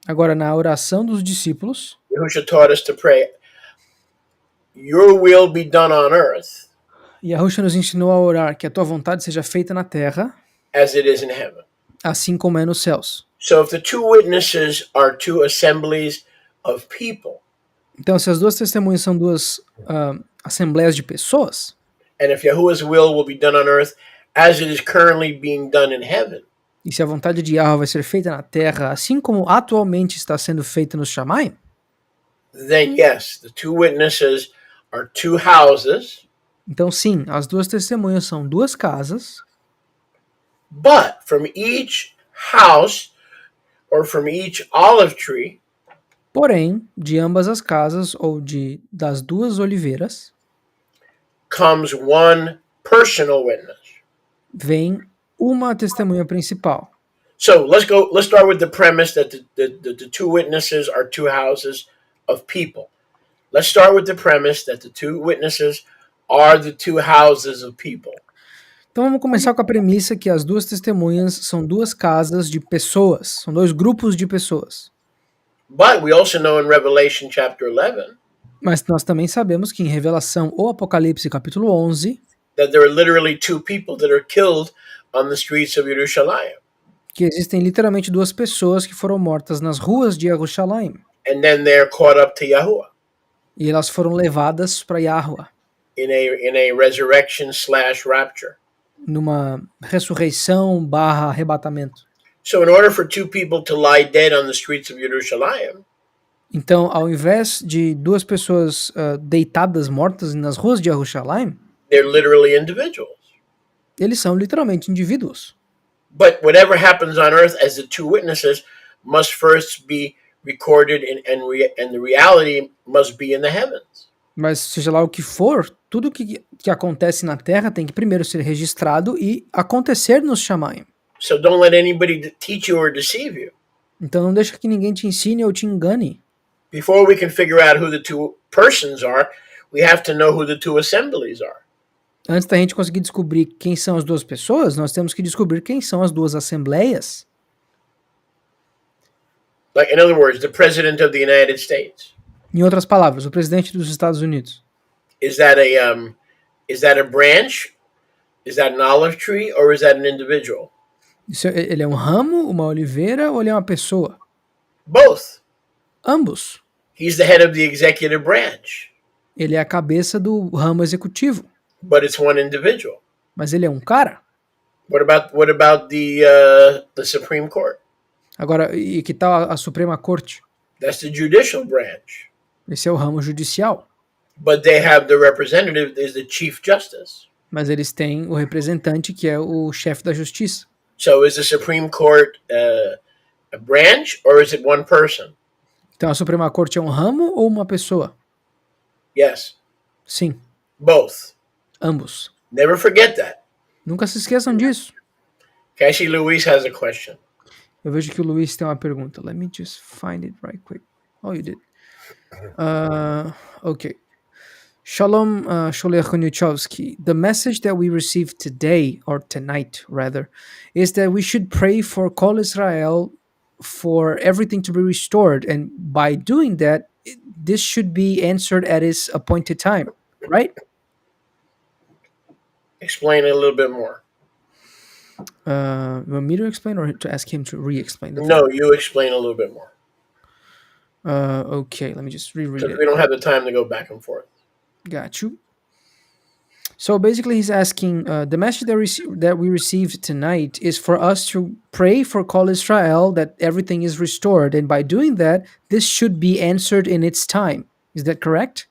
agora na oração dos discípulos, Yahushua taught us to pray, Your will be done on earth. Yahushua nos ensinou a orar que a tua vontade seja feita na terra, as it is in heaven. Assim como é nos céus. So if the two witnesses are two assemblies of people, então se as duas testemunhas são duas assembleias de pessoas, and if Yahuwah's will be done on earth as it is currently being done in heaven, e se a vontade de Yahweh vai ser feita na terra, assim como atualmente está sendo feita nos Shamayim, then yes, the two witnesses are two houses. Então sim, as duas testemunhas são duas casas. But from each house or from each olive tree, porém, de ambas as casas ou das duas oliveiras, comes one personal witness. Vem uma testemunha principal. So let's start with the premise that the two witnesses are two houses of people. Let's start with the premise that the two witnesses are the two houses of people. Então vamos começar com a premissa que as duas testemunhas são duas casas de pessoas, são dois grupos de pessoas. But we also know in Revelation chapter 11, mas nós também sabemos que em Revelação ou Apocalipse capítulo 11, that there are literally two people that are killed on the streets of Jerusalem. Que existem literalmente duas pessoas que foram mortas nas ruas de Jerusalém. And then they're caught up to Yahuwah. E elas foram levadas para Yahuwah. In a resurrection/rapture. Numa ressurreição / arrebatamento. So in order for two people to lie dead on the streets of Jerusalem, então, ao invés de duas pessoas deitadas mortas nas ruas de Jerusalém, they're literally individuals. Eles são literalmente indivíduos. But whatever happens on earth as the two witnesses must first be recorded and the reality must be in the heavens. Mas seja lá o que for, tudo que acontece na terra tem que primeiro ser registrado e acontecer nos Shamayim. So don't let anybody teach you or deceive you. Então não deixa que ninguém te ensine ou te engane. Before we can figure out who the two persons are, we have to know who the two assemblies are. Antes da gente conseguir descobrir quem são as duas pessoas, nós temos que descobrir quem são as duas assembleias. Like, in other words, the President of the United States. Em outras palavras, o presidente dos Estados Unidos. Is that a branch? Is that an olive tree or is that an individual? Ele é um ramo, uma oliveira ou ele é uma pessoa? Both. Ambos. He's the head of the executive branch. Ele é a cabeça do ramo executivo. But it's one individual. Mas ele é um cara. What about the Supreme Court? Agora, e que tal a Suprema Corte? That's the judicial branch. Esse é o ramo judicial. But they have the representative is the Chief Justice. Mas eles têm o representante que é o chefe da justiça. So is the Supreme Court A branch, or is it one person? Então, a Suprema Corte é um ramo ou uma pessoa? Yes. Sim, Both. ambos. Never forget that. Nunca se esqueçam disso. Okay, I see Luis has a question. Eu vejo que o Luiz tem uma pergunta. Let me just find it right quick. Oh, you did. Okay. Shalom, Sholech Koniuchowski. The message that we received today, or tonight rather, is that we should pray for Kol Israel for everything to be restored. And by doing that, this should be answered at its appointed time, right? Explain a little bit more. You want me to explain or to ask him to re-explain? No, you explain a little bit more. Okay, let me just reread Because it. we don't have the time to go back and forth. Got you. So basically, he's asking the message that we received tonight is for us to pray for Kol Israel that everything is restored, and by doing that, this should be answered in its time. Is that correct?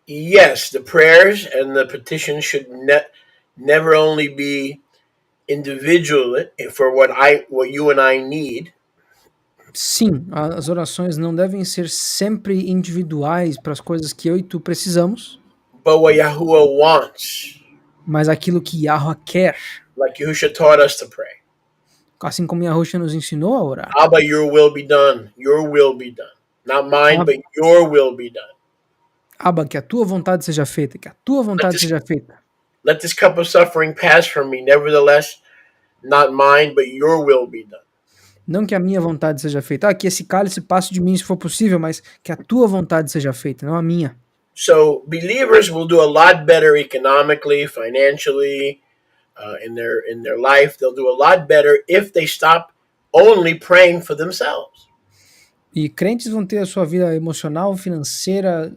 Yes, the prayers and the petitions should never only be individual for what you and I need. Sim, as orações não devem ser sempre individuais para as coisas que eu e tu precisamos, But what Yahuwah wants, mas aquilo que Yahweh quer, like Yahusha taught us to pray. assim como Yahushua nos ensinou a orar. Abba, your will be done. Your will be done. Not mine, but your will be done. Abba, que a tua vontade seja feita, que a tua vontade seja feita. Let this cup of suffering pass from me. Nevertheless, not mine, but your will be done. Não que a minha vontade seja feita. Que esse cálice passe de mim se for possível, mas que a tua vontade seja feita, não a minha. So believers will do a lot better economically, financially, in their life. They'll do a lot better if they stop only praying for themselves. E crentes vão ter a sua vida emocional, financeira,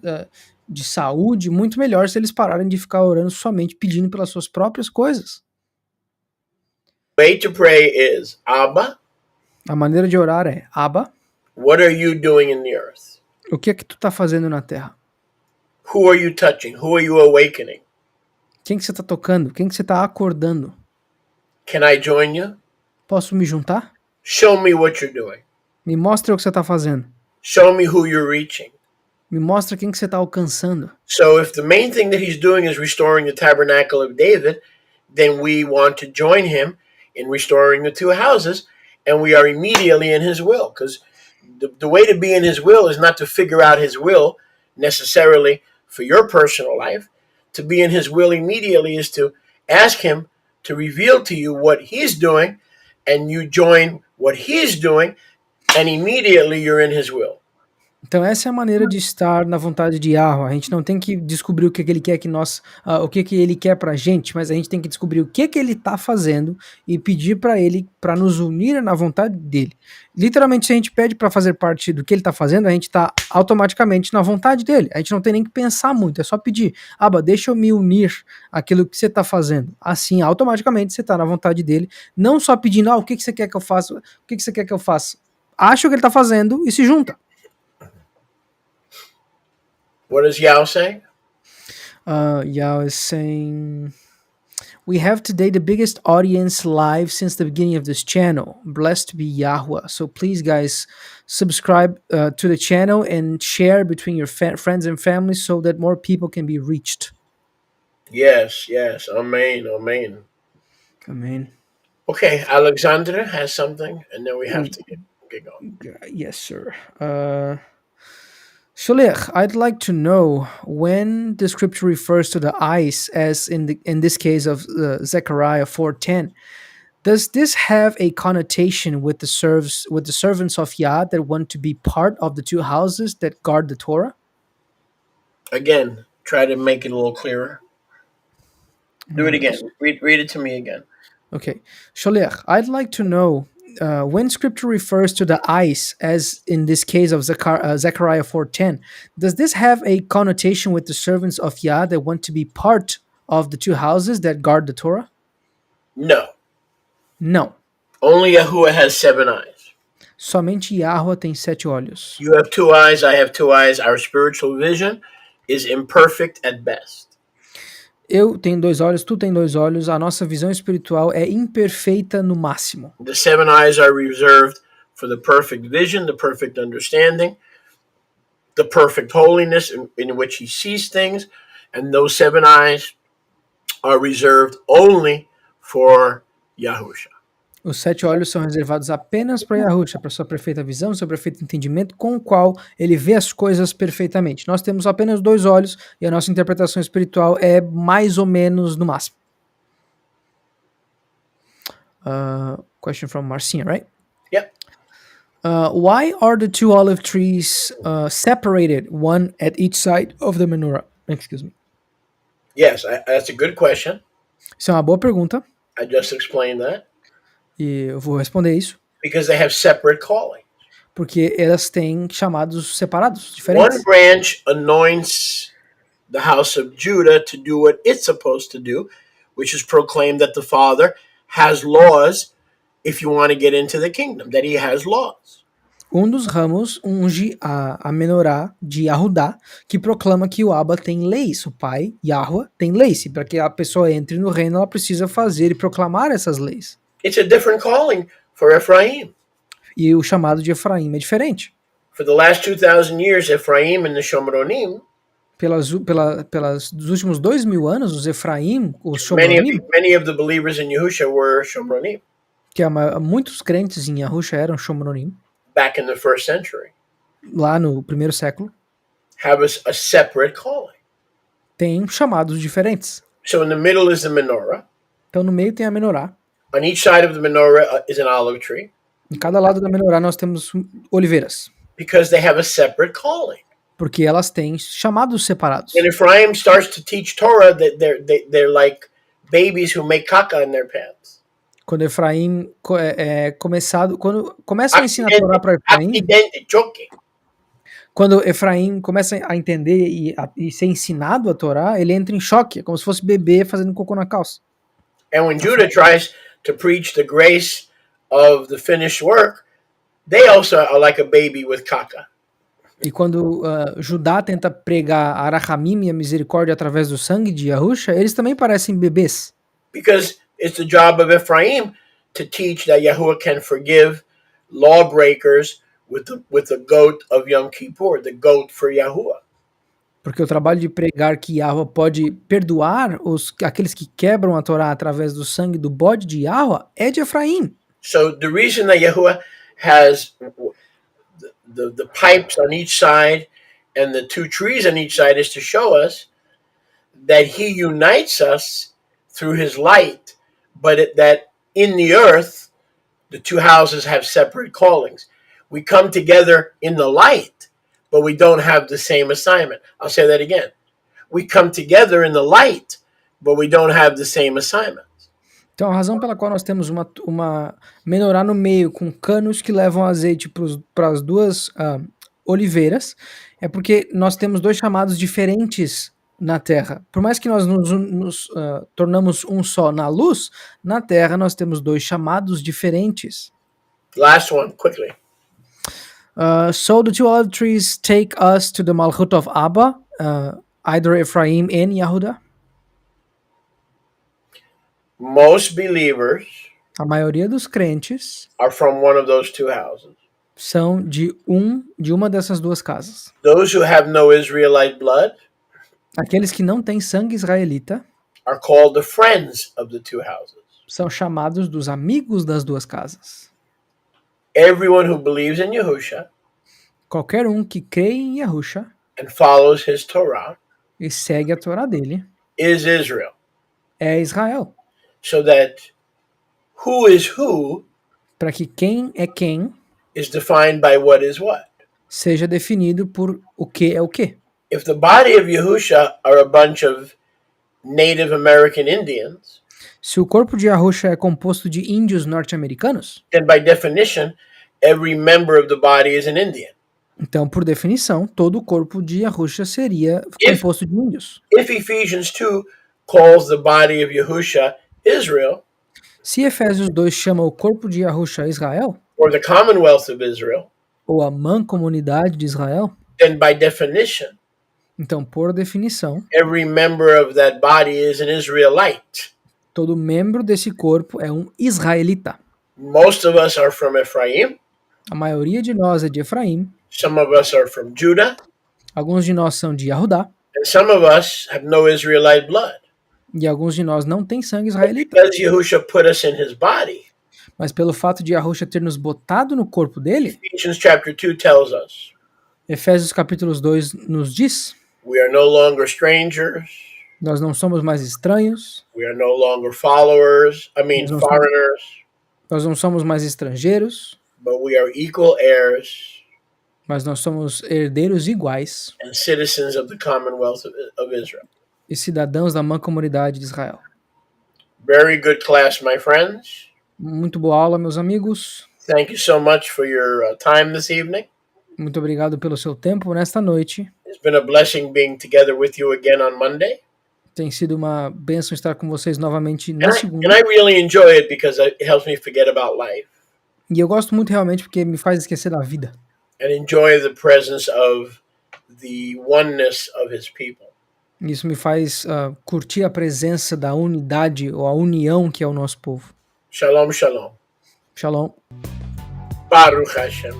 de saúde muito melhor se eles pararem de ficar orando somente pedindo pelas suas próprias coisas. The way to pray is, Abba, A maneira de orar é, Abba, what are you doing in the earth? o que é que tu tá fazendo na terra? Who are you touching? Who are you awakening? Quem que você tá tocando? Quem que você tá acordando? Can I join you? Posso me juntar? Show me what you're doing. Me mostra o que você tá fazendo. Show me who you're reaching. Me mostra quem que você tá alcançando. So if the main thing that he's doing is restoring the tabernacle of David, then we want to join him in restoring the two houses, and we are immediately in his will. Because the way to be in his will is not to figure out his will necessarily for your personal life. To be in his will immediately is to ask him to reveal to you what he's doing, and you join what he's doing, and immediately you're in his will. Então essa é a maneira de estar na vontade de Yahweh. A gente não tem que descobrir o que ele quer que nós, o que ele quer pra gente, mas a gente tem que descobrir o que ele tá fazendo e pedir pra ele para nos unir na vontade dele. Literalmente, se a gente pede para fazer parte do que ele tá fazendo, a gente tá automaticamente na vontade dele. A gente não tem nem que pensar muito, é só pedir: Abba, deixa eu me unir àquilo que você tá fazendo. Assim, automaticamente você tá na vontade dele, não só pedindo: o que você quer que eu faça? O que você quer que eu faça? Acha o que ele tá fazendo e se junta. What does Yao say? Yao is saying, we have today the biggest audience live since the beginning of this channel. Blessed be Yahweh. So please, guys, subscribe to the channel and share between your friends and family so that more people can be reached. Yes. Amen. Amen. Okay, Alexandra has something, and then we have to get going. Yes, sir. Sholech, I'd like to know when the scripture refers to the eyes, as in this case of Zechariah 4:10. Does this have a connotation with the servants of Yah that want to be part of the two houses that guard the Torah? Again, try to make it a little clearer. Do it again. Read it to me again. Okay, Sholech, I'd like to know. When scripture refers to the eyes, as in this case of Zechariah 4:10, does this have a connotation with the servants of Yah that want to be part of the two houses that guard the Torah? No. Only Yahuwah has 7 eyes. Somente Yahweh tem 7 olhos. You have 2 eyes, I have 2 eyes. Our spiritual vision is imperfect at best. Eu tenho 2 olhos, tu tem 2 olhos, a nossa visão espiritual é imperfeita no máximo. The 7 eyes are reserved for the perfect vision, the perfect understanding, the perfect holiness in which he sees things, and those 7 eyes are reserved only for Yahusha. Os 7 olhos são reservados apenas para Yahusha, para sua perfeita visão, seu perfeito entendimento, com o qual ele vê as coisas perfeitamente. Nós temos apenas 2 olhos e a nossa interpretação espiritual é mais ou menos no máximo. Question from Marcinha, right? Yep. Why are the 2 olive trees separated, one at each side of the menorah? Excuse me. Yes, that's a good question. Isso é uma boa pergunta. I just explained that. E eu vou responder isso. Because they have separate calling. Porque elas têm chamados separados, diferentes. One branch anoints the house of Judah to do what it's supposed to do, which is proclaim that the Father has laws if you want to get into the kingdom, that he has laws. Dos ramos unge a menorá de Yahudá, que proclama que o Abba tem leis, o pai, Yahweh, tem leis, e para que a pessoa entre no reino, ela precisa fazer e proclamar essas leis. It's a different calling for Ephraim. E o chamado de Efraim é diferente. For the last 2,000 years, Ephraim and the Shomronim, dos últimos 2.000 anos, os Efraim, os Shomronim, many of the believers in Yahusha were Shomronim. Que muitos crentes em Yahusha eram Shomronim. Back in the 1st century. Lá no 1º século. Have a separate calling. Tem chamados diferentes. So in the middle is the menorah. Então no meio tem a menorá. On each side of the menorah is an olive tree. Em cada lado da menorá nós temos oliveiras. Because they have a separate calling. Porque elas têm chamados separados. When Ephraim starts to teach Torah, they're like babies who make caca in their pants. Quando Efraim quando começa a ensinar a Torá para Efraim, quando Efraim começa a entender e ser ensinado a Torá, ele entra em choque, é como se fosse bebê fazendo cocô na calça. And when Judah tries to preach the grace of the finished work, they also are like a baby with caca. E quando Judá tenta pregar a Arachamim e a misericórdia através do sangue de Yahusha, eles também parecem bebês. Because it's the job of Ephraim to teach that Yahuwah can forgive lawbreakers with the goat of Yom Kippur, the goat for Yahuwah. Porque o trabalho de pregar que Yahuwah pode perdoar aqueles que quebram a Torá através do sangue do bode de Yahuwah é de Efraim. So the reason that Yahuwah has the pipes on each side and the 2 trees on each side is to show us that he unites us through his light, but that in the earth, the 2 houses have separate callings. We come together in the light, but we don't have the same assignment. I'll say that again. We come together in the light, but we don't have the same assignment. Então, a razão pela qual nós temos uma menorá no meio com canos que levam azeite para as 2 oliveiras é porque nós temos 2 chamados diferentes na Terra. Por mais que nós nos tornamos um só na luz, na Terra nós temos 2 chamados diferentes. Last one, quickly. So the 2 olive trees take us to the Malchut of Abba, either Ephraim and Yehuda. Most believers, a maioria dos crentes, are from one of those 2 houses. São de uma dessas 2 casas. Those who have no Israelite blood, aqueles que não têm sangue israelita, are called the friends of the 2 houses. São chamados dos amigos das 2 casas. Everyone who believes in Yahusha, qualquer que crê em Yahusha, and follows his Torah, e segue a Torá dele, is Israel. É Israel. So that who is who, para que quem é quem, is defined by what is what. Seja definido por o que é o que. If the body of Yahusha are a bunch of Native American Indians, se o corpo de Yahusha é composto de índios norte-americanos, then by definition, every member of the body is an Indian. Então, por definição, todo o corpo de Yahusha seria composto de índios. If Ephesians 2 calls the body of Yahusha Israel, se Efésios 2 chama o corpo de Yahusha Israel, or the Commonwealth of Israel, ou a mancomunidade de Israel, then by definition, Então, por definição, every member of that body is an Israelite. todo membro desse corpo é um israelita. Most of us are from Ephraim. A maioria de nós é de Efraim, Some of us are from Judah. alguns de nós são de Yahudá, And some of us have no Israelite blood. e alguns de nós não têm sangue israelita. Because Yahusha put us in his body, Mas pelo fato de Yahusha ter nos botado no corpo dele, Ephesians chapter 2 tells us, Efésios capítulo 2 nos diz, we are no longer strangers. nós não somos mais estranhos, We are no longer foreigners. nós não somos mais estrangeiros, But we are equal heirs mas nós somos herdeiros iguais and citizens of the Commonwealth of Israel. e cidadãos da mancomunidade de Israel. Very good class, my friends. Muito boa aula, meus amigos. Thank you so much for your time this evening. Muito obrigado pelo seu tempo nesta noite. It's been a blessing being together with you again on Monday. Tem sido uma bênção estar com vocês novamente And na I segunda. really enjoy it because it helps me forget about life E eu gosto muito realmente porque me faz esquecer da vida. and enjoy the presence of the oneness of his people. Isso me faz curtir a presença da unidade ou a união que é o nosso povo. Shalom, shalom. Shalom. Baruch Hashem.